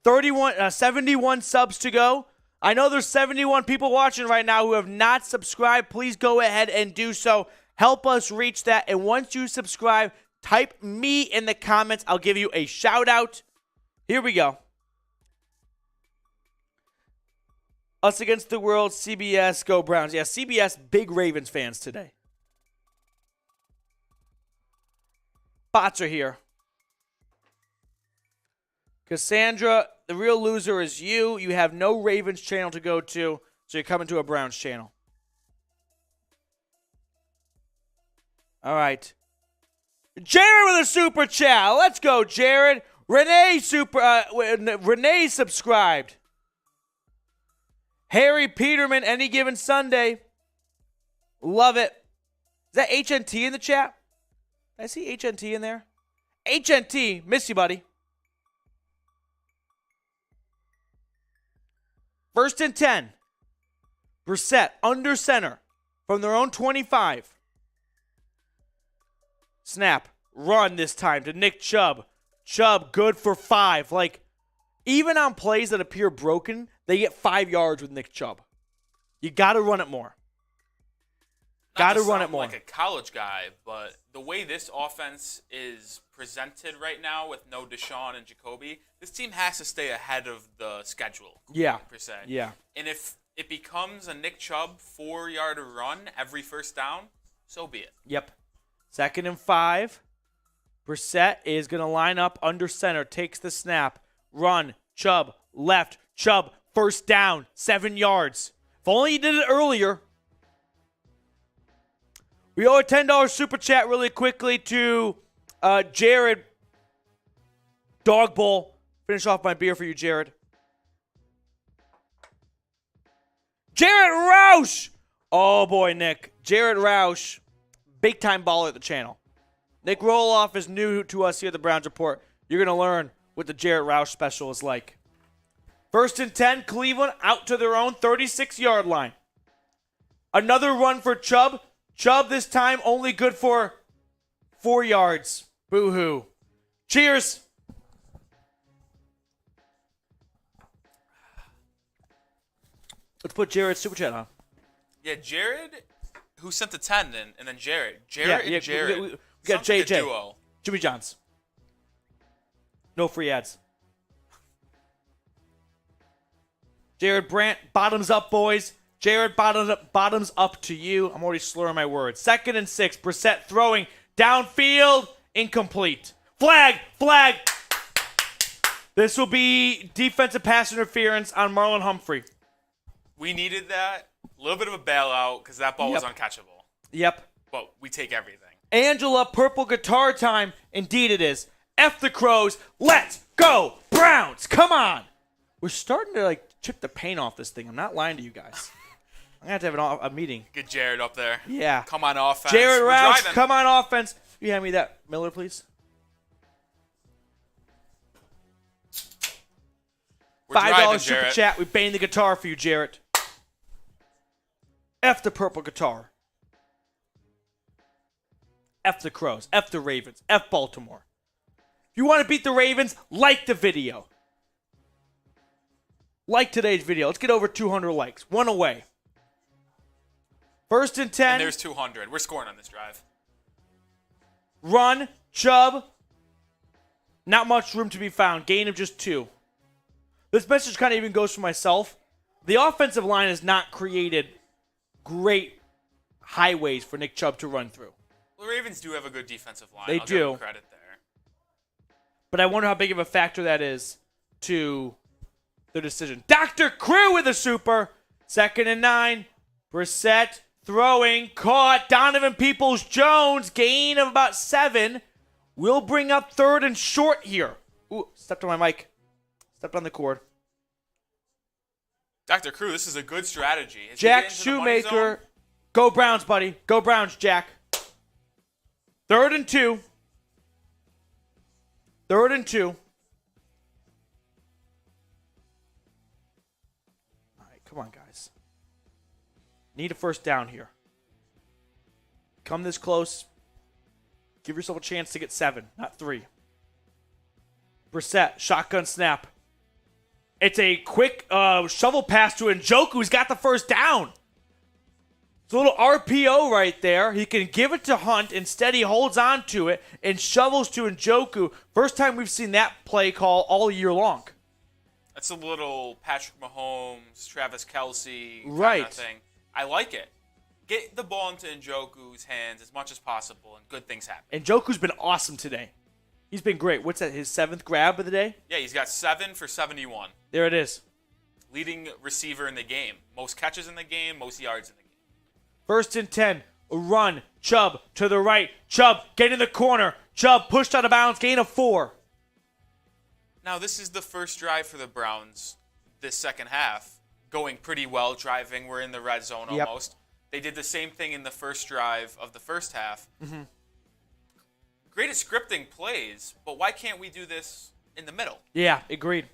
Speaker 1: 71 subs to go. I know there's 71 people watching right now who have not subscribed. Please go ahead and do so. Help us reach that. And once you subscribe, type me in the comments. I'll give you a shout out. Here we go. Us against the world, CBS, go Browns. Yeah, CBS, big Ravens fans today. Bots are here. Cassandra, the real loser is you. You have no Ravens channel to go to, so you're coming to a Browns channel. All right. Jared with a super chat. Let's go, Jared. Renee subscribed. Harry Peterman, any given Sunday. Love it. Is that HNT in the chat? Did I see HNT in there? HNT, miss you, buddy. 1st and 10. Brissett under center from their own 25. Snap. Run this time to Nick Chubb. Chubb good for 5. Even on plays that appear broken, they get 5 yards with Nick Chubb. You got to run it more. Got to run it more.
Speaker 2: Like a college guy, but the way this offense is presented right now with no Deshaun and Jacoby, this team has to stay ahead of the schedule.
Speaker 1: Yeah.
Speaker 2: Per se.
Speaker 1: Yeah.
Speaker 2: And if it becomes a Nick Chubb 4-yard run every first down, so be it.
Speaker 1: Yep. 2nd and 5. Brissett is going to line up under center, takes the snap, run, Chubb, left, Chubb, first down, 7 yards. If only he did it earlier. We owe a $10 super chat really quickly to Jared. Dog Bowl. Finish off my beer for you, Jared. Jared Roush. Oh, boy, Nick. Jared Roush. Big-time baller at the channel. Nick Roloff is new to us here at the Browns Report. You're going to learn what the Jared Roush special is like. 1st and 10, Cleveland out to their own 36-yard line. Another run for Chubb. Chubb this time only good for 4 yards. Boo-hoo. Cheers. Let's put Jared's super chat on.
Speaker 2: Yeah, Jared, who sent the 10, and then Jared. Jared and Jared.
Speaker 1: We got JJ.
Speaker 2: Like a duo.
Speaker 1: Jimmy John's. No free ads. Jared Brandt, bottoms up, boys. Jared, bottoms up to you. I'm already slurring my words. 2nd and 6. Brissett throwing downfield. Incomplete. Flag. This will be defensive pass interference on Marlon Humphrey.
Speaker 2: We needed that. A little bit of a bailout because that ball was uncatchable.
Speaker 1: Yep.
Speaker 2: But we take everything.
Speaker 1: Angela, purple guitar time. Indeed it is. F the Crows. Let's go, Browns. Come on. We're starting to, chip the paint off this thing. I'm not lying to you guys. I'm going to have a meeting.
Speaker 2: Get Jared up there.
Speaker 1: Yeah.
Speaker 2: Come on offense.
Speaker 1: Jared
Speaker 2: We're
Speaker 1: Rouse,
Speaker 2: driving.
Speaker 1: come on offense. You hand me that Miller, please.
Speaker 2: We're
Speaker 1: $5
Speaker 2: driving,
Speaker 1: super
Speaker 2: Jarrett.
Speaker 1: chat. We banged the guitar for you, Jarrett. F the purple guitar. F the Crows. F the Ravens. F Baltimore. If you want to beat the Ravens, like the video. Like today's video. Let's get over 200 likes. One away. 1st and 10.
Speaker 2: And there's 200. We're scoring on this drive.
Speaker 1: Run. Chubb. Not much room to be found. Gain of just 2. This message kind of even goes for myself. The offensive line has not created great highways for Nick Chubb to run through.
Speaker 2: Well, the Ravens do have a good defensive line.
Speaker 1: They
Speaker 2: I'll
Speaker 1: do.
Speaker 2: give them credit there.
Speaker 1: But I wonder how big of a factor that is to their decision. Dr. Crew with a super. 2nd and 9. Brissett throwing. Caught. Donovan Peoples-Jones. Gain of about 7. We'll bring up 3rd and short here. Ooh, stepped on my mic. Stepped on the cord.
Speaker 2: Dr. Crew, this is a good strategy. As you
Speaker 1: Jack
Speaker 2: get into the money zone,
Speaker 1: Shoemaker. Go Browns, buddy. Go Browns, Jack. 3rd and 2. 3rd and 2. All right, come on, guys. Need a first down here. Come this close. Give yourself a chance to get 7, not 3. Brissett, shotgun snap. It's a quick shovel pass to Njoku, who's got the first down. It's a little RPO right there. He can give it to Hunt. Instead, he holds on to it and shovels to Njoku. First time we've seen that play call all year long.
Speaker 2: That's a little Patrick Mahomes, Travis Kelce
Speaker 1: Right.
Speaker 2: kind of thing. I like it. Get the ball into Njoku's hands as much as possible, and good things happen.
Speaker 1: Njoku's been awesome today. He's been great. What's that, his 7th grab of the day?
Speaker 2: Yeah, he's got 7 for 71.
Speaker 1: There it is.
Speaker 2: Leading receiver in the game. Most catches in the game, most yards in the game.
Speaker 1: 1st and 10. A run. Chubb to the right. Chubb get in the corner. Chubb pushed out of bounds. Gain of 4.
Speaker 2: Now, this is the first drive for the Browns this second half. Going pretty well, driving. We're in the red zone
Speaker 1: Yep.
Speaker 2: almost. They did the same thing in the first drive of the first half. Mm-hmm. Great at scripting plays, but why can't we do this in the middle?
Speaker 1: Yeah, agreed.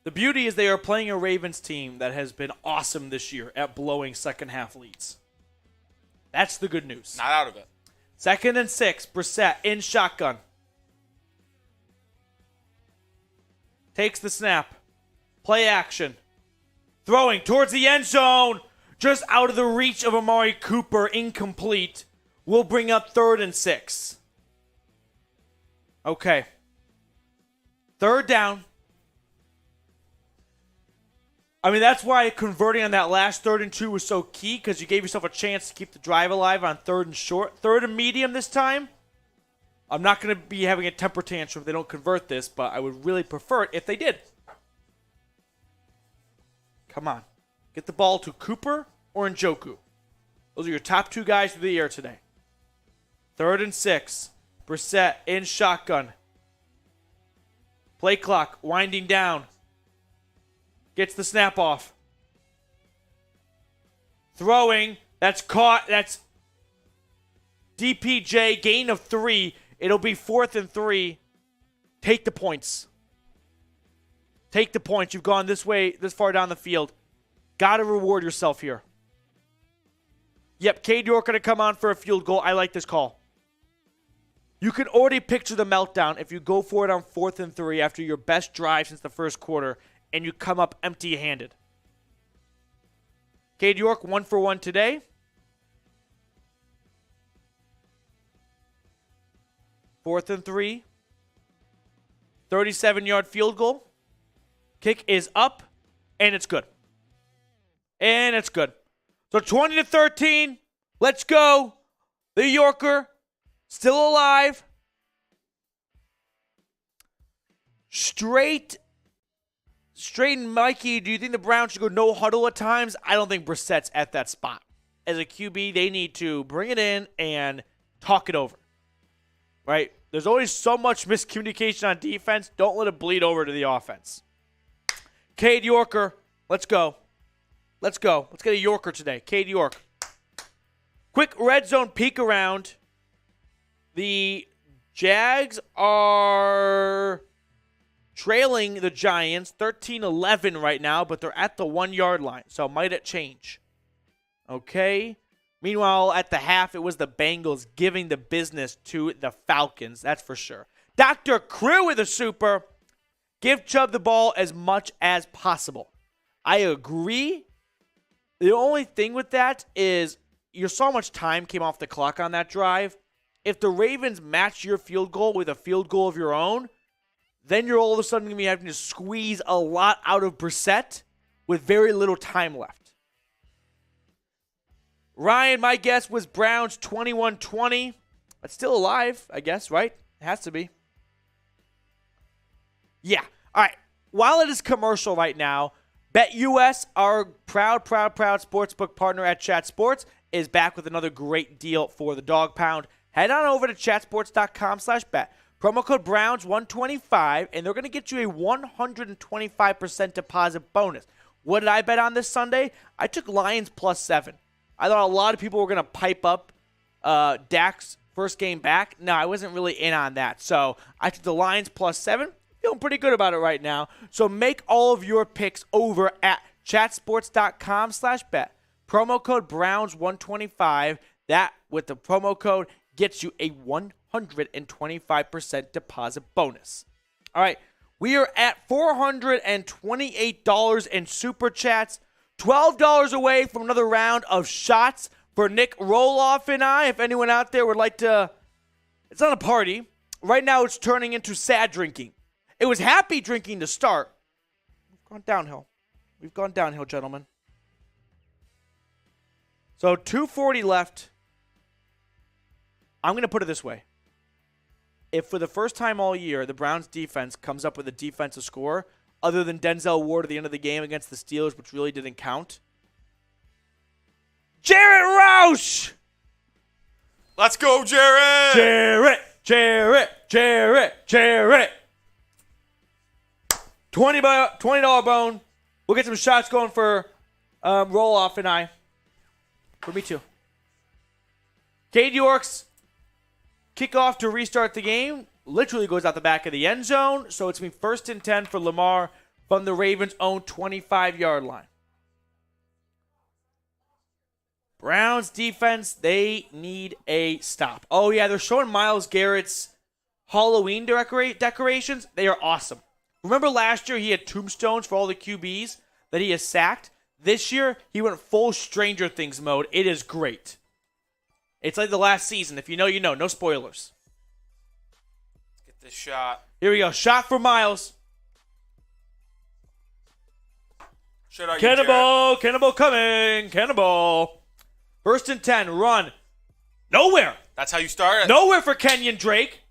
Speaker 1: The beauty is they are playing a Ravens team that has been awesome this year at blowing second half leads. That's the good news.
Speaker 2: Not out of it.
Speaker 1: 2nd and 6. Brissett in shotgun. Takes the snap. Play action. Throwing towards the end zone. Just out of the reach of Amari Cooper. Incomplete. We'll bring up 3rd and 6. Okay. 3rd down. I mean, that's why converting on that last 3rd and 2 was so key, because you gave yourself a chance to keep the drive alive on 3rd and short. 3rd and medium this time. I'm not going to be having a temper tantrum if they don't convert this, but I would really prefer it if they did. Come on. Get the ball to Cooper or Njoku. Those are your top 2 guys through the air today. 3rd and 6. Brissett in shotgun. Play clock winding down. Gets the snap off. Throwing. That's caught. That's DPJ. Gain of 3. It'll be 4th and 3. Take the points. Take the points. You've gone this way, this far down the field. Got to reward yourself here. Yep, Cade York going to come on for a field goal. I like this call. You can already picture the meltdown if you go for it on 4th and 3 after your best drive since the first quarter and you come up empty-handed. Cade York, 1 for 1 today. 4th and 3. 37-yard field goal. Kick is up, and it's good. And it's good. So 20-13. Let's go. The Yorker still alive. Straight and Mikey, do you think the Browns should go no huddle at times? I don't think Brissett's at that spot. As a QB, they need to bring it in and talk it over. Right? There's always so much miscommunication on defense. Don't let it bleed over to the offense. Cade Yorker, let's go. Let's go. Let's get a Yorker today. Cade York. Quick red zone peek around. The Jags are trailing the Giants 13-11 right now, but they're at the 1-yard line, so might it change? Okay. Meanwhile, at the half, it was the Bengals giving the business to the Falcons. That's for sure. Dr. Crew with a super. Give Chubb the ball as much as possible. I agree. The only thing with that is you saw how much time came off the clock on that drive. If the Ravens match your field goal with a field goal of your own, then you're all of a sudden going to be having to squeeze a lot out of Brissett with very little time left. Ryan, my guess was Browns 21-20. That's still alive, I guess, right? It has to be. Yeah. All right. While it is commercial right now, BetUS, our proud sportsbook partner at Chat Sports, is back with another great deal for the Dog Pound. Head on over to chatsports.com/bet. Promo code Browns125, and they're going to get you a 125% deposit bonus. What did I bet on this Sunday? I took Lions +7. I thought a lot of people were going to pipe up Dak's first game back. No, I wasn't really in on that. So I took the Lions +7. Feeling pretty good about it right now. So make all of your picks over at chatsports.com/bet. Promo code Browns125. That, with the promo code, gets you a 125% deposit bonus. All right, we are at $428 in super chats. $12 away from another round of shots for Nick Roloff and I. If anyone out there would like to, it's not a party. Right now it's turning into sad drinking. It was happy drinking to start. We've gone downhill. We've gone downhill, gentlemen. So 2:40 left. I'm going to put it this way. If for the first time all year, the Browns defense comes up with a defensive score, other than Denzel Ward at the end of the game against the Steelers, which really didn't count, Jarrett Roush!
Speaker 2: Let's go, Jarrett!
Speaker 1: Jarrett! $20 bone. We'll get some shots going for Roloff and I. For me too. Cade York's kickoff to restart the game literally goes out the back of the end zone, so it's been 1st and 10 for Lamar from the Ravens' own 25-yard line. Browns defense, they need a stop. Oh, yeah, they're showing Myles Garrett's Halloween decorations. They are awesome. Remember last year he had tombstones for all the QBs that he has sacked? This year, he went full Stranger Things mode. It is great. It's like the last season. If you know, you know. No spoilers.
Speaker 2: Let's get this shot.
Speaker 1: Here we go. Shot for Myles.
Speaker 2: Shut out,
Speaker 1: Cannonball coming. Cannonball. 1st and 10. Run. Nowhere.
Speaker 2: That's how you start it.
Speaker 1: Nowhere for Kenyon Drake.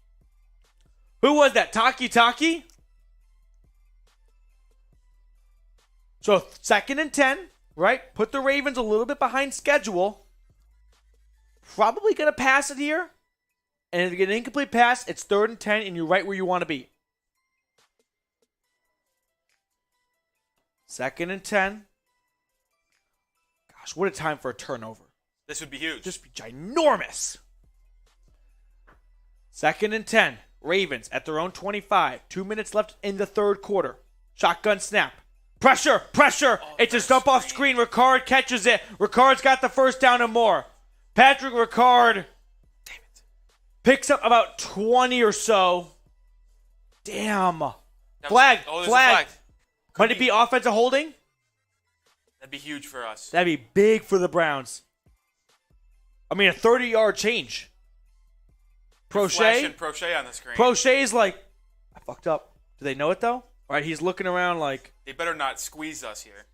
Speaker 1: Who was that? Taki? So 2nd and 10, right? Put the Ravens a little bit behind schedule. Probably going to pass it here. And if you get an incomplete pass, it's 3rd and 10, and you're right where you want to be. 2nd and 10. Gosh, what a time for a turnover.
Speaker 2: This would be huge.
Speaker 1: Just be ginormous. 2nd and 10. Ravens at their own 25. 2 minutes left in the 3rd quarter. Shotgun snap. Pressure.
Speaker 2: Oh,
Speaker 1: It's a dump off screen. Ricard catches it. Ricard's got the first down and more. Patrick Ricard picks up about 20 or so. Damn. Flag. Might it be offensive holding?
Speaker 2: That'd be huge for us.
Speaker 1: That'd be big for the Browns. I mean, a 30-yard change.
Speaker 2: Flashing Prochet on the screen.
Speaker 1: Prochet's like, I fucked up. Do they know it though? All right, he's looking around like.
Speaker 2: They better not squeeze us here.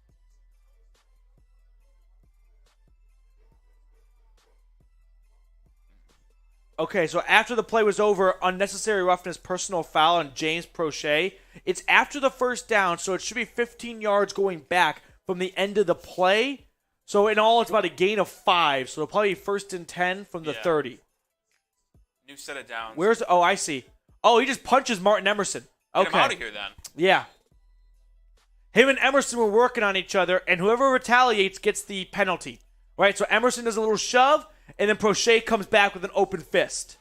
Speaker 1: Okay, so after the play was over, unnecessary roughness, personal foul on James Prochet. It's after the first down, so it should be 15 yards going back from the end of the play. So in all, it's about a gain of 5. So it'll probably be 1st and 10 from the 30.
Speaker 2: New set of downs.
Speaker 1: Oh, I see. Oh, he just punches Martin Emerson. Okay.
Speaker 2: Get him out of here then.
Speaker 1: Yeah. Him and Emerson were working on each other, and whoever retaliates gets the penalty. Right? So Emerson does a little shove, and then Prochet comes back with an open fist.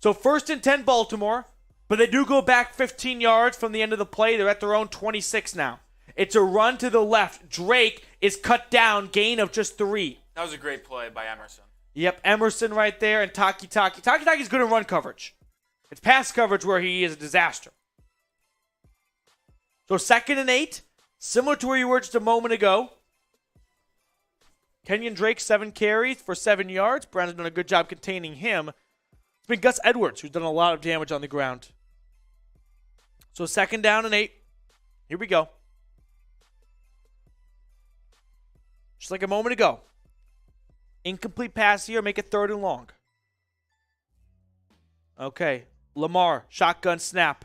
Speaker 1: So 1st and 10 Baltimore, but they do go back 15 yards from the end of the play. They're at their own 26 now. It's a run to the left. Drake is cut down, gain of just 3.
Speaker 2: That was a great play by Emerson.
Speaker 1: Yep, Emerson right there, and Taki. Taki's good in run coverage. It's pass coverage where he is a disaster. So 2nd and 8, similar to where you were just a moment ago. Kenyon Drake, 7 carries for 7 yards. Brown's done a good job containing him. It's been Gus Edwards who's done a lot of damage on the ground. So 2nd down and 8. Here we go. Just like a moment ago. Incomplete pass here, make it 3rd and long. Okay, Lamar, shotgun snap.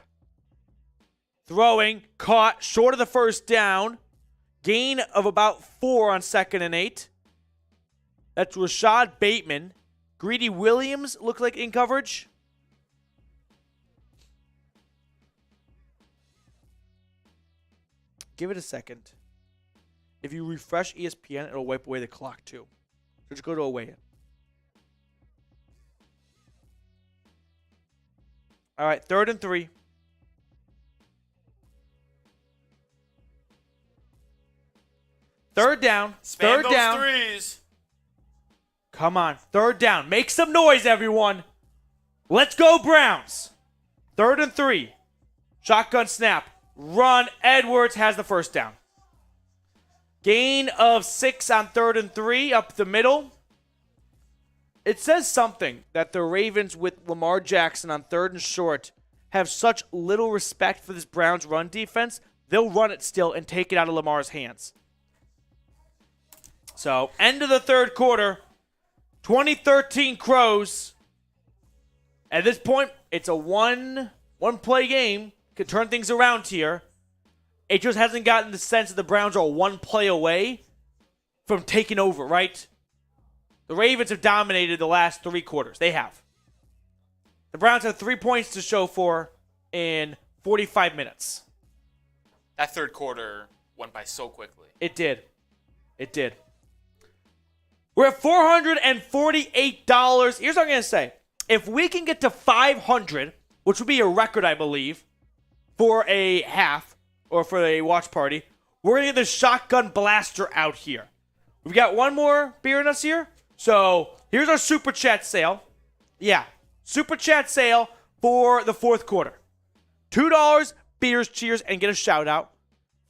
Speaker 1: Throwing, caught, short of the first down. Gain of about 4 on 2nd and 8. That's Rashad Bateman. Greedy Williams look like in coverage. Give it a second. If you refresh ESPN, it'll wipe away the clock too. So just go to away in. All right, 3rd and 3. Third down.
Speaker 2: Spam
Speaker 1: Third down.
Speaker 2: threes.
Speaker 1: Come on. 3rd down. Make some noise, everyone. Let's go, Browns. 3rd and 3. Shotgun snap. Run. Edwards has the first down. Gain of 6 on 3rd and 3 up the middle. It says something that the Ravens with Lamar Jackson on 3rd and short have such little respect for this Browns run defense, they'll run it still and take it out of Lamar's hands. So, end of the 3rd quarter, 2013 Crows. At this point, it's a one-play game. Could turn things around here. It just hasn't gotten the sense that the Browns are 1 play away from taking over, right? The Ravens have dominated the last 3 quarters. They have. The Browns have 3 points to show for in 45 minutes.
Speaker 2: That 3rd quarter went by so quickly.
Speaker 1: It did. It did. We're at $448. Here's what I'm going to say. If we can get to 500, which would be a record, I believe, for a half or for a watch party, we're going to get the shotgun blaster out here. We've got one more beer in us here. So here's our Super Chat sale. Yeah, Super Chat sale for the 4th quarter. $2, beers, cheers, and get a shout out.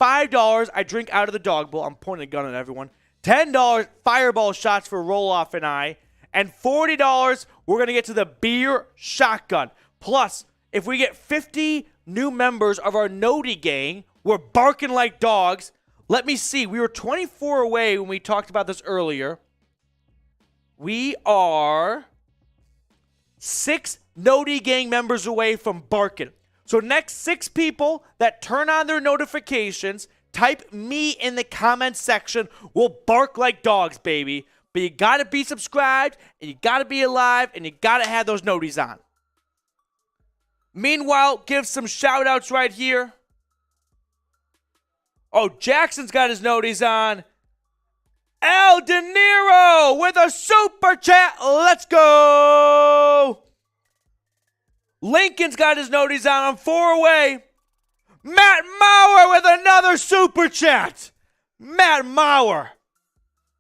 Speaker 1: $5, I drink out of the dog bowl. I'm pointing a gun at everyone. $10, fireball shots for Roloff and I. And $40, we're going to get to the beer shotgun. Plus, if we get 50 new members of our Noti gang, we're barking like dogs. Let me see. We were 24 away when we talked about this earlier. We are 6 Noti gang members away from barking. So next 6 people that turn on their notifications, type me in the comments section. We'll bark like dogs, baby. But you got to be subscribed, and you got to be alive, and you got to have those noties on. Meanwhile, give some shout-outs right here. Oh, Jackson's got his noties on. El De Niro with a super chat. Let's go. Lincoln's got his noties on. I'm 4 away. Matt Maurer with another super chat. Matt Maurer.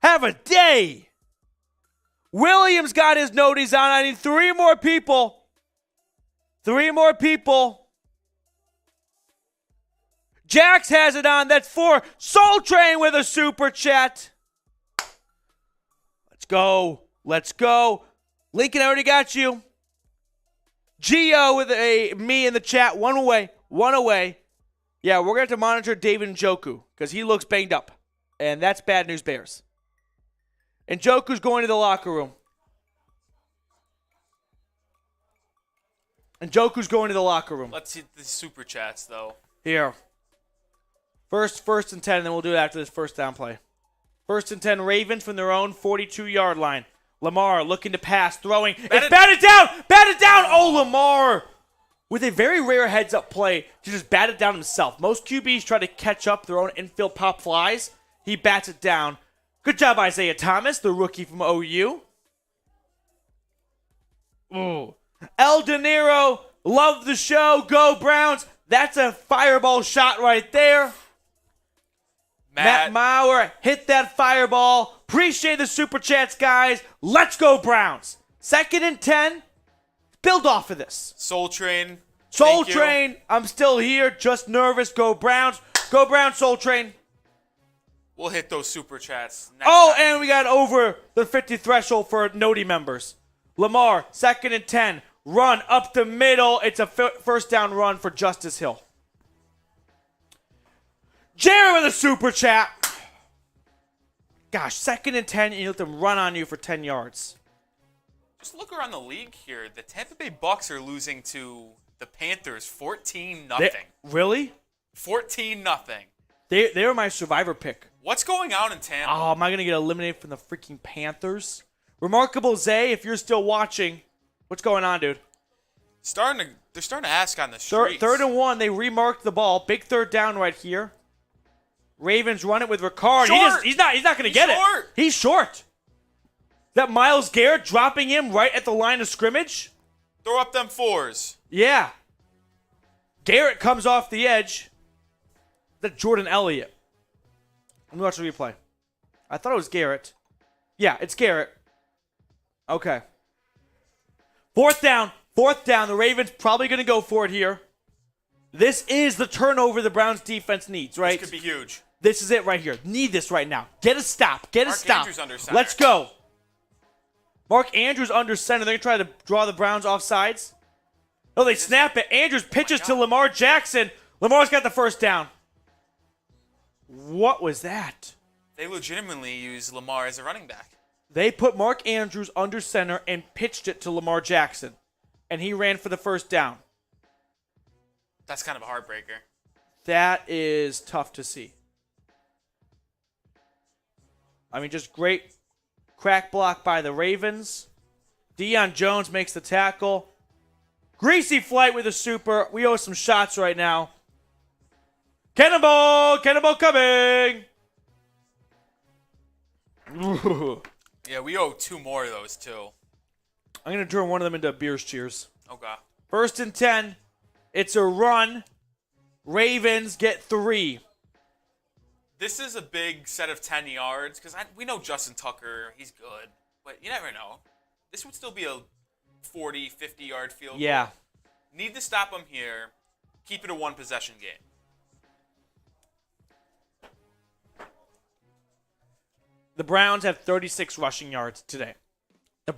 Speaker 1: Have a day. Williams got his noties on. I need 3 more people. 3 more people. Jax has it on. That's 4. Soul Train with a super chat. Let's go. Let's go. Lincoln, I already got you. Gio with me in the chat. One away. Yeah, we're going to have to monitor David Njoku because he looks banged up. And that's bad news, Bears. Njoku's going to the locker room.
Speaker 2: Let's see the super chats, though.
Speaker 1: Here. First and 10, and then we'll do it after this first down play. First and 10, Ravens from their own 42-yard line. Lamar looking to pass, throwing. It's batted down! Batted down! Oh, Lamar! With a very rare heads-up play to just bat it down himself. Most QBs try to catch up their own infield pop flies. He bats it down. Good job, Isaiah Thomas, the rookie from OU. Ooh. El De Niro, love the show. Go Browns. That's a fireball shot right there. Matt Maurer hit that fireball. Appreciate the super chats, guys. Let's go Browns. 2nd and 10. Build off of this.
Speaker 2: Soul Train.
Speaker 1: Soul Train. I'm still here. Just nervous. Go Browns. Go Browns, Soul Train.
Speaker 2: We'll hit those super chats next time.
Speaker 1: And we got over the 50 threshold for Noti members. Lamar, 2nd and 10. Run up the middle. It's a first down run for Justice Hill. Jerry with a super chat. Gosh, 2nd and 10, and you let them run on you for 10 yards.
Speaker 2: Just look around the league here. The Tampa Bay Bucks are losing to the Panthers 14-0.
Speaker 1: Really?
Speaker 2: 14-0.
Speaker 1: They were my survivor pick.
Speaker 2: What's going on in Tampa?
Speaker 1: Oh, am I going to get eliminated from the freaking Panthers? Remarkable Zay, if you're still watching, what's going on, dude?
Speaker 2: They're starting to ask on the streets.
Speaker 1: 3rd and 1, they remarked the ball. Big third down right here. Ravens run it with Ricard. He's not going to get it. He's short. That Myles Garrett dropping him right at the line of scrimmage?
Speaker 2: Throw up them 4s.
Speaker 1: Yeah. Garrett comes off the edge. That's Jordan Elliott. Let me watch the replay. I thought it was Garrett. Yeah, it's Garrett. Okay. 4th down. The Ravens probably going to go for it here. This is the turnover the Browns defense needs, right?
Speaker 2: This could be huge.
Speaker 1: This is it right here. Need this right now. Get a stop.
Speaker 2: Mark Andrews under center.
Speaker 1: Let's go. Mark Andrews under center. They're going to try to draw the Browns off sides. No, they snap it. Andrews pitches to Lamar Jackson. Lamar's got the first down. What was that?
Speaker 2: They legitimately use Lamar as a running back.
Speaker 1: They put Mark Andrews under center and pitched it to Lamar Jackson. And he ran for the first down.
Speaker 2: That's kind of a heartbreaker.
Speaker 1: That is tough to see. I mean, just great crack block by the Ravens. Deion Jones makes the tackle. Greasy flight with a super. We owe some shots right now. Cannonball coming.
Speaker 2: Yeah, we owe 2 more of those, too.
Speaker 1: I'm going to turn one of them into beers cheers.
Speaker 2: Okay.
Speaker 1: 1st and 10. It's a run. Ravens get 3.
Speaker 2: This is a big set of 10 yards because we know Justin Tucker, he's good, but you never know. This would still be a 40, 50-yard field goal.
Speaker 1: Yeah.
Speaker 2: Need to stop him here. Keep it a one-possession game.
Speaker 1: The Browns have 36 rushing yards today.
Speaker 2: It's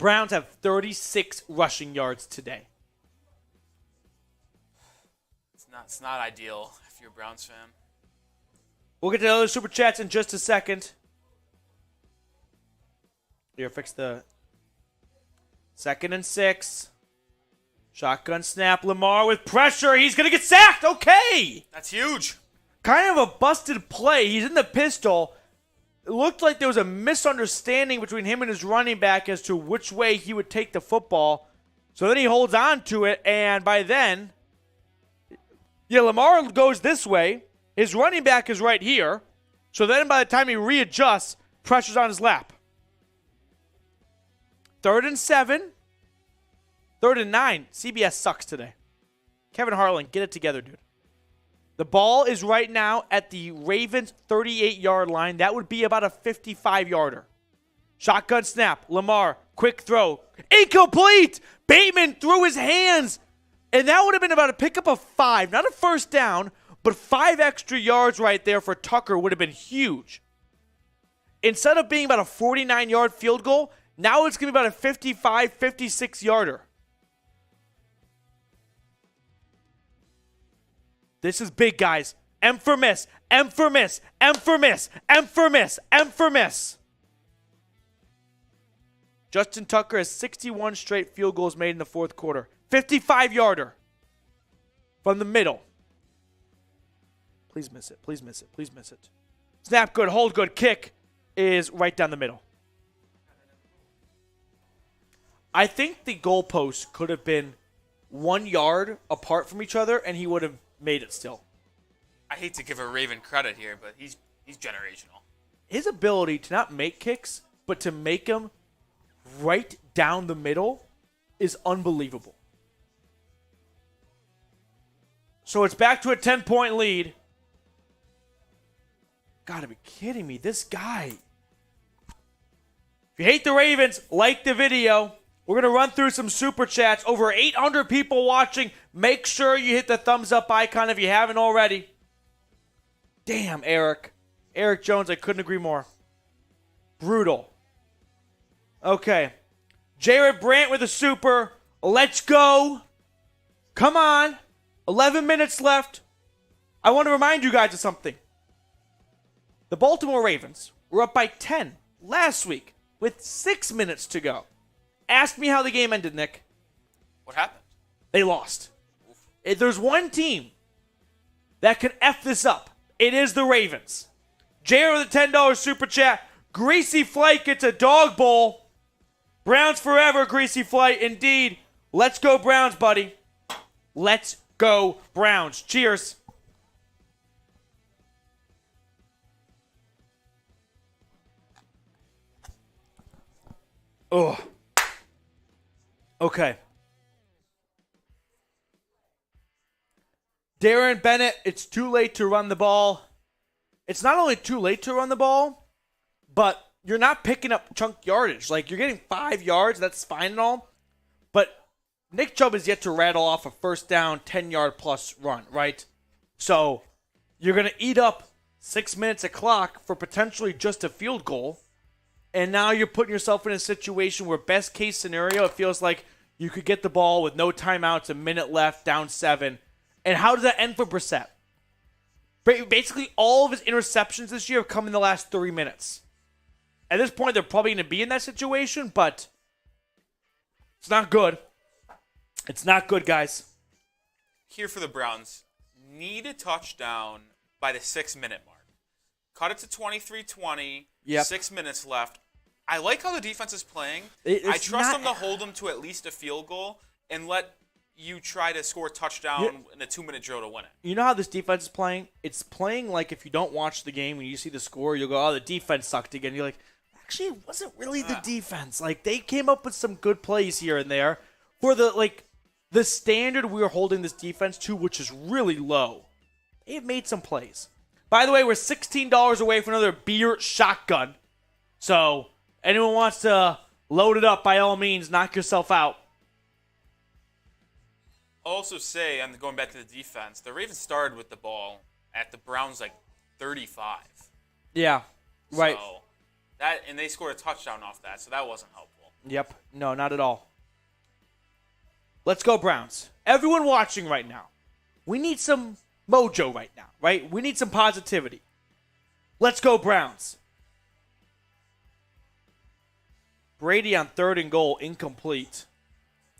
Speaker 2: not ideal if you're a Browns fan.
Speaker 1: We'll get to the other super chats in just a second. Here, fix the 2nd and 6. Shotgun snap. Lamar with pressure. He's going to get sacked. Okay.
Speaker 2: That's huge.
Speaker 1: Kind of a busted play. He's in the pistol. It looked like there was a misunderstanding between him and his running back as to which way he would take the football. So then he holds on to it, and by then, Lamar goes this way. His running back is right here. So then by the time he readjusts, pressure's on his lap. 3rd and 7. 3rd and 9. CBS sucks today. Kevin Harlan, get it together, dude. The ball is right now at the Ravens' 38-yard line. That would be about a 55-yarder. Shotgun snap. Lamar, quick throw. Incomplete! Bateman threw his hands. And that would have been about a pickup of 5. Not a first down, but 5 extra yards right there for Tucker would have been huge. Instead of being about a 49-yard field goal, now it's going to be about a 55, 56-yarder. This is big, guys. M for miss. M for miss. M for miss. M for miss. M for miss. Justin Tucker has 61 straight field goals made in the fourth quarter. 55-yarder from the middle. Please miss it. Please miss it. Please miss it. Snap good. Hold good. Kick is right down the middle. I think the goalposts could have been 1 yard apart from each other, and he would have made it still.
Speaker 2: I hate to give a Raven credit here, but he's generational.
Speaker 1: His ability to not make kicks, but to make them right down the middle is unbelievable. So it's back to a 10-point lead. Gotta be kidding me. This guy. If you hate the Ravens, like the video. We're going to run through some super chats. Over 800 people watching. Make sure you hit the thumbs up icon if you haven't already. Damn, Eric. Eric Jones, I couldn't agree more. Brutal. Okay. Jared Brandt with a super. Let's go. Come on. 11 minutes left. I want to remind you guys of something. The Baltimore Ravens were up by 10 last week with 6 minutes to go. Ask me how the game ended, Nick.
Speaker 2: What happened?
Speaker 1: They lost. If there's one team that can F this up, it is the Ravens. Jared with a $10 super chat. Greasy Flight gets a dog bowl. Browns forever, Greasy Flight. Indeed. Let's go Browns, buddy. Let's go Browns. Cheers. Oh. Okay. Darren Bennett, it's too late to run the ball. It's not only too late to run the ball, but you're not picking up chunk yardage. Like, you're getting 5 yards, that's fine and all. But Nick Chubb is yet to rattle off a first down, 10-yard plus run, right? So you're going to eat up 6 minutes of clock for potentially just a field goal. And now you're putting yourself in a situation where best case scenario, it feels like you could get the ball with no timeouts, a minute left, down 7. And how does that end for Brissett? Basically, all of his interceptions this year have come in the last 3 minutes. At this point, they're probably going to be in that situation, but it's not good. It's not good, guys.
Speaker 2: Here for the Browns, need a touchdown by the 6-minute mark. Cut it to 23-20, 6 minutes left. I like how the defense is playing. I trust them to hold them to at least a field goal and let you try to score a touchdown in a 2-minute drill to win it.
Speaker 1: You know how this defense is playing? It's playing like if you don't watch the game and you see the score, you'll go, oh, the defense sucked again. You're like, actually, it wasn't really the defense. Like, they came up with some good plays here and there for the standard we are holding this defense to, which is really low. They have made some plays. By the way, we're $16 away from another beer shotgun. So, anyone wants to load it up, by all means, knock yourself out.
Speaker 2: I'll also say, and going back to the defense, the Ravens started with the ball at the Browns 35.
Speaker 1: Yeah, right.
Speaker 2: So and they scored a touchdown off that, so that wasn't helpful.
Speaker 1: Yep. No, not at all. Let's go Browns. Everyone watching right now, we need some mojo right now, right? We need some positivity. Let's go Browns. Brady on 3rd and goal, incomplete.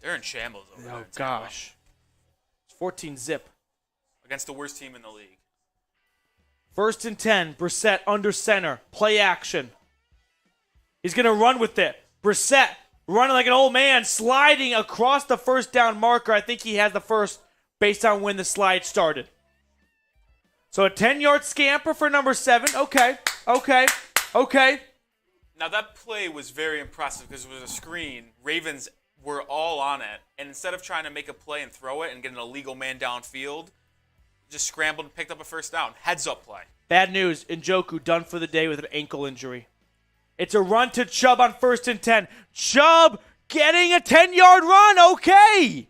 Speaker 2: They're in shambles over there.
Speaker 1: Oh, gosh. It's 14 zip.
Speaker 2: Against the worst team in the league.
Speaker 1: 1st and 10, Brissett under center, play action. He's going to run with it. Brissett running like an old man, sliding across the first down marker. I think he has the first based on when the slide started. So a 10-yard scamper for number 7. Okay.
Speaker 2: Now that play was very impressive because it was a screen. Ravens were all on it. And instead of trying to make a play and throw it and get an illegal man downfield, just scrambled and picked up a first down. Heads up play.
Speaker 1: Bad news. Njoku done for the day with an ankle injury. It's a run to Chubb on 1st and 10. Chubb getting a 10-yard run. Okay.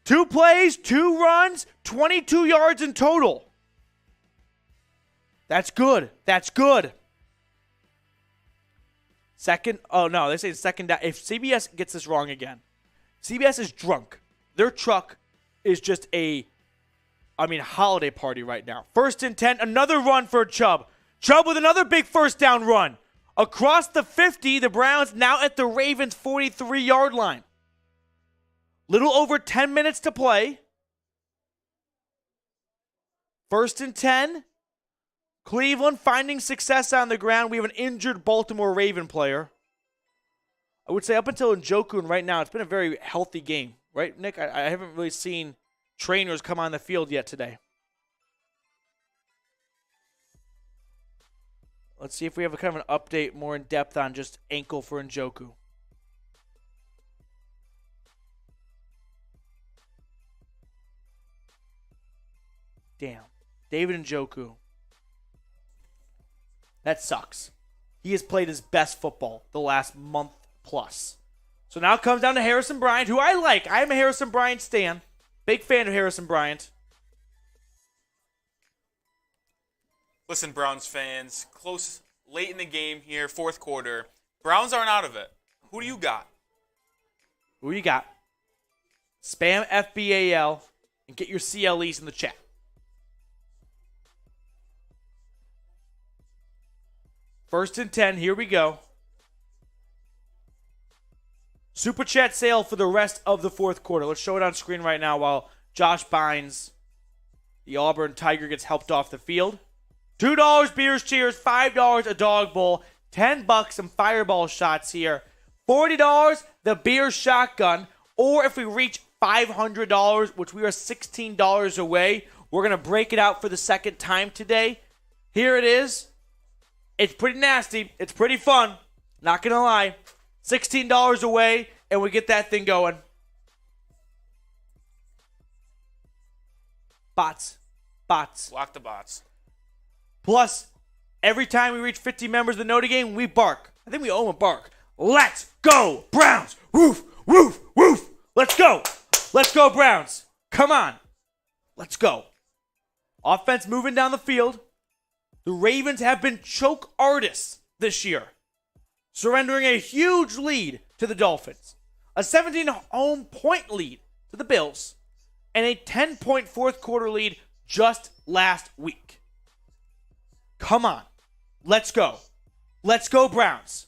Speaker 1: 2 plays, 2 runs, 22 yards in total. That's good. That's good. Second. Oh, no. They say second down. If CBS gets this wrong again, CBS is drunk. Their truck is just a holiday party right now. 1st and 10, another run for Chubb. Chubb with another big first down run. Across the 50, the Browns now at the Ravens' 43-yard line. Little over 10 minutes to play. 1st and 10. Cleveland finding success on the ground. We have an injured Baltimore Raven player. I would say up until Njoku, and right now, it's been a very healthy game. Right, Nick? I haven't really seen trainers come on the field yet today. Let's see if we have a kind of an update more in depth on just ankle for Njoku. Damn. David Njoku. That sucks. He has played his best football the last month plus. So now it comes down to Harrison Bryant, who I like. I am a Harrison Bryant stan. Big fan of Harrison Bryant.
Speaker 2: Listen, Browns fans, close late in the game here, 4th quarter. Browns aren't out of it. Who do you got?
Speaker 1: Who you got? Spam FBAL and get your CLEs in the chat. First and 10, here we go. Super chat sale for the rest of the 4th quarter. Let's show it on screen right now while Josh Bynes, the Auburn Tiger, gets helped off the field. $2 beers cheers, $5 a dog bowl, $10 some fireball shots here, $40 the beer shotgun, or if we reach $500, which we are $16 away, we're going to break it out for the second time today. Here it is. It's pretty nasty. It's pretty fun. Not going to lie. $16 away, and we get that thing going. Bots.
Speaker 2: Lock the bots.
Speaker 1: Plus, every time we reach 50 members of the Noti Game, we bark. I think we owe them a bark. Let's go, Browns. Woof, woof, woof. Let's go. Let's go, Browns. Come on. Let's go. Offense moving down the field. The Ravens have been choke artists this year, surrendering a huge lead to the Dolphins, a 17-home point lead to the Bills, and a 10-point 4th quarter lead just last week. Come on. Let's go. Let's go, Browns.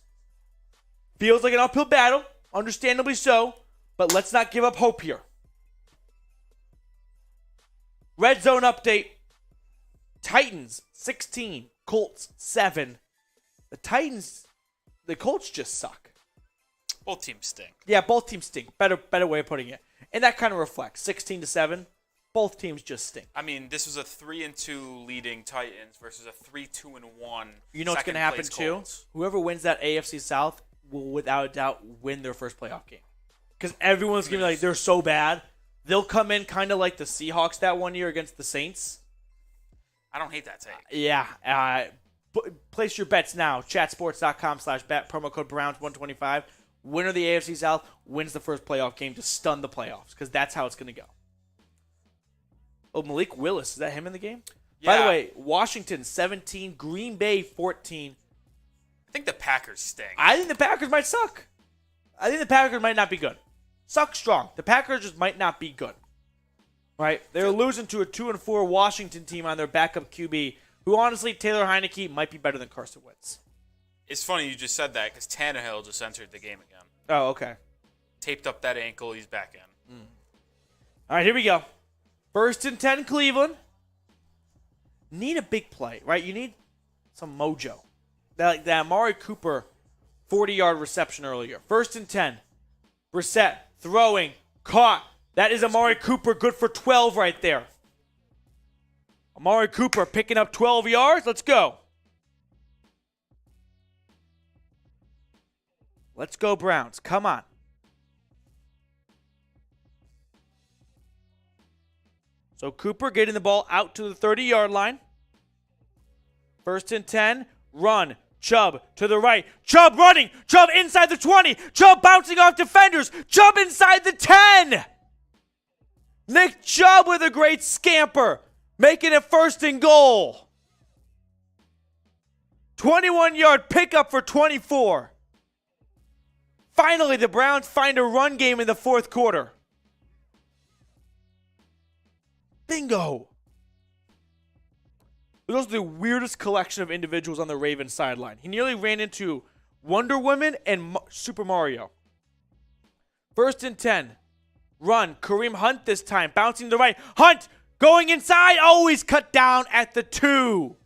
Speaker 1: Feels like an uphill battle, understandably so, but let's not give up hope here. Red zone update. Titans 16, Colts 7. The Colts just suck.
Speaker 2: Both teams stink.
Speaker 1: Yeah, both teams stink. Better way of putting it. And that kind of reflects 16-7. Both teams just stink.
Speaker 2: I mean, this was a 3-2 leading Titans versus a 3-2-1.
Speaker 1: You know what's going to happen too? Whoever wins that AFC South will without a doubt win their first playoff game. Because everyone's going to be like, they're so bad. They'll come in kind of like the Seahawks that one year against the Saints.
Speaker 2: I don't hate that take.
Speaker 1: Yeah. Place your bets now. Chatsports.com/bet. Promo code Browns125. Winner of the AFC South wins the first playoff game to stun the playoffs, because that's how it's going to go. Oh, Malik Willis. Is that him in the game? Yeah. By the way, Washington 17, Green Bay 14.
Speaker 2: I think the Packers stink.
Speaker 1: I think the Packers might suck. I think the Packers might not be good. Suck strong. The Packers just might not be good. Right? They're losing to a 2-4 Washington team on their backup QB, who honestly, Taylor Heineke might be better than Carson Wentz.
Speaker 2: It's funny you just said that because Tannehill just entered the game again.
Speaker 1: Oh, okay.
Speaker 2: Taped up that ankle. He's back in.
Speaker 1: All right, here we go. 1st and 10, Cleveland. Need a big play, right? You need some mojo. That Amari Cooper 40-yard reception earlier. 1st and 10. Brissett throwing, caught. That is Amari Cooper, good for 12 right there. Amari Cooper picking up 12 yards. Let's go. Let's go, Browns. Come on. So Cooper getting the ball out to the 30-yard line. 1st and 10. Run. Chubb to the right. Chubb running. Chubb inside the 20. Chubb bouncing off defenders. Chubb inside the 10. Nick Chubb with a great scamper. Making it 1st and goal. 21-yard pickup for 24. Finally, the Browns find a run game in the 4th quarter. Bingo. But those are the weirdest collection of individuals on the Ravens sideline. He nearly ran into Wonder Woman and Super Mario. 1st and 10. Run. Kareem Hunt this time. Bouncing to the right. Hunt going inside. Always cut down at the 2.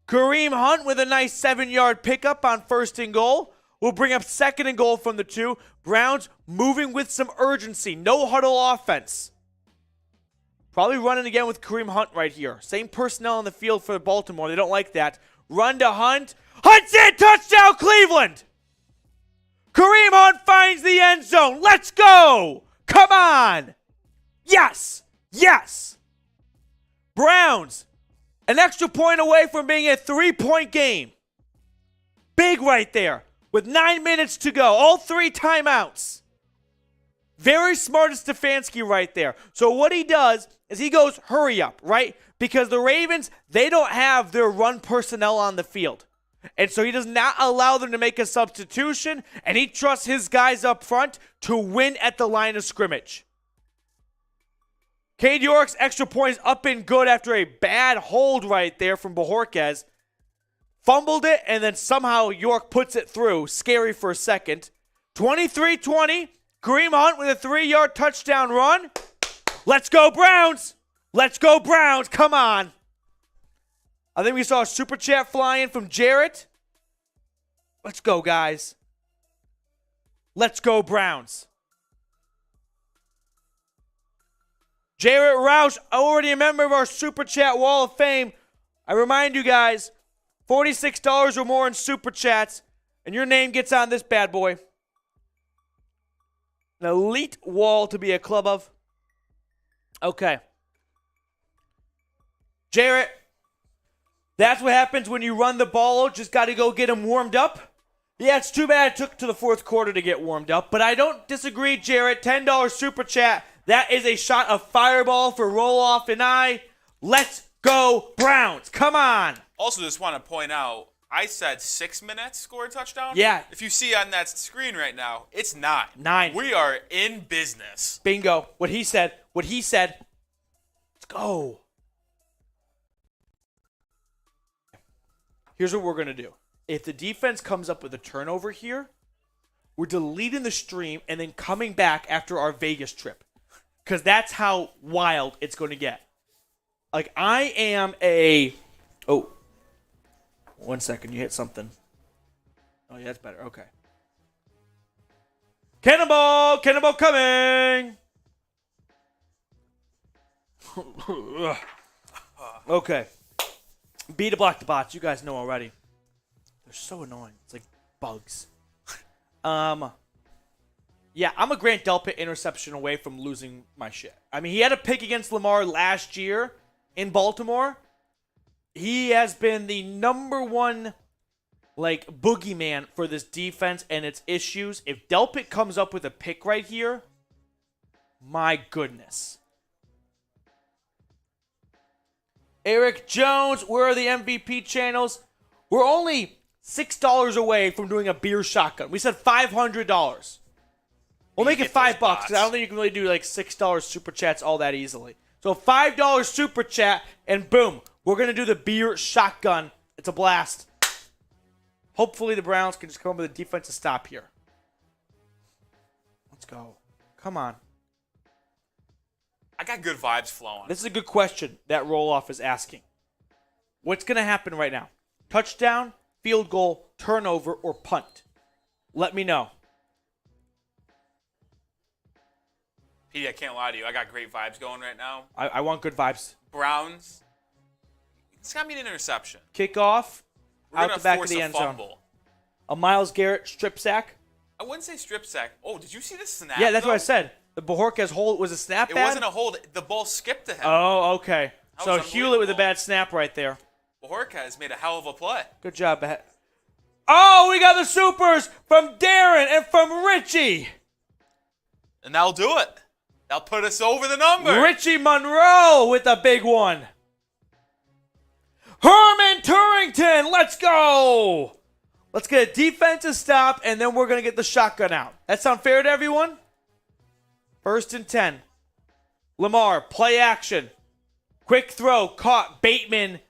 Speaker 1: Kareem Hunt with a nice 7-yard pickup on 1st and goal. Will bring up 2nd and goal from the 2. Browns moving with some urgency. No huddle offense. Probably running again with Kareem Hunt right here. Same personnel on the field for Baltimore. They don't like that. Run to Hunt. Hunt's in! Touchdown, Cleveland! Kareem Hunt finds the end zone. Let's go! Come on! Yes! Yes! Browns, an extra point away from being a 3-point game. Big right there. With 9 minutes to go. All 3 timeouts. Very smart of Stefanski right there. So what he does is he goes, hurry up, right? Because the Ravens, they don't have their run personnel on the field. And so he does not allow them to make a substitution, and he trusts his guys up front to win at the line of scrimmage. Cade York's extra point is up and good after a bad hold right there from Bojorquez. Fumbled it, and then somehow York puts it through. Scary for a second. 23-20. Kareem Hunt with a 3-yard touchdown run. Let's go, Browns. Let's go, Browns. Come on. I think we saw a super chat fly in from Jarrett. Let's go, guys. Let's go, Browns. Jarrett Roush, already a member of our super chat wall of fame. I remind you guys, $46 or more in super chats, and your name gets on this bad boy. An elite wall to be a club of. Okay. Jarrett, that's what happens when you run the ball out. Just got to go get him warmed up. Yeah, it's too bad it took to the 4th quarter to get warmed up, but I don't disagree, Jarrett. $10 super chat. That is a shot of fireball for Roloff and I. Let's go, Browns. Come on.
Speaker 2: Also, just want to point out, I said 6 minutes score a touchdown.
Speaker 1: Yeah.
Speaker 2: If you see on that screen right now, it's 9.
Speaker 1: 9.
Speaker 2: We are in business.
Speaker 1: Bingo. What he said. Let's go. Here's what we're going to do. If the defense comes up with a turnover here, we're deleting the stream and then coming back after our Vegas trip. Because that's how wild it's going to get. Like, I am a... Oh. 1 second. You hit something. Oh, yeah, that's better. Okay. Cannonball! Cannonball coming! Okay. B to block the bots. You guys know already. They're so annoying. It's like bugs. Yeah, I'm a Grant Delpit interception away from losing my shit. I mean, he had a pick against Lamar last year in Baltimore. He has been the number one, boogeyman for this defense and its issues. If Delpit comes up with a pick right here, my goodness. Eric Jones, where are the MVP channels? We're only $6 away from doing a beer shotgun. We said $500. We'll make it $5 because I don't think you can really do $6 super chats all that easily. So $5 super chat, and boom, we're going to do the beer shotgun. It's a blast. Hopefully the Browns can just come up with a defensive stop here. Let's go. Come on.
Speaker 2: I got good vibes flowing.
Speaker 1: This is a good question that Roloff is asking. What's going to happen right now? Touchdown, field goal, turnover, or punt? Let me know.
Speaker 2: Petey, I can't lie to you. I got great vibes going right now.
Speaker 1: I want good vibes.
Speaker 2: Browns. It's got me an interception.
Speaker 1: Kickoff,
Speaker 2: We're
Speaker 1: out the back of the end zone. A Myles Garrett strip sack.
Speaker 2: I wouldn't say strip sack. Oh, did you see this snap?
Speaker 1: Yeah, that's what I said. The Bojorquez hold was a snap.
Speaker 2: It wasn't a hold. The ball skipped to him.
Speaker 1: Oh, okay.
Speaker 2: That
Speaker 1: So
Speaker 2: was
Speaker 1: Hewlett with a bad snap right there.
Speaker 2: Bojorquez made a hell of a play.
Speaker 1: Good job. Oh, we got the supers from Darren and from Richie.
Speaker 2: And that'll do it. That'll put us over the number.
Speaker 1: Richie Monroe with a big one. Herman Turrington, let's go. Let's get a defensive stop, and then we're going to get the shotgun out. That sound fair to everyone? 1st and 10. Lamar, play action. Quick throw, caught. Bateman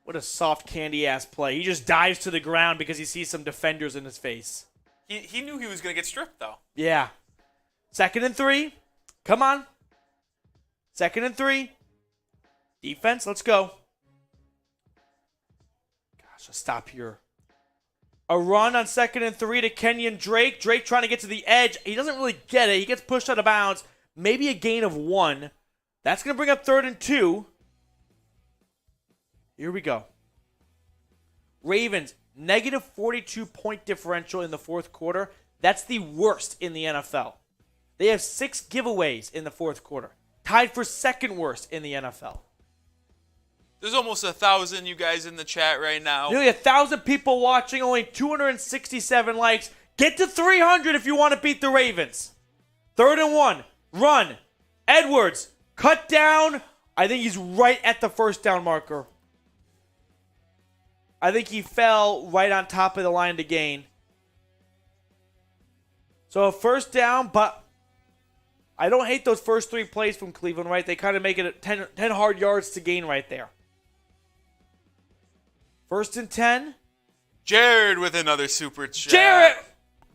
Speaker 1: What a soft candy ass play. He just dives to the ground because he sees some defenders in his face.
Speaker 2: He knew he was going to get stripped, though.
Speaker 1: Yeah. 2nd and 3. Come on. 2nd and 3. Defense, let's go. Gosh, let's stop here. A run on 2nd and 3 to Kenyon Drake. Drake trying to get to the edge. He doesn't really get it. He gets pushed out of bounds. Maybe a gain of 1. That's going to bring up 3rd and 2. Here we go. Ravens, negative 42-point differential in the fourth quarter. That's the worst in the NFL. They have 6 giveaways in the fourth quarter. Tied for 2nd worst in the NFL.
Speaker 2: There's almost 1,000 you guys in the chat right now.
Speaker 1: Nearly 1,000 people watching, only 267 likes. Get to 300 if you want to beat the Ravens. 3rd and 1. Run. Edwards. Cut down. I think he's right at the first down marker. I think he fell right on top of the line to gain. So a first down, but I don't hate those first 3 plays from Cleveland, right? They kind of make it 10 hard yards to gain right there. 1st and 10.
Speaker 2: Jared with another super chat.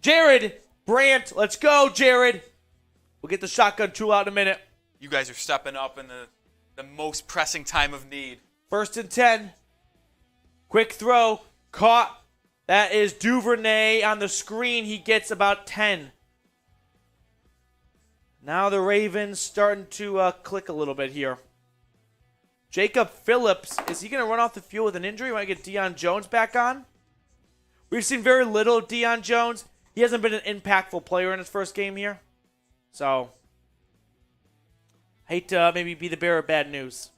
Speaker 1: Jared Brandt. Let's go, Jared. We'll get the shotgun tool out in a minute.
Speaker 2: You guys are stepping up in the most pressing time of need.
Speaker 1: 1st and 10. Quick throw. Caught. That is Duvernay on the screen. He gets about 10. Now the Ravens starting to click a little bit here. Jacob Phillips, is he going to run off the field with an injury? Might get Deion Jones back on? We've seen very little of Deion Jones. He hasn't been an impactful player in his first game here. So, hate to maybe be the bearer of bad news.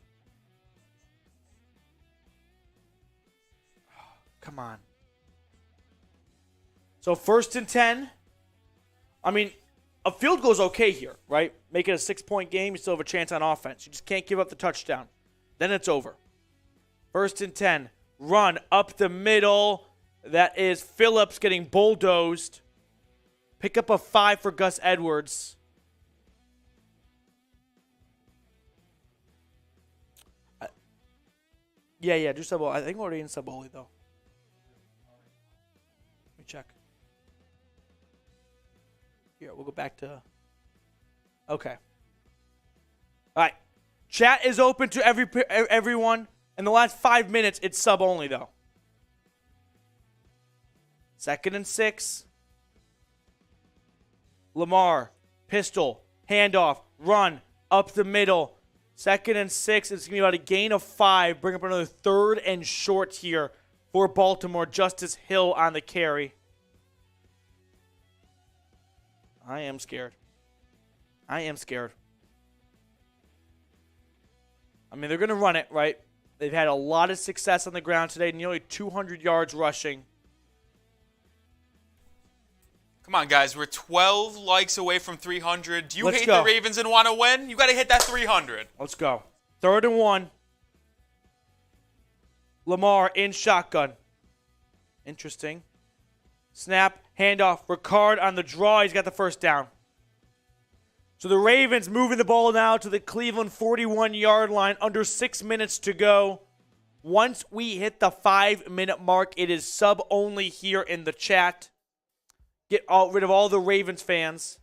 Speaker 1: Come on. So 1st and 10. I mean, a field goal's okay here, right? Make it a 6-point game. You still have a chance on offense. You just can't give up the touchdown. Then it's over. 1st and 10. Run up the middle. That is Phillips getting bulldozed. Pick up a 5 for Gus Edwards. Yeah, do sub. I think we're already in sub only though. Let me check. Here, we'll go back to. Okay. All right. Chat is open to everyone. In the last 5 minutes, it's sub only though. 2nd and 6. Lamar, pistol, handoff, run, up the middle. 2nd and 6. It's going to be about a gain of 5. Bring up another 3rd and short here for Baltimore. Justice Hill on the carry. I am scared. I mean, they're going to run it, right? They've had a lot of success on the ground today, nearly 200 yards rushing.
Speaker 2: Come on, guys. We're 12 likes away from 300. Do you
Speaker 1: Let's
Speaker 2: hate
Speaker 1: go.
Speaker 2: the Ravens and want to win? You got to hit that 300.
Speaker 1: Let's go. 3rd and 1. Lamar in shotgun. Interesting. Snap, handoff. Ricard on the draw. He's got the first down. So the Ravens moving the ball now to the Cleveland 41-yard line. Under 6 minutes to go. Once we hit the 5-minute mark, it is sub only here in the chat. Get rid of all the Ravens fans.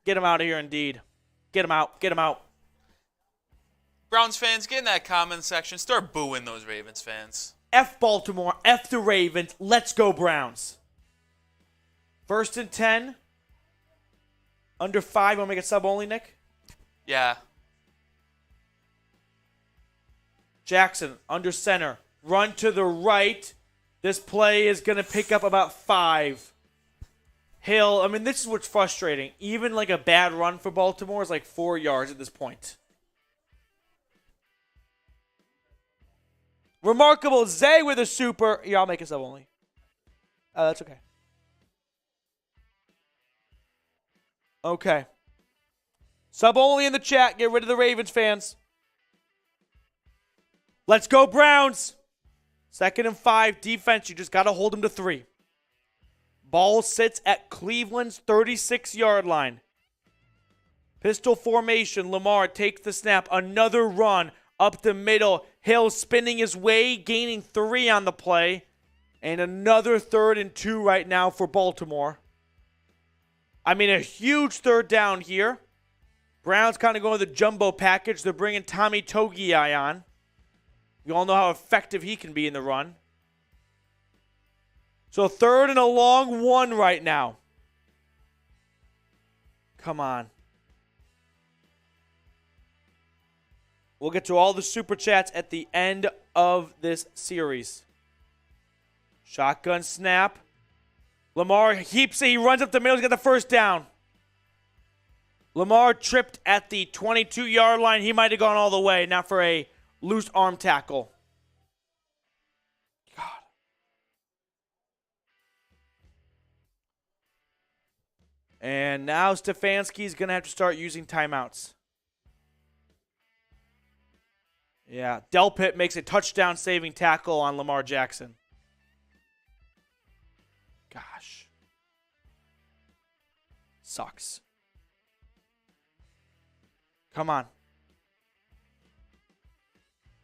Speaker 1: Get them out of here, indeed. Get them out. Get them out.
Speaker 2: Browns fans, get in that comment section. Start booing those Ravens fans.
Speaker 1: F Baltimore. F the Ravens. Let's go Browns. 1st and 10. Under 5. Want to make it sub only, Nick?
Speaker 2: Yeah.
Speaker 1: Jackson under center. Run to the right. This play is going to pick up about 5. Hill, I mean, this is what's frustrating. Even like a bad run for Baltimore is like 4 yards at this point. Remarkable Zay with a super. Yeah, I'll make it sub only. Oh, that's okay. Okay. Sub only in the chat. Get rid of the Ravens fans. Let's go Browns. 2nd and 5. Defense, you just got to hold them to 3. Ball sits at Cleveland's 36-yard line. Pistol formation. Lamar takes the snap. Another run up the middle. Hill spinning his way, gaining 3 on the play. And another 3rd and 2 right now for Baltimore. I mean, a huge 3rd down here. Browns kind of going with the jumbo package. They're bringing Tommy Togiai on. You all know how effective he can be in the run. So 3rd and a long 1 right now. Come on. We'll get to all the super chats at the end of this series. Shotgun snap. Lamar heaps it. He runs up the middle. He's got the 1st down. Lamar tripped at the 22-yard line. He might have gone all the way, not for a loose arm tackle. God. And now Stefanski's going to have to start using timeouts. Yeah, Delpit makes a touchdown-saving tackle on Lamar Jackson. Gosh. Sucks. Come on.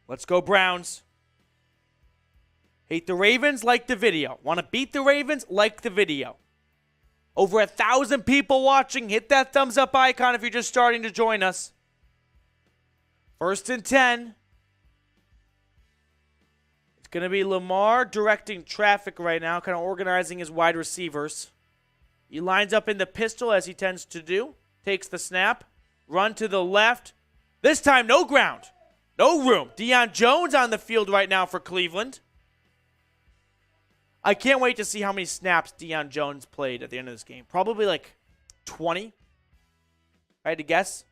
Speaker 1: Let's go, Browns. Hate the Ravens? Like the video. Want to beat the Ravens? Like the video. Over 1,000 people watching. Hit that thumbs up icon if you're just starting to join us. 1st and 10. It's going to be Lamar directing traffic right now, kind of organizing his wide receivers. He lines up in the pistol as he tends to do. Takes the snap. Run to the left. This time, no ground. No room. Deion Jones on the field right now for Cleveland. I can't wait to see how many snaps Deion Jones played at the end of this game. Probably like 20. If I had to guess.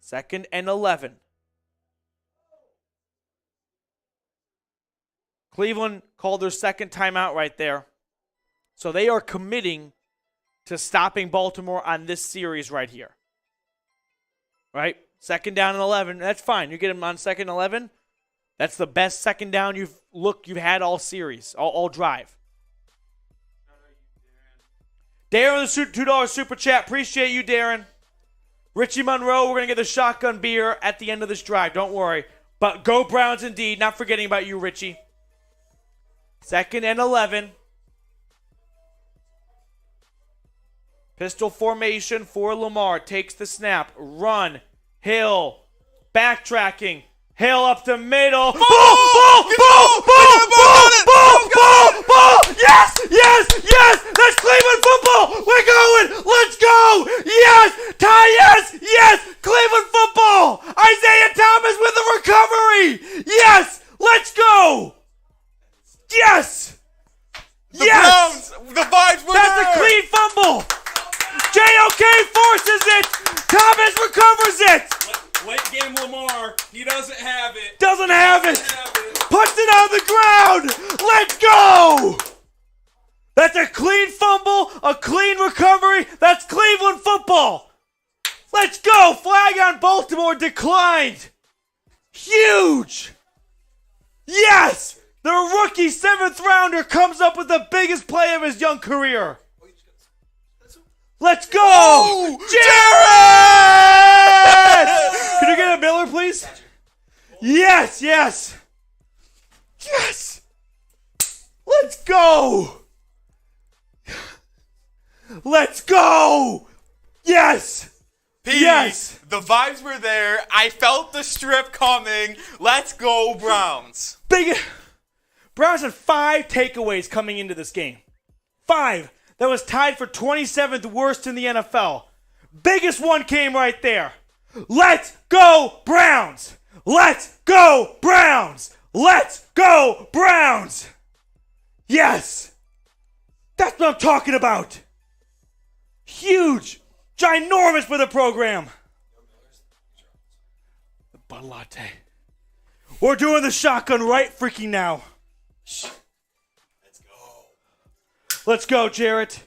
Speaker 1: 2nd and 11. Cleveland called their 2nd timeout right there. So they are committing to stopping Baltimore on this series right here. Right? 2nd down and 11. That's fine. You get them on 2nd and 11. That's the best 2nd down you've had all series, all drive. Darren, the $2 super chat. Appreciate you, Darren. Richie Monroe, we're going to get the shotgun beer at the end of this drive. Don't worry. But go Browns indeed. Not forgetting about you, Richie. 2nd and 11. Pistol formation for Lamar. Takes the snap. Run. Hill. Backtracking. Hill up the middle. Ball! Yes! That's Cleveland football! We're going! Let's go! Yes! Ty, yes! Cleveland football! Isaiah Thomas with a recovery! Yes! Let's go! Yes!
Speaker 2: The Browns! The vibes were
Speaker 1: That's
Speaker 2: there!
Speaker 1: a clean fumble! JOK forces it! Thomas recovers it!
Speaker 3: Late game Lamar, he doesn't have it.
Speaker 1: Doesn't have it! Puts it on the ground! Let's go! That's a clean fumble, a clean recovery. That's Cleveland football. Let's go! Flag on Baltimore declined. Huge! Yes! The rookie 7th rounder comes up with the biggest play of his young career. Let's go!
Speaker 2: Oh,
Speaker 1: Jared! Can you get a Miller, please? Yes! Let's go! Let's go! Yes!
Speaker 2: Pete,
Speaker 1: Yes!
Speaker 2: The vibes were there. I felt the strip coming. Let's go, Browns.
Speaker 1: Browns had 5 takeaways coming into this game. 5. That was tied for 27th worst in the NFL. Biggest one came right there. Let's go, Browns! Let's go, Browns! Let's go, Browns! Yes! That's what I'm talking about. Huge, ginormous for the program. The Bud Latte. We're doing the shotgun right freaking now. Let's go, Jarrett.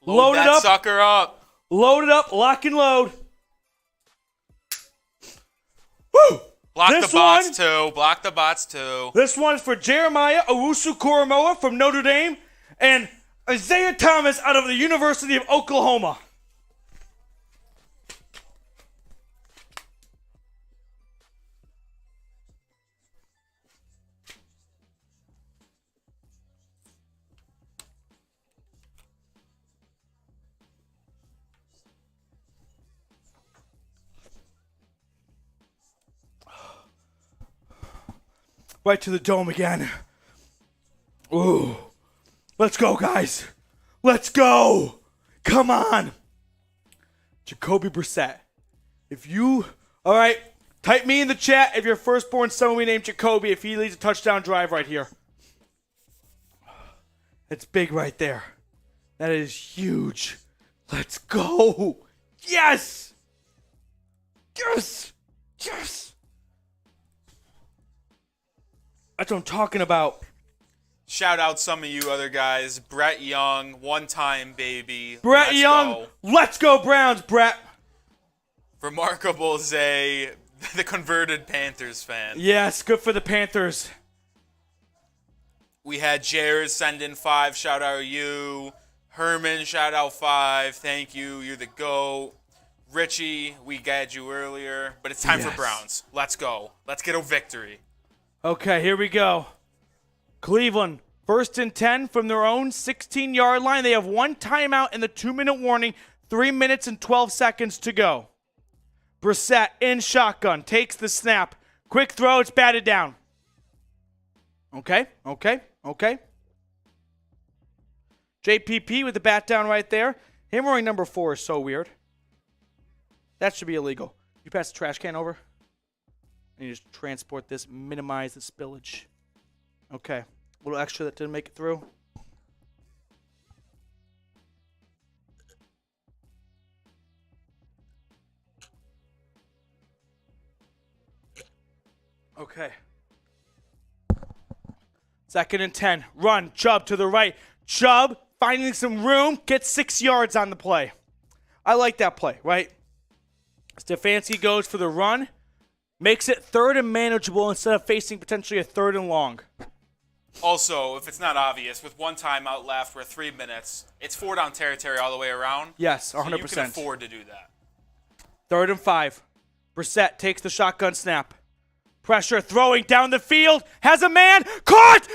Speaker 2: Load
Speaker 1: it
Speaker 2: that
Speaker 1: up.
Speaker 2: sucker up.
Speaker 1: Load it up. Lock and load. Woo!
Speaker 2: Block
Speaker 1: This
Speaker 2: the bots
Speaker 1: one-
Speaker 2: too. Block the bots too.
Speaker 1: This one's for Jeremiah Owusu-Koramoah from Notre Dame and Isaiah Thomas out of the University of Oklahoma. Right to the dome again. Ooh. Let's go, guys. Let's go. Come on. Jacoby Brissett. All right, type me in the chat if your firstborn son will be named Jacoby if he leads a touchdown drive right here. It's big right there. That is huge. Let's go. Yes. Yes. Yes. That's what I'm talking about.
Speaker 2: Shout out some of you other guys. Brett Young, one-time baby.
Speaker 1: Brett Young. Let's go Browns, Brett.
Speaker 2: Remarkable Zay, the converted Panthers fan.
Speaker 1: Yes, good for the Panthers.
Speaker 2: We had Jared send in 5. Shout out you. Herman, shout out 5. Thank you. You're the GOAT. Richie, we got you earlier. But it's time for Browns. Let's go. Let's get a victory.
Speaker 1: Okay, here we go. Cleveland, 1st and 10 from their own 16-yard line. They have one timeout in the 2-minute warning. 3 minutes and 12 seconds to go. Brissett in shotgun. Takes the snap. Quick throw. It's batted down. Okay. JPP with the bat down right there. Him wearing number 4 is so weird. That should be illegal. You pass the trash can over? And you just transport this, minimize the spillage. Okay. A little extra that didn't make it through. Okay. 2nd and 10. Run. Chubb to the right. Chubb finding some room. Gets 6 yards on the play. I like that play, right? Stefanski goes for the run. Makes it 3rd and manageable instead of facing potentially a 3rd and long.
Speaker 2: Also, if it's not obvious, with one timeout left, we're 3 minutes. It's 4-down territory all the way around.
Speaker 1: Yes, 100%.
Speaker 2: So you can afford to do that.
Speaker 1: 3rd and 5. Brissett takes the shotgun snap. Pressure throwing down the field. Has a man. Caught!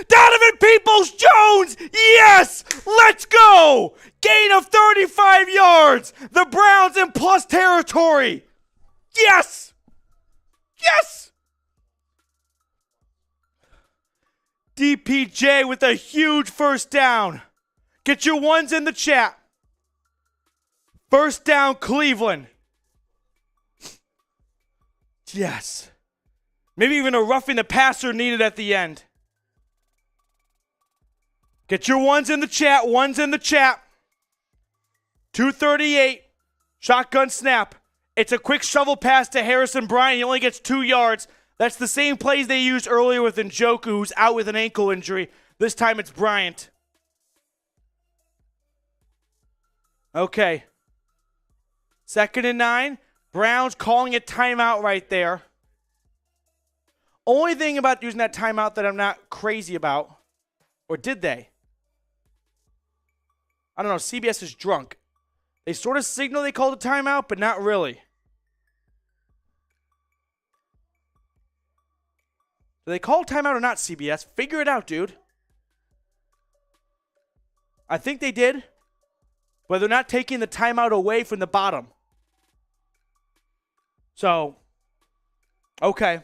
Speaker 1: Donovan Peoples-Jones! Yes! Let's go! Gain of 35 yards. The Browns in plus territory. Yes! Yes! DPJ with a huge first down. Get your ones in the chat. First down, Cleveland. Yes. Maybe even a roughing the passer needed at the end. Get your ones in the chat. 2:38. Shotgun snap. It's a quick shovel pass to Harrison Bryant. He only gets 2 yards. That's the same plays they used earlier with Njoku, who's out with an ankle injury. This time it's Bryant. Okay. 2nd and 9. Browns calling a timeout right there. Only thing about using that timeout that I'm not crazy about, or did they? I don't know. CBS is drunk. They sort of signal they called a timeout, but not really. Do they call timeout or not, CBS? Figure it out, dude. I think they did. But they're not taking the timeout away from the bottom. So, okay.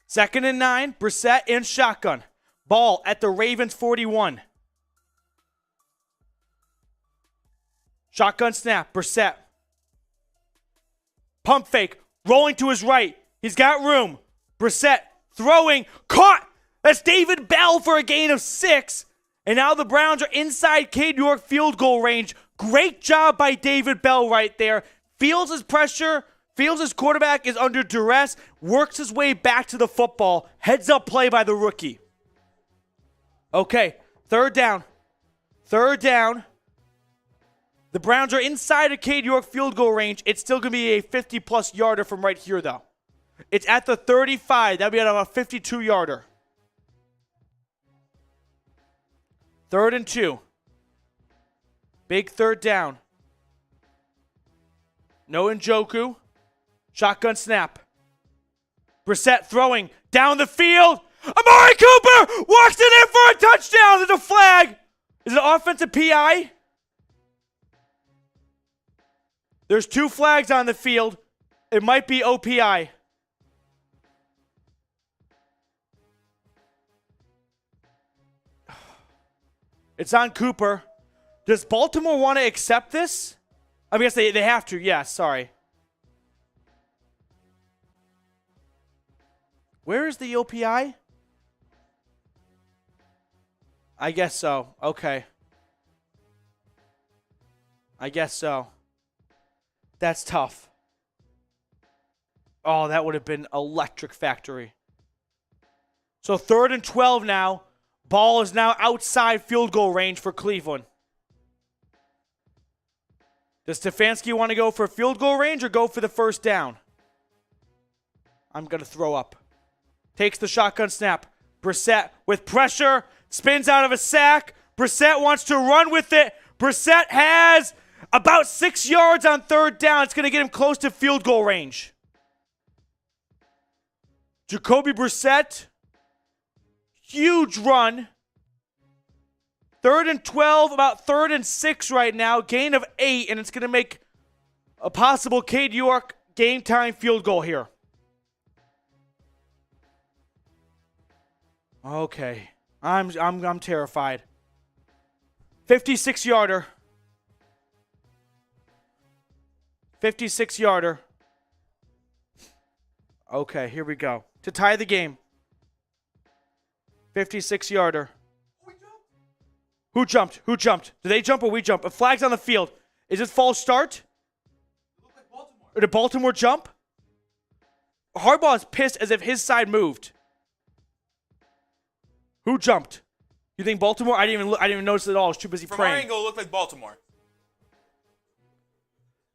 Speaker 1: 2nd and 9. Brissett in shotgun. Ball at the Ravens 41. Shotgun snap. Brissett. Pump fake. Rolling to his right. He's got room. Brissett throwing. Caught. That's David Bell for a gain of 6. And now the Browns are inside Cade York field goal range. Great job by David Bell right there. Feels his pressure. Feels his quarterback is under duress. Works his way back to the football. Heads up play by the rookie. Okay. 3rd down. 3rd down. The Browns are inside of Cade York field goal range. It's still going to be a 50-plus yarder from right here, though. It's at the 35. That'll be at about a 52-yarder. 3rd and 2. Big 3rd down. No Njoku. Shotgun snap. Brissett throwing down the field. Amari Cooper walks it in for a touchdown. There's a flag. Is it offensive PI? There's 2 flags on the field. It might be OPI. It's on Cooper. Does Baltimore want to accept this? I guess they have to. Yeah, sorry. Where is the OPI? I guess so. Okay. I guess so. That's tough. Oh, that would have been electric factory. So 3rd and 12 now. Ball is now outside field goal range for Cleveland. Does Stefanski want to go for field goal range or go for the first down? I'm going to throw up. Takes the shotgun snap. Brissett with pressure. Spins out of a sack. Brissett wants to run with it. Brissett has about 6 yards on 3rd down. It's going to get him close to field goal range. Jacoby Brissett. Huge run. 3rd and 12, about 3rd and 6 right now. Gain of 8, and it's going to make a possible Cade York game time field goal here. Okay. I'm terrified. 56-yarder. 56-yarder. Okay, here we go. To tie the game. 56-yarder. Who jumped? Who jumped? Did they jump or we jump? A flag's on the field. Is it false start?
Speaker 3: Like Baltimore.
Speaker 1: Or did Baltimore jump? Harbaugh is pissed as if his side moved. Who jumped? You think Baltimore? I didn't even notice it at all. I was too busy
Speaker 2: From
Speaker 1: praying.
Speaker 2: our angle, it looked like Baltimore.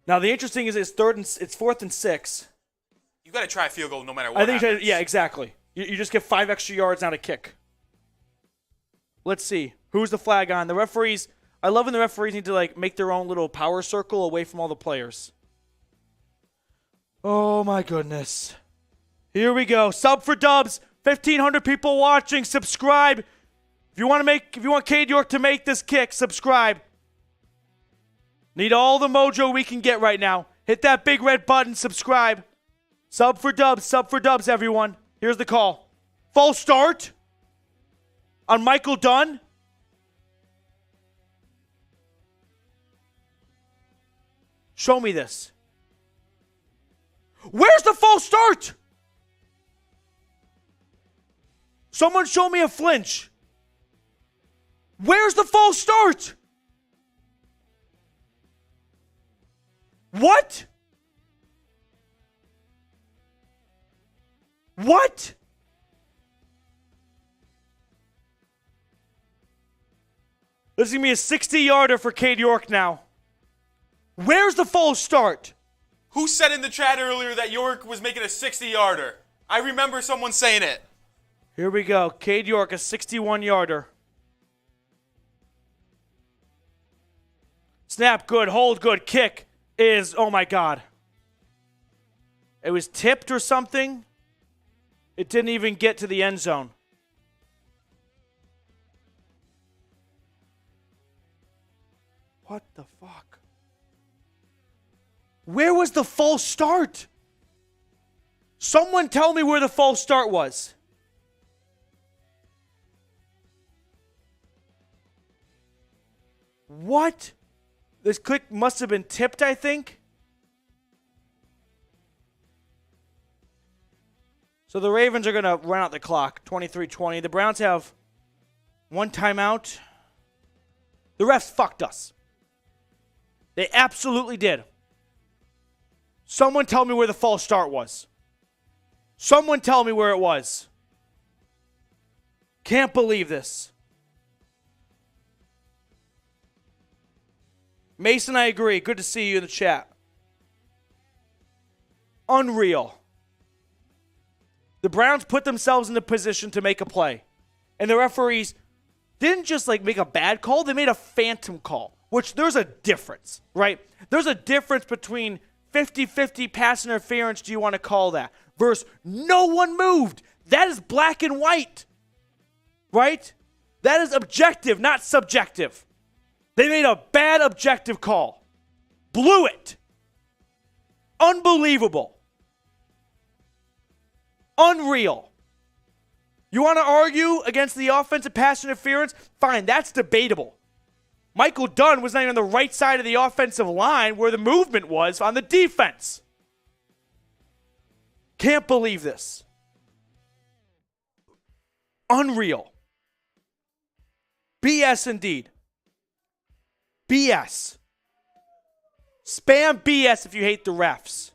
Speaker 1: Now the interesting is it's 4th and 6.
Speaker 2: You got to try a field goal no matter what.
Speaker 1: I think yeah, exactly. You just get 5 extra yards, not a kick. Let's see. Who's the flag on? The referees. I love when the referees need to make their own little power circle away from all the players. Oh my goodness. Here we go. Sub for Dubs. 1,500 people watching. Subscribe. If you want Cade York to make this kick, subscribe. Need all the mojo we can get right now. Hit that big red button. Subscribe. Sub for Dubs, everyone. Here's the call. False start on Michael Dunn. Show me this. Where's the false start? Someone show me a flinch. Where's the false start? What? What? This is going to be a 60-yarder for Cade York now. Where's the false start?
Speaker 2: Who said in the chat earlier that York was making a 60-yarder? I remember someone saying it.
Speaker 1: Here we go. Cade York, a 61-yarder. Snap, good. Hold, good. Kick is, oh my God. It was tipped or something. It didn't even get to the end zone. What the fuck? Where was the false start? Someone tell me where the false start was. What? This kick must have been tipped, I think. So the Ravens are going to run out the clock, 23-20. The Browns have one timeout. The refs fucked us. They absolutely did. Someone tell me where the false start was. Someone tell me where it was. Can't believe this. Mason, I agree. Good to see you in the chat. Unreal. The Browns put themselves in the position to make a play. And the referees didn't just make a bad call. They made a phantom call, which there's a difference, right? There's a difference between 50-50 pass interference, do you want to call that, versus no one moved. That is black and white, right? That is objective, not subjective. They made a bad objective call. Blew it. Unbelievable. Unreal. You want to argue against the offensive pass interference? Fine, that's debatable. Michael Dunn was not even on the right side of the offensive line where the movement was on the defense. Can't believe this. Unreal. BS indeed. BS. Spam BS if you hate the refs.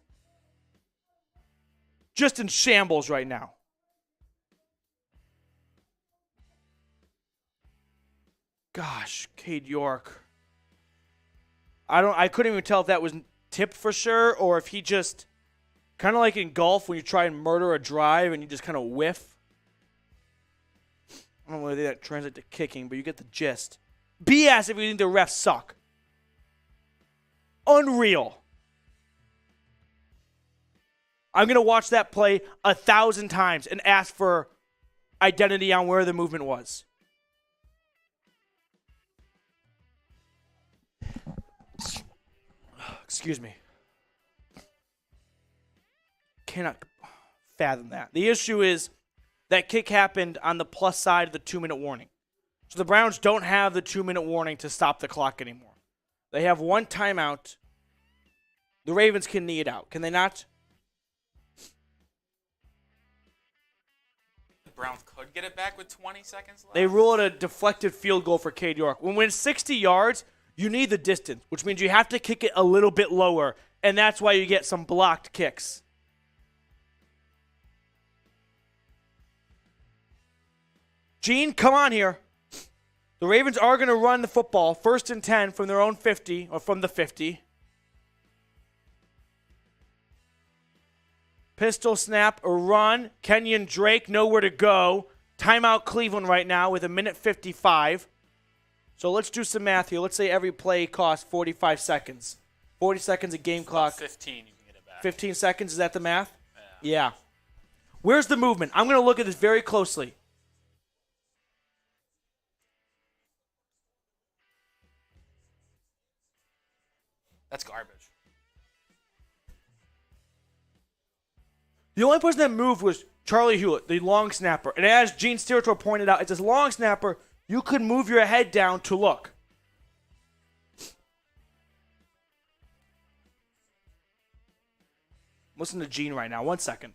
Speaker 1: Just in shambles right now. Gosh, Cade York. I couldn't even tell if that was tipped for sure or if he just kind of like in golf when you try and murder a drive and you just kind of whiff. I don't know whether that translates to kicking, but you get the gist. BS if you think the refs suck. Unreal. I'm going to watch that play 1,000 times and ask for identity on where the movement was. Excuse me. Cannot fathom that. The issue is that kick happened on the plus side of the 2-minute warning. So the Browns don't have the 2-minute warning to stop the clock anymore. They have one timeout. The Ravens can knee it out. Can they not?
Speaker 2: The Browns could get it back with 20 seconds left.
Speaker 1: They rule it a deflected field goal for Cade York. When it's 60 yards, you need the distance, which means you have to kick it a little bit lower, and that's why you get some blocked kicks. Gene, come on here. The Ravens are going to run the football 1st and 10 from their own 50, or from the 50. Pistol snap, a run. Kenyon Drake, nowhere to go. Timeout Cleveland right now with 1:55. So let's do some math here. Let's say every play costs 45 seconds. 40 seconds a game clock.
Speaker 2: 15, you can get it back.
Speaker 1: 15 seconds, is that the math? Yeah. Where's the movement? I'm going to look at this very closely.
Speaker 2: That's garbage.
Speaker 1: The only person that moved was Charlie Hewlett, the long snapper. And as Gene Steratore pointed out, it's this long snapper, you could move your head down to look. Listen to Gene right now. 1 second.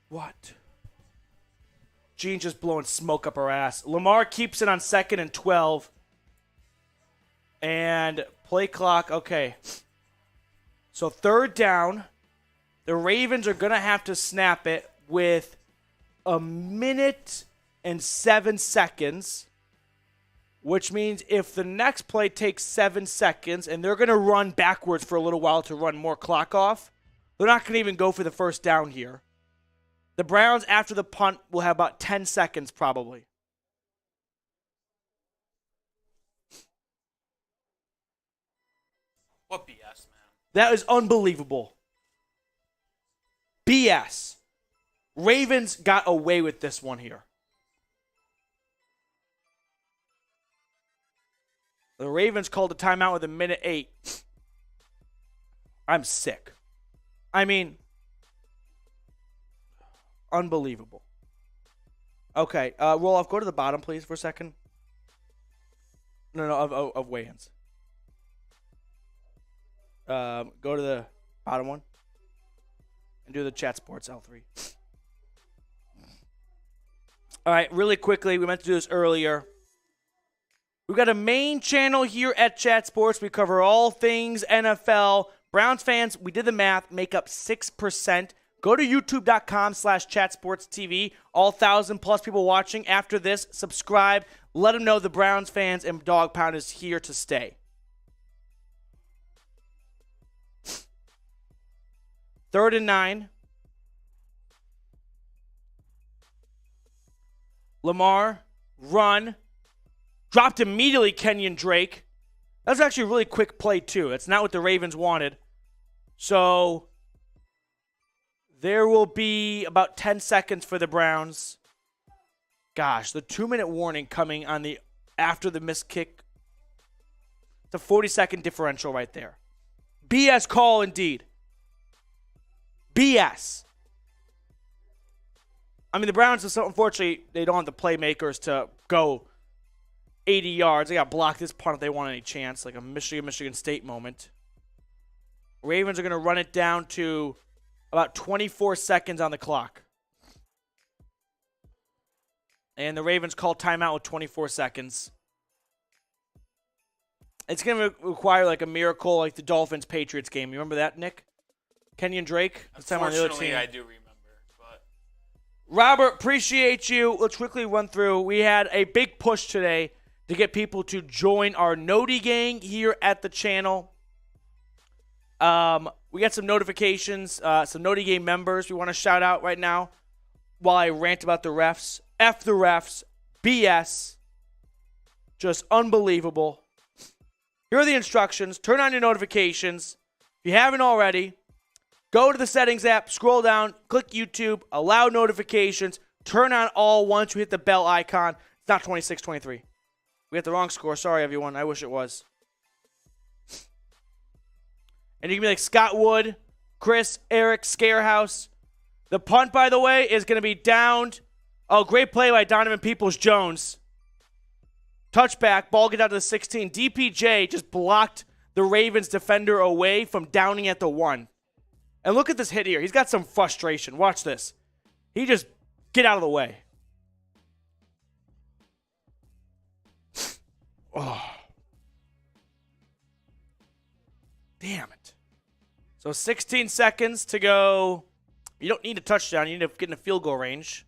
Speaker 1: What? Gene just blowing smoke up her ass. Lamar keeps it on 2nd and 12. And play clock, okay. So 3rd down. The Ravens are going to have to snap it with 1:07 seconds. Which means if the next play takes 7 seconds and they're going to run backwards for a little while to run more clock off, they're not going to even go for the 1st down here. The Browns, after the punt, will have about 10 seconds probably.
Speaker 2: What BS, man?
Speaker 1: That is unbelievable. BS. Ravens got away with this one here. The Ravens called a timeout with 1:08. I'm sick. I mean, unbelievable. Okay, Roloff, go to the bottom, please, for a second. No, of weigh-ins. Go to the bottom one. And do the chat sports L3. All right, really quickly, we meant to do this earlier. We've got a main channel here at Chat Sports. We cover all things NFL. Browns fans, we did the math, make up 6%. Go to youtube.com/chatsportstv. All 1,000+ people watching. After this, subscribe. Let them know the Browns fans and Dog Pound is here to stay. 3rd and 9. Lamar, run. Dropped immediately, Kenyon Drake. That was actually a really quick play, too. That's not what the Ravens wanted. So There will be about 10 seconds for the Browns. Gosh, the 2-minute warning coming on the after the missed kick. It's a 40-second differential right there. BS call indeed. BS. I mean, the Browns, unfortunately, they don't have the playmakers to go 80 yards. They got to block this punt if they want any chance, like a Michigan State moment. Ravens are going to run it down to about 24 seconds on the clock. And the Ravens call timeout with 24 seconds. It's going to require like a miracle like the Dolphins-Patriots game. You remember that, Nick? Kenyon Drake?
Speaker 2: Unfortunately, I do remember. But
Speaker 1: Robert, appreciate you. Let's quickly run through. We had a big push today to get people to join our Noti gang here at the channel. We got some notifications, some Noti gang members we want to shout out right now while I rant about the refs. F the refs. BS. Just unbelievable. Here are the instructions. Turn on your notifications. If you haven't already, go to the settings app, scroll down, click YouTube, allow notifications, turn on all once you hit the bell icon. It's not 26-23. We got the wrong score. Sorry, everyone. I wish it was. And you can be like Scott Wood, Chris, Eric, Scarehouse. The punt, by the way, is going to be downed. Oh, great play by Donovan Peoples-Jones. Touchback, ball gets out to the 16. DPJ just blocked the Ravens defender away from downing at the 1. And look at this hit here. He's got some frustration. Watch this. He just get out of the way. Oh. Damn it. So 16 seconds to go. You don't need a touchdown. You need to get in a field goal range.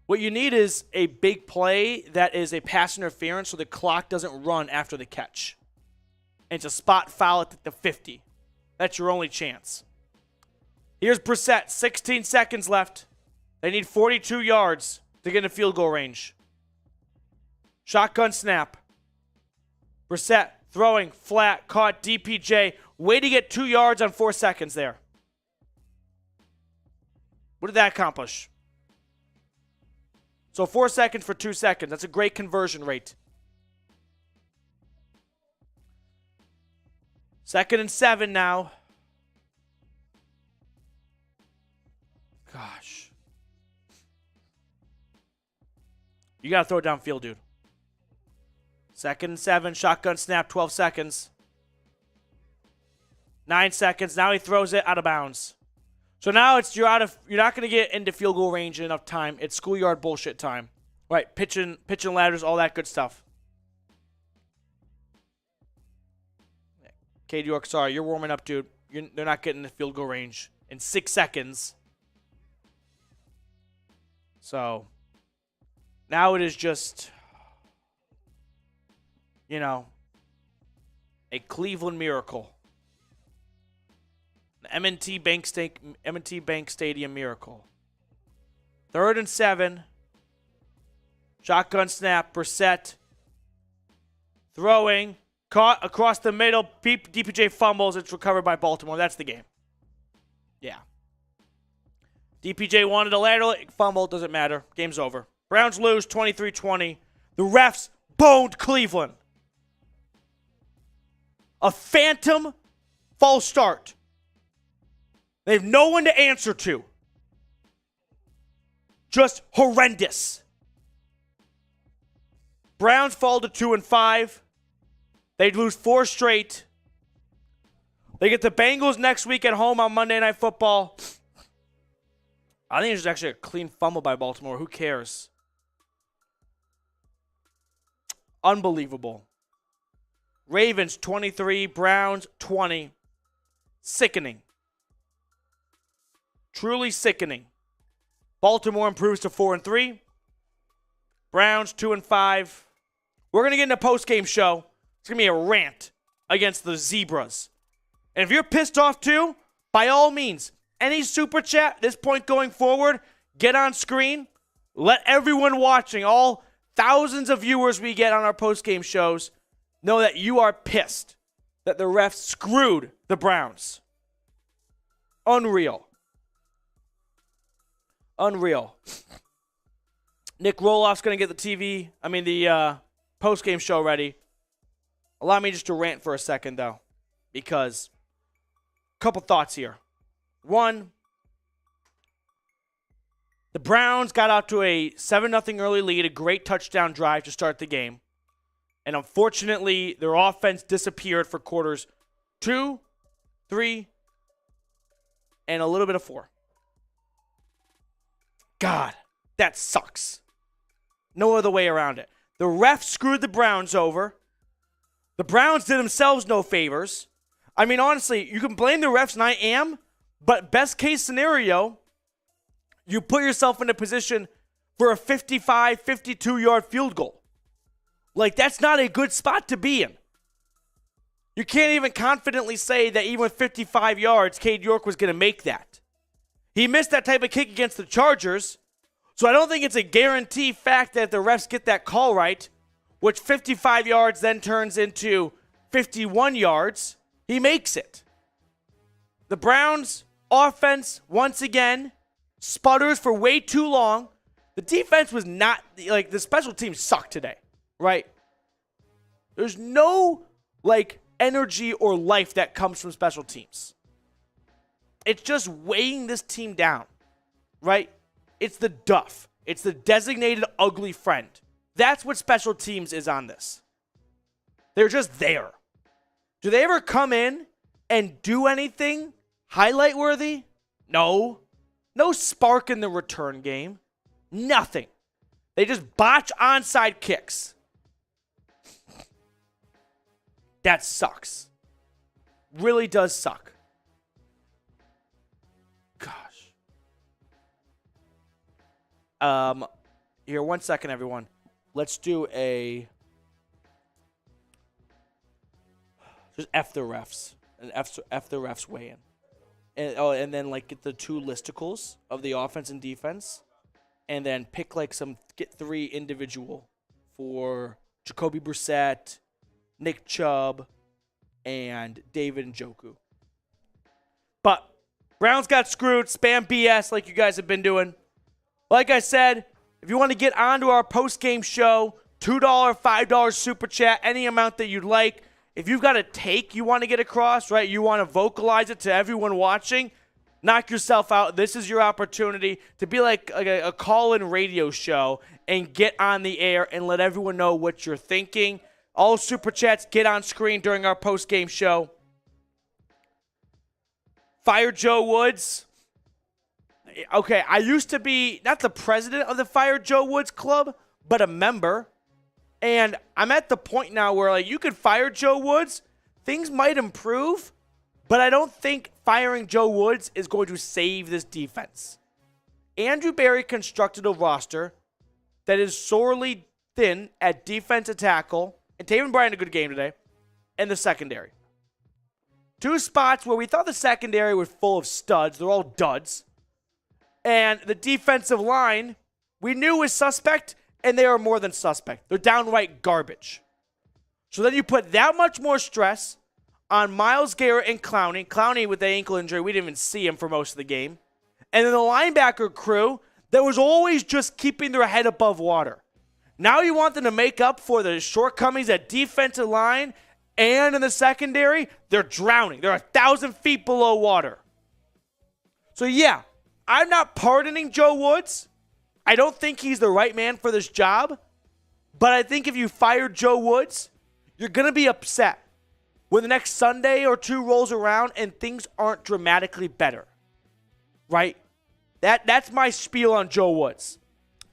Speaker 1: What you need is a big play that is a pass interference so the clock doesn't run after the catch. And it's a spot foul at the 50. That's your only chance. Here's Brissett. 16 seconds left. They need 42 yards to get in a field goal range. Shotgun snap. Brissett throwing flat. Caught DPJ. Way to get 2 yards on 4 seconds there. What did that accomplish? So 4 seconds for 2 seconds. That's a great conversion rate. 2nd and 7 now. Gosh. You got to throw it downfield, dude. 2nd and 7. Shotgun snap, 12 seconds. 9 seconds. Now he throws it out of bounds. So now you're not going to get into field goal range in enough time. It's schoolyard bullshit time. Right, pitching ladders, all that good stuff. Cade York, sorry, you're warming up, dude. They're not getting the field goal range in 6 seconds. So now it is just, a Cleveland miracle. M&T Bank Stadium miracle. 3rd and 7. Shotgun snap. Brissett throwing. Caught across the middle. DPJ fumbles. It's recovered by Baltimore. That's the game. Yeah. DPJ wanted a lateral. Fumble. Doesn't matter. Game's over. Browns lose 23-20. The refs boned Cleveland. A phantom false start. They have no one to answer to. Just horrendous. Browns fall to 2-5. They lose 4 straight. They get the Bengals next week at home on Monday Night Football. I think it's actually a clean fumble by Baltimore. Who cares? Unbelievable. Ravens 23, Browns 20. Sickening. Truly sickening. Baltimore improves to 4-3. Browns 2-5. We're going to get in a post-game show. It's going to be a rant against the Zebras. And if you're pissed off too, by all means, any super chat at this point going forward, get on screen. Let everyone watching, all thousands of viewers we get on our post-game shows, know that you are pissed that the refs screwed the Browns. Unreal. Nick Roloff's going to get the postgame show ready. Allow me just to rant for a second, though, because a couple thoughts here. One, the Browns got out to a 7-0 early lead, a great touchdown drive to start the game. And unfortunately, their offense disappeared for quarters 2, 3, and a little bit of 4. God, that sucks. No other way around it. The refs screwed the Browns over. The Browns did themselves no favors. I mean, honestly, you can blame the refs, and I am, but best case scenario, you put yourself in a position for a 55, 52-yard field goal. Like, that's not a good spot to be in. You can't even confidently say that even with 55 yards, Cade York was going to make that. He missed that type of kick against the Chargers, so I don't think it's a guarantee fact that the refs get that call right, which 55 yards then turns into 51 yards. He makes it. The Browns' offense, once again, sputters for way too long. The defense was not, like, the special teams sucked today, right? There's no, energy or life that comes from special teams. It's just weighing this team down, right? It's the duff. It's the designated ugly friend. That's what special teams is on this. They're just there. Do they ever come in and do anything highlight worthy? No. No spark in the return game. Nothing. They just botch onside kicks. That sucks. Really does suck. Gosh. Here, 1 second, everyone. Let's do a... Just F the refs. And F the refs weigh in. And then, get the 2 listicles of the offense and defense. And then pick, get 3 individual for Jacoby Brissett, Nick Chubb, and David Njoku. But Browns got screwed. Spam BS like you guys have been doing. Like I said, if you want to get onto our post-game show, $2, $5 super chat, any amount that you'd like. If you've got a take you want to get across, right, you want to vocalize it to everyone watching, knock yourself out. This is your opportunity to be like a call-in radio show and get on the air and let everyone know what you're thinking. All super chats get on screen during our post-game show. Fire Joe Woods. Okay, I used to be not the president of the Fire Joe Woods Club, but a member. And I'm at the point now where, you could fire Joe Woods. Things might improve, but I don't think firing Joe Woods is going to save this defense. Andrew Berry constructed a roster that is sorely thin at defensive tackle. And Taven Bryan had a good game today. And the secondary. 2 spots where we thought the secondary was full of studs. They're all duds. And the defensive line, we knew was suspect, and they are more than suspect. They're downright garbage. So then you put that much more stress on Myles Garrett and Clowney. Clowney with the ankle injury, we didn't even see him for most of the game. And then the linebacker crew that was always just keeping their head above water. Now you want them to make up for the shortcomings at defensive line and in the secondary? They're drowning. They're 1,000 feet below water. So yeah, I'm not pardoning Joe Woods. I don't think he's the right man for this job. But I think if you fire Joe Woods, you're going to be upset when the next Sunday or 2 rolls around and things aren't dramatically better. Right? That's my spiel on Joe Woods.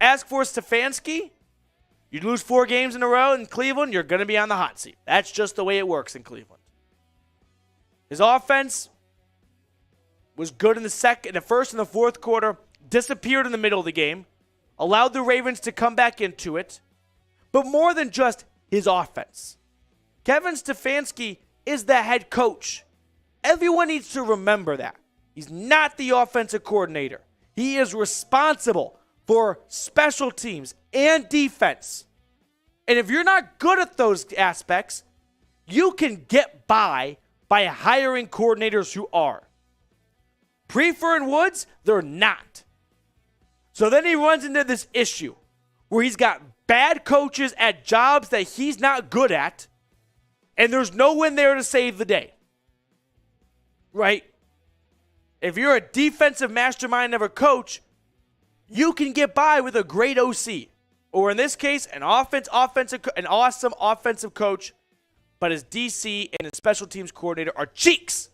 Speaker 1: As for Stefanski, you lose 4 games in a row in Cleveland, you're going to be on the hot seat. That's just the way it works in Cleveland. His offense was good in the first and the fourth quarter, disappeared in the middle of the game, allowed the Ravens to come back into it. But more than just his offense, Kevin Stefanski is the head coach. Everyone needs to remember that. He's not the offensive coordinator. He is responsible for special teams and defense. And if you're not good at those aspects, you can get by hiring coordinators who are. Prefer and Woods, they're not. So then he runs into this issue where he's got bad coaches at jobs that he's not good at, and there's no one there to save the day. Right? If you're a defensive mastermind of a coach, you can get by with a great OC. Or in this case, an awesome offensive coach, but his DC and his special teams coordinator are cheeks.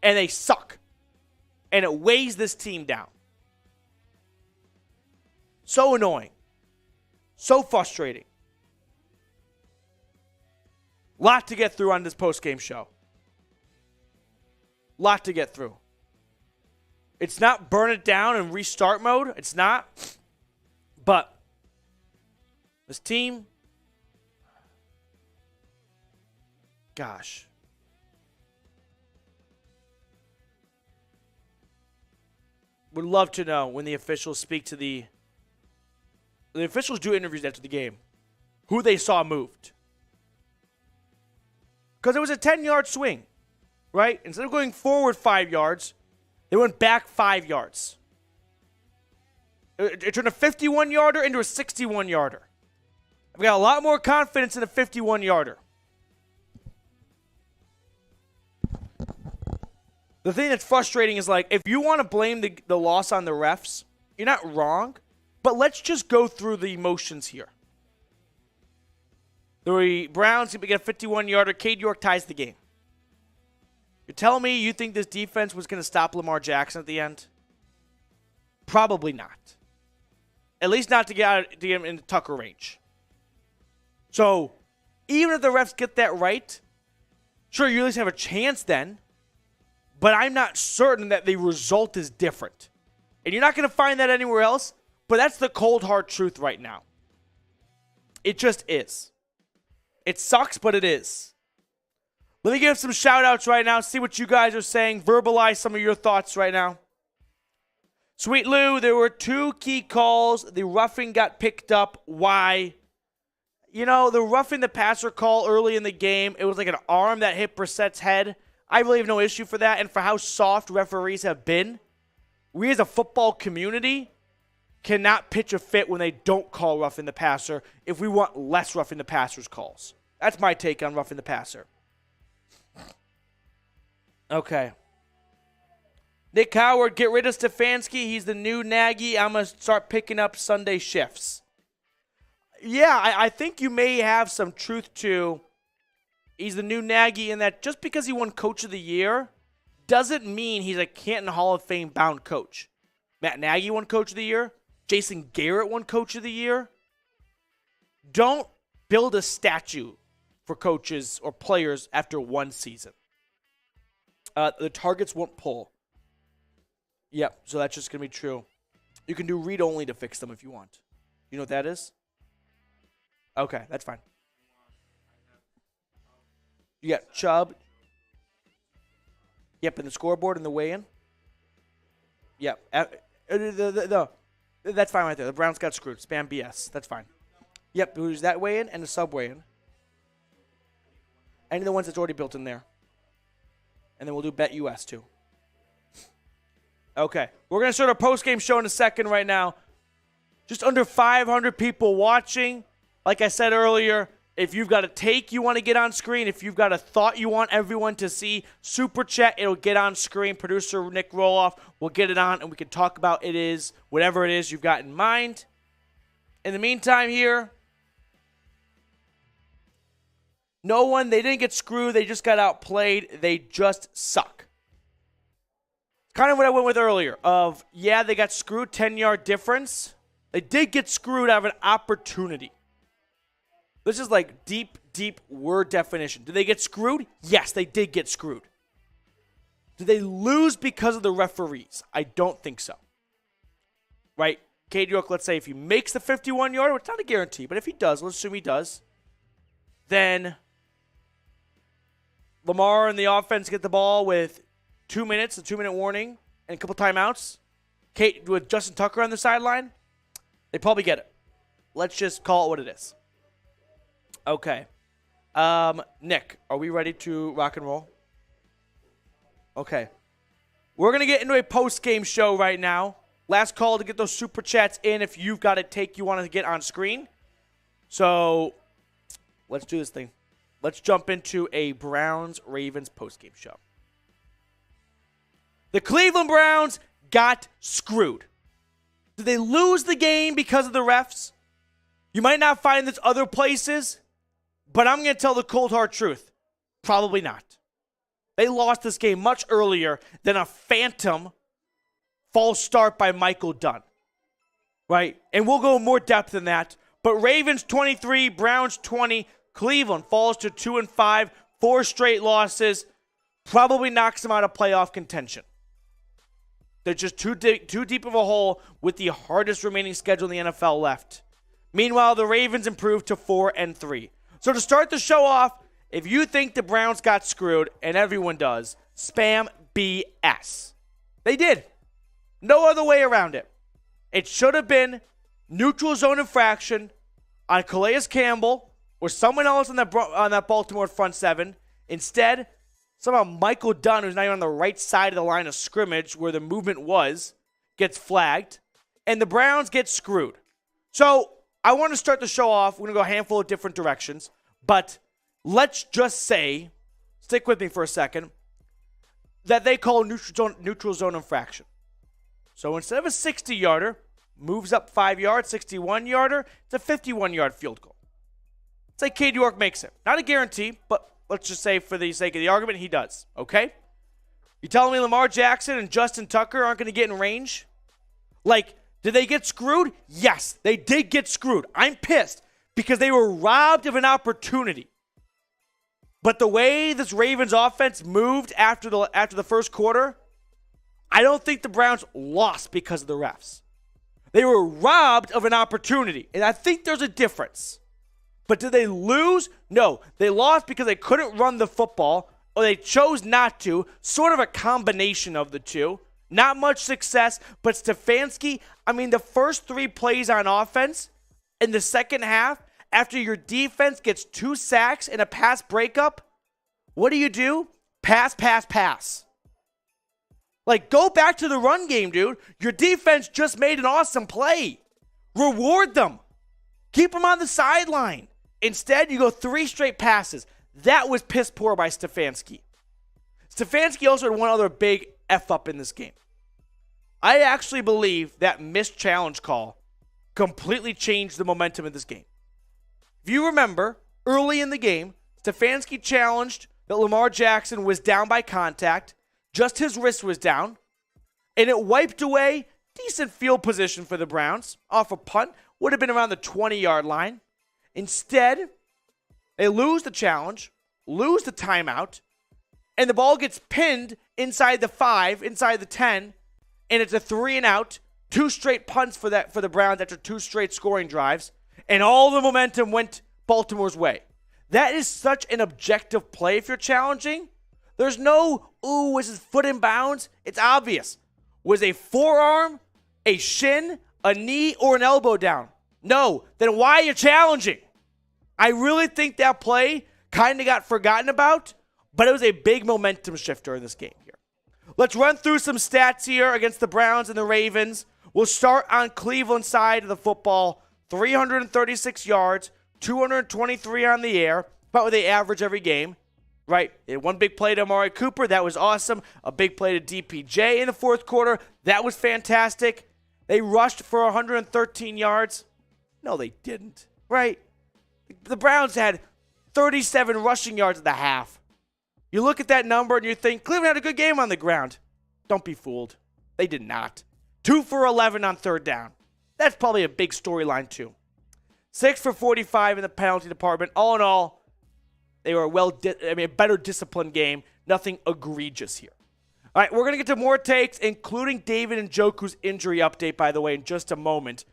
Speaker 1: And they suck. And it weighs this team down. So annoying. So frustrating. Lot to get through on this postgame show. Lot to get through. It's not burn it down and restart mode. It's not. But this team, gosh. Would love to know when the officials speak to the officials do interviews after the game, who they saw moved. Because it was a 10-yard swing, right? Instead of going forward 5 yards, they went back 5 yards. It turned a 51-yarder into a 61-yarder. I've got a lot more confidence in a 51-yarder. The thing that's frustrating is, like, if you want to blame the loss on the refs, you're not wrong, but let's just go through the motions here. The Browns get a 51-yarder. Cade York ties the game. You're telling me you think this defense was going to stop Lamar Jackson at the end? Probably not. At least not to get him into Tucker range. So, even if the refs get that right, sure, you at least have a chance then, but I'm not certain that the result is different. And you're not going to find that anywhere else, but that's the cold, hard truth right now. It just is. It sucks, but it is. Let me give some shout-outs right now, see what you guys are saying, verbalize some of your thoughts right now. Sweet Lou, there were 2 key calls. The roughing got picked up. Why? You know, the roughing the passer call early in the game, it was like an arm that hit Brissett's head. I really have no issue for that, and for how soft referees have been, we as a football community cannot pitch a fit when they don't call roughing the passer if we want less roughing the passer's calls. That's my take on roughing the passer. Okay. Nick Howard, get rid of Stefanski. He's the new Nagy. I'm going to start picking up Sunday shifts. Yeah, I think you may have some truth to he's the new Nagy in that just because he won Coach of the Year doesn't mean he's a Canton Hall of Fame bound coach. Matt Nagy won Coach of the Year. Jason Garrett won Coach of the Year. Don't build a statue for coaches or players after one season. The targets won't pull. Yep, so that's just going to be true. You can do read-only to fix them if you want. You know what that is? Okay, that's fine. You got Chubb. Yep, and the scoreboard and the weigh-in. Yep. That's fine right there. The Browns got screwed. Spam BS. That's fine. Yep, there's that weigh-in and the sub weigh-in. Any of the ones that's already built in there. And then we'll do Bet US too. Okay. We're going to start our post-game show in a second right now. Just under 500 people watching. Like I said earlier, if you've got a take you want to get on screen, if you've got a thought you want everyone to see, super chat, it'll get on screen. Producer Nick Roloff will get it on, and we can talk about whatever it is you've got in mind. In the meantime here, they didn't get screwed. They just got outplayed. They just suck. Kind of what I went with earlier they got screwed, 10-yard difference. They did get screwed out of an opportunity. This is like deep, deep word definition. Did they get screwed? Yes, they did get screwed. Did they lose because of the referees? I don't think so. Right? Cade York, let's say if he makes the 51-yarder, it's not a guarantee, but if he does, let's assume he does, then Lamar and the offense get the ball with 2 minutes, a 2-minute warning, and a couple timeouts. With Justin Tucker on the sideline, they probably get it. Let's just call it what it is. Okay. Nick, are we ready to rock and roll? Okay. we're going to get into a post-game show right now. Last call to get those super chats in if you've got a take you want to get on screen. So let's do this thing. Let's jump into a Browns-Ravens post-game show. The Cleveland Browns got screwed. Did they lose the game because of the refs? You might not find this other places, but I'm going to tell the cold hard truth. Probably not. They lost this game much earlier than a phantom false start by Michael Dunn. Right? And we'll go more depth than that. But Ravens 23, Browns 20. Cleveland falls to 2-5, 4 straight losses. Probably knocks them out of playoff contention. They're just too deep of a hole with the hardest remaining schedule in the NFL left. Meanwhile, the Ravens improved to 4-3. So to start the show off, if you think the Browns got screwed, and everyone does, spam BS. They did. No other way around it. It should have been neutral zone infraction on Calais Campbell or someone else on that Baltimore front seven. Instead, somehow Michael Dunn, who's not even on the right side of the line of scrimmage where the movement was, gets flagged, and the Browns get screwed. So I want to start the show off. We're going to go a handful of different directions, but let's just say, stick with me for a second, that they call neutral zone infraction. So instead of a 60-yarder, moves up 5 yards, 61-yarder, it's a 51-yard field goal. Let's say Cade York makes it. Not a guarantee, but let's just say for the sake of the argument, he does. Okay? You telling me Lamar Jackson and Justin Tucker aren't going to get in range? Like, did they get screwed? Yes, they did get screwed. I'm pissed because they were robbed of an opportunity. But the way this Ravens offense moved after the first quarter, I don't think the Browns lost because of the refs. They were robbed of an opportunity, and I think there's a difference. But did they lose? No. They lost because they couldn't run the football, or they chose not to. Sort of a combination of the two. Not much success, but Stefanski, the first 3 plays on offense in the second half, after your defense gets 2 sacks and a pass breakup, what do? Pass. Like, go back to the run game, dude. Your defense just made an awesome play. Reward them. Keep them on the sideline. Instead, you go 3 straight passes. That was piss poor by Stefanski. Stefanski also had one other big F-up in this game. I actually believe that missed challenge call completely changed the momentum of this game. If you remember, early in the game, Stefanski challenged that Lamar Jackson was down by contact. Just his wrist was down. And it wiped away decent field position for the Browns off a punt. Would have been around the 20-yard line. Instead, they lose the challenge, lose the timeout, and the ball gets pinned inside the 5, inside the 10, and it's a 3-and-out, 2 straight punts for the Browns after 2 straight scoring drives, and all the momentum went Baltimore's way. That is such an objective play if you're challenging. There's no, was his foot in bounds? It's obvious. Was a forearm, a shin, a knee, or an elbow down? No. Then why are you challenging? I really think that play kind of got forgotten about, but it was a big momentum shifter in this game here. Let's run through some stats here against the Browns and the Ravens. We'll start on Cleveland's side of the football. 336 yards, 223 on the air, about what they average every game. Right? They had one big play to Amari Cooper. That was awesome. A big play to DPJ in the fourth quarter. That was fantastic. They rushed for 113 yards. No, they didn't. Right? The Browns had 37 rushing yards at the half. You look at that number and you think, Cleveland had a good game on the ground. Don't be fooled. They did not. 2 for 11 on third down. That's probably a big storyline too. 6 for 45 in the penalty department. All in all, they were a better disciplined game. Nothing egregious here. All right, we're going to get to more takes, including David Njoku's injury update, by the way, in just a moment.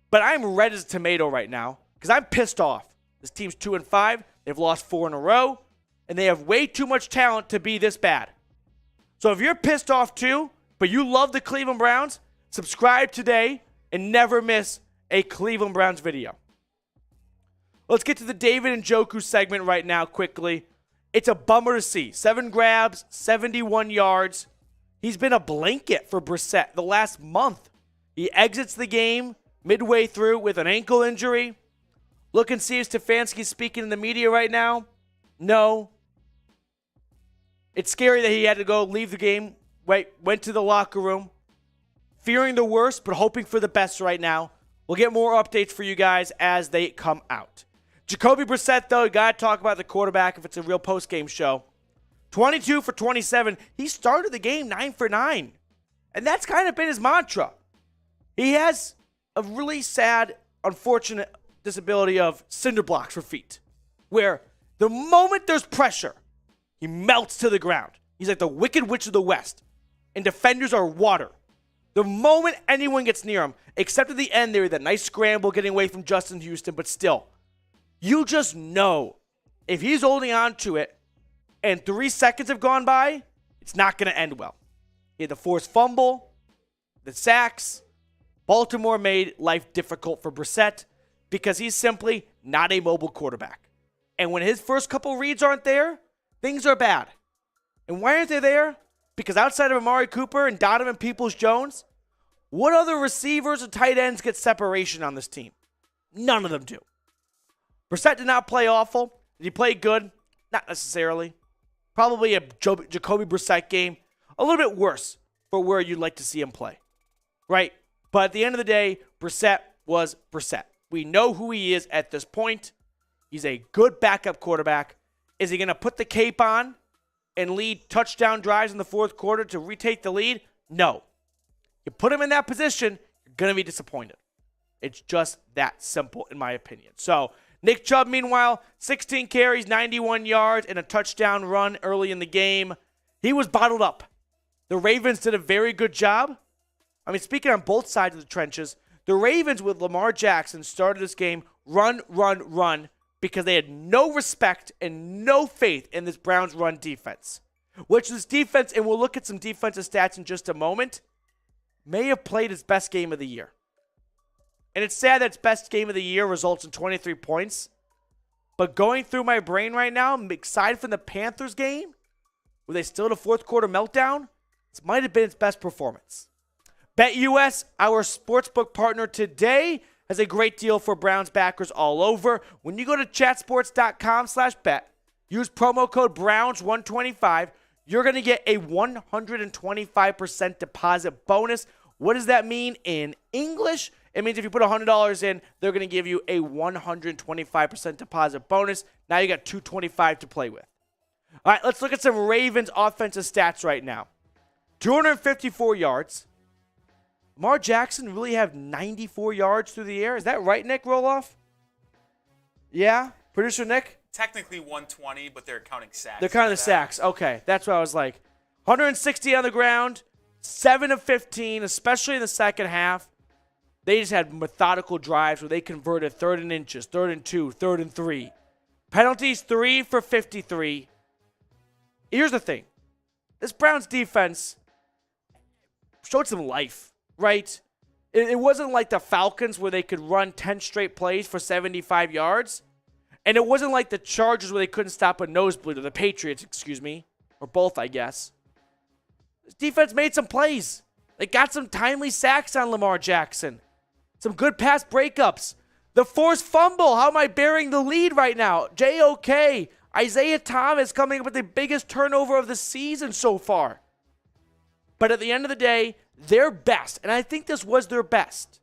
Speaker 1: But I'm red as a tomato right now because I'm pissed off. This team's 2-5. They've lost 4 in a row, and they have way too much talent to be this bad. So if you're pissed off too, but you love the Cleveland Browns, subscribe today and never miss a Cleveland Browns video. Let's get to the David Njoku segment right now quickly. It's a bummer to see. 7 grabs, 71 yards. He's been a blanket for Brissett the last month. He exits the game midway through with an ankle injury. Look and see if Stefanski's speaking in the media right now. No. It's scary that he had to go leave the game, went to the locker room, fearing the worst, but hoping for the best right now. We'll get more updates for you guys as they come out. Jacoby Brissett, though, you got to talk about the quarterback if it's a real postgame show. 22 for 27. He started the game 9 for 9. And that's kind of been his mantra. He has a really sad, unfortunate disability of cinder blocks for feet, where the moment there's pressure, he melts to the ground. He's like the Wicked Witch of the West. And defenders are water. The moment anyone gets near him, except at the end there, that nice scramble getting away from Justin Houston, but still, you just know if he's holding on to it and 3 seconds have gone by, it's not going to end well. He had the forced fumble, the sacks. Baltimore made life difficult for Brissett because he's simply not a mobile quarterback. And when his first couple reads aren't there, things are bad. And why aren't they there? Because outside of Amari Cooper and Donovan Peoples-Jones, what other receivers or tight ends get separation on this team? None of them do. Brissett did not play awful. Did he play good? Not necessarily. Probably a Jacoby Brissett game. A little bit worse for where you'd like to see him play. Right? But at the end of the day, Brissett was Brissett. We know who he is at this point. He's a good backup quarterback. Is he going to put the cape on and lead touchdown drives in the fourth quarter to retake the lead? No. You put him in that position, you're going to be disappointed. It's just that simple, in my opinion. So, Nick Chubb, meanwhile, 16 carries, 91 yards, and a touchdown run early in the game. He was bottled up. The Ravens did a very good job. I mean, speaking on both sides of the trenches, the Ravens with Lamar Jackson started this game run, because they had no respect and no faith in this Browns run defense. Which this defense, and we'll look at some defensive stats in just a moment, may have played its best game of the year. And it's sad that its best game of the year results in 23 points. But going through my brain right now, aside from the Panthers game, where they still had a fourth quarter meltdown, this might have been its best performance. BetUS, our sportsbook partner today, has a great deal for Browns backers all over. When you go to chatsports.com/bet, use promo code Browns125, you're going to get a 125% deposit bonus. What does that mean in English? It means if you put $100 in, they're going to give you a 125% deposit bonus. Now you got $225 to play with. All right, let's look at some Ravens offensive stats right now. 254 yards. Lamar Jackson really have 94 yards through the air. Is that right, Nick Roloff? Yeah? Producer Nick?
Speaker 2: Technically 120, but they're counting sacks.
Speaker 1: They're counting the sacks. Okay, that's what I was like. 160 on the ground, 7 of 15, especially in the second half. They just had methodical drives where they converted 3rd and inches, 3rd and 2, 3rd and 3. Penalties, 3 for 53. Here's the thing. This Browns defense showed some life, right? It wasn't like the Falcons where they could run 10 straight plays for 75 yards. And it wasn't like the Chargers where they couldn't stop a nosebleed, or the Patriots, or both, I guess. This defense made some plays. They got some timely sacks on Lamar Jackson. Some good pass breakups. The forced fumble. How am I bearing the lead right now? J.O.K. Isaiah Thomas coming up with the biggest turnover of the season so far. But at the end of the day, their best, and I think this was their best,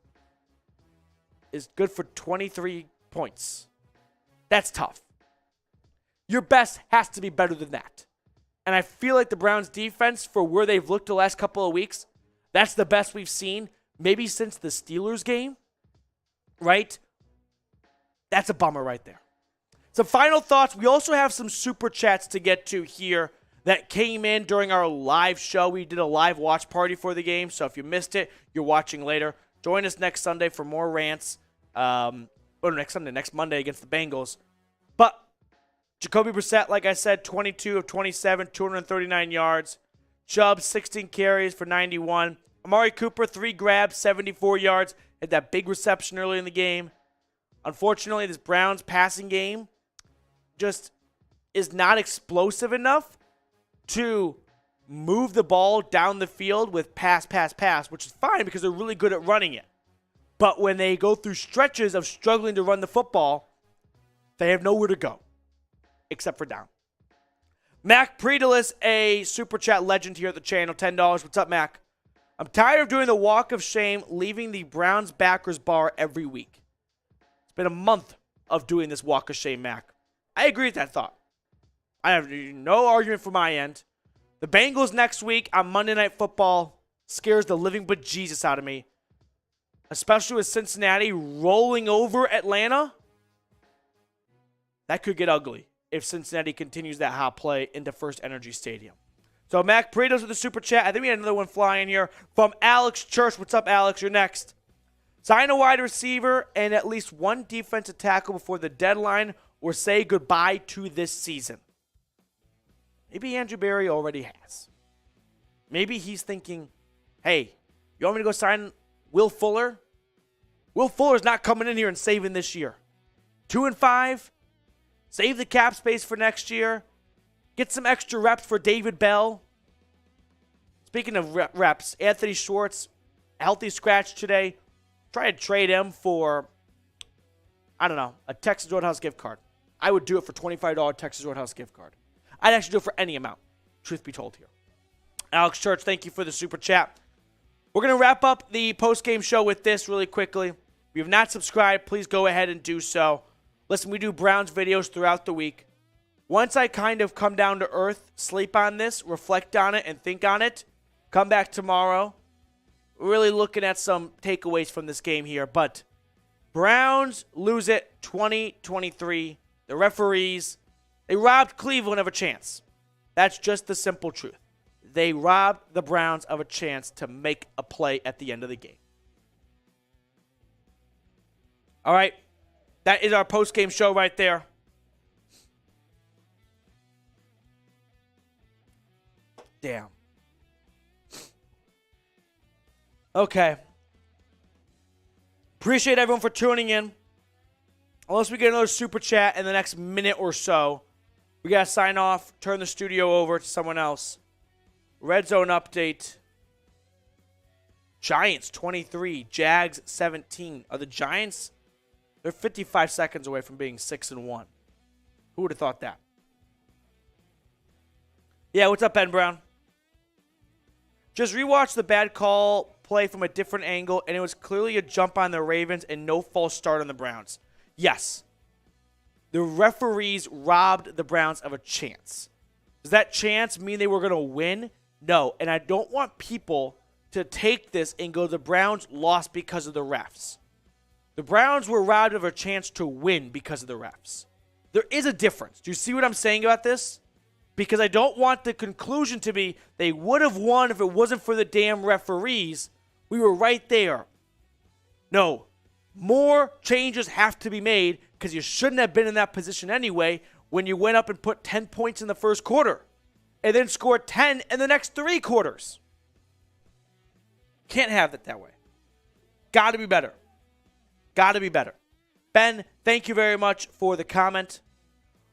Speaker 1: is good for 23 points. That's tough. Your best has to be better than that. And I feel like the Browns defense, for where they've looked the last couple of weeks, that's the best we've seen, maybe since the Steelers game, right? That's a bummer right there. Some final thoughts. We also have some super chats to get to here that came in during our live show. We did a live watch party for the game, so if you missed it, you're watching later. Join us next Sunday for more rants. Next Monday against the Bengals. But Jacoby Brissett, like I said, 22 of 27, 239 yards. Chubb, 16 carries for 91. Amari Cooper, 3 grabs, 74 yards. Had that big reception early in the game. Unfortunately, this Browns passing game just is not explosive enough to move the ball down the field with pass, which is fine because they're really good at running it. But when they go through stretches of struggling to run the football, they have nowhere to go except for down. Mac Predalis, a Super Chat legend here at the channel, $10. What's up, Mac? I'm tired of doing the walk of shame, leaving the Browns backers bar every week. It's been a month of doing this walk of shame, Mac. I agree with that thought. I have no argument from my end. The Bengals next week on Monday Night Football scares the living bejesus out of me, especially with Cincinnati rolling over Atlanta. That could get ugly if Cincinnati continues that hot play into First Energy Stadium. So Mac Predos with the Super Chat. I think we had another one flying here from Alex Church. What's up, Alex? You're next. Sign a wide receiver and at least one defensive tackle before the deadline or say goodbye to this season. Maybe Andrew Berry already has. Maybe he's thinking, hey, you want me to go sign Will Fuller? Will Fuller's not coming in here and saving this year. 2-5. Save the cap space for next year. Get some extra reps for David Bell. Speaking of reps, Anthony Schwartz, healthy scratch today. Try to trade him for, I don't know, a Texas Roadhouse gift card. I would do it for $25 Texas Roadhouse gift card. I'd actually do it for any amount, truth be told here. Alex Church, thank you for the Super Chat. We're going to wrap up the post-game show with this really quickly. If you have not subscribed, please go ahead and do so. Listen, we do Browns videos throughout the week. Once I kind of come down to earth, sleep on this, reflect on it, and think on it, come back tomorrow. We're really looking at some takeaways from this game here. But Browns lose it 20-23. The referees, they robbed Cleveland of a chance. That's just the simple truth. They robbed the Browns of a chance to make a play at the end of the game. All right. That is our post-game show right there. Damn. Okay. Appreciate everyone for tuning in. Unless we get another Super Chat in the next minute or so, we got to sign off, turn the studio over to someone else. Red Zone update. Giants 23, Jags 17. Are the Giants... They're 55 seconds away from being 6-1. Who would have thought that? Yeah, what's up, Ben Brown? Just rewatched the bad call play from a different angle, and it was clearly a jump on the Ravens and no false start on the Browns. Yes. The referees robbed the Browns of a chance. Does that chance mean they were going to win? No. And I don't want people to take this and go, the Browns lost because of the refs. The Browns were robbed of a chance to win because of the refs. There is a difference. Do you see what I'm saying about this? Because I don't want the conclusion to be they would have won if it wasn't for the damn referees. We were right there. No. More changes have to be made because you shouldn't have been in that position anyway when you went up and put 10 points in the first quarter and then scored 10 in the next 3 quarters. Can't have it that way. Got to be better. Got to be better. Ben, thank you very much for the comment.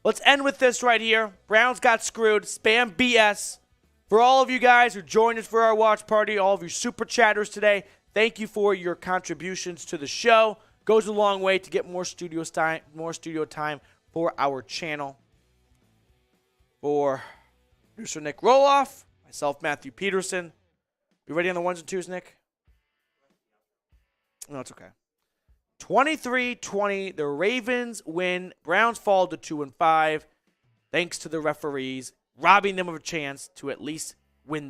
Speaker 1: Let's end with this right here. Browns got screwed. Spam BS. For all of you guys who joined us for our watch party, all of you super chatters today, thank you for your contributions to the show. Goes a long way to get more studio time for our channel. For producer Nick Roloff, myself, Matthew Peterson. You ready on the ones and twos, Nick? No, it's okay. 23-20, the Ravens win. Browns fall to 2-5, thanks to the referees robbing them of a chance to at least win the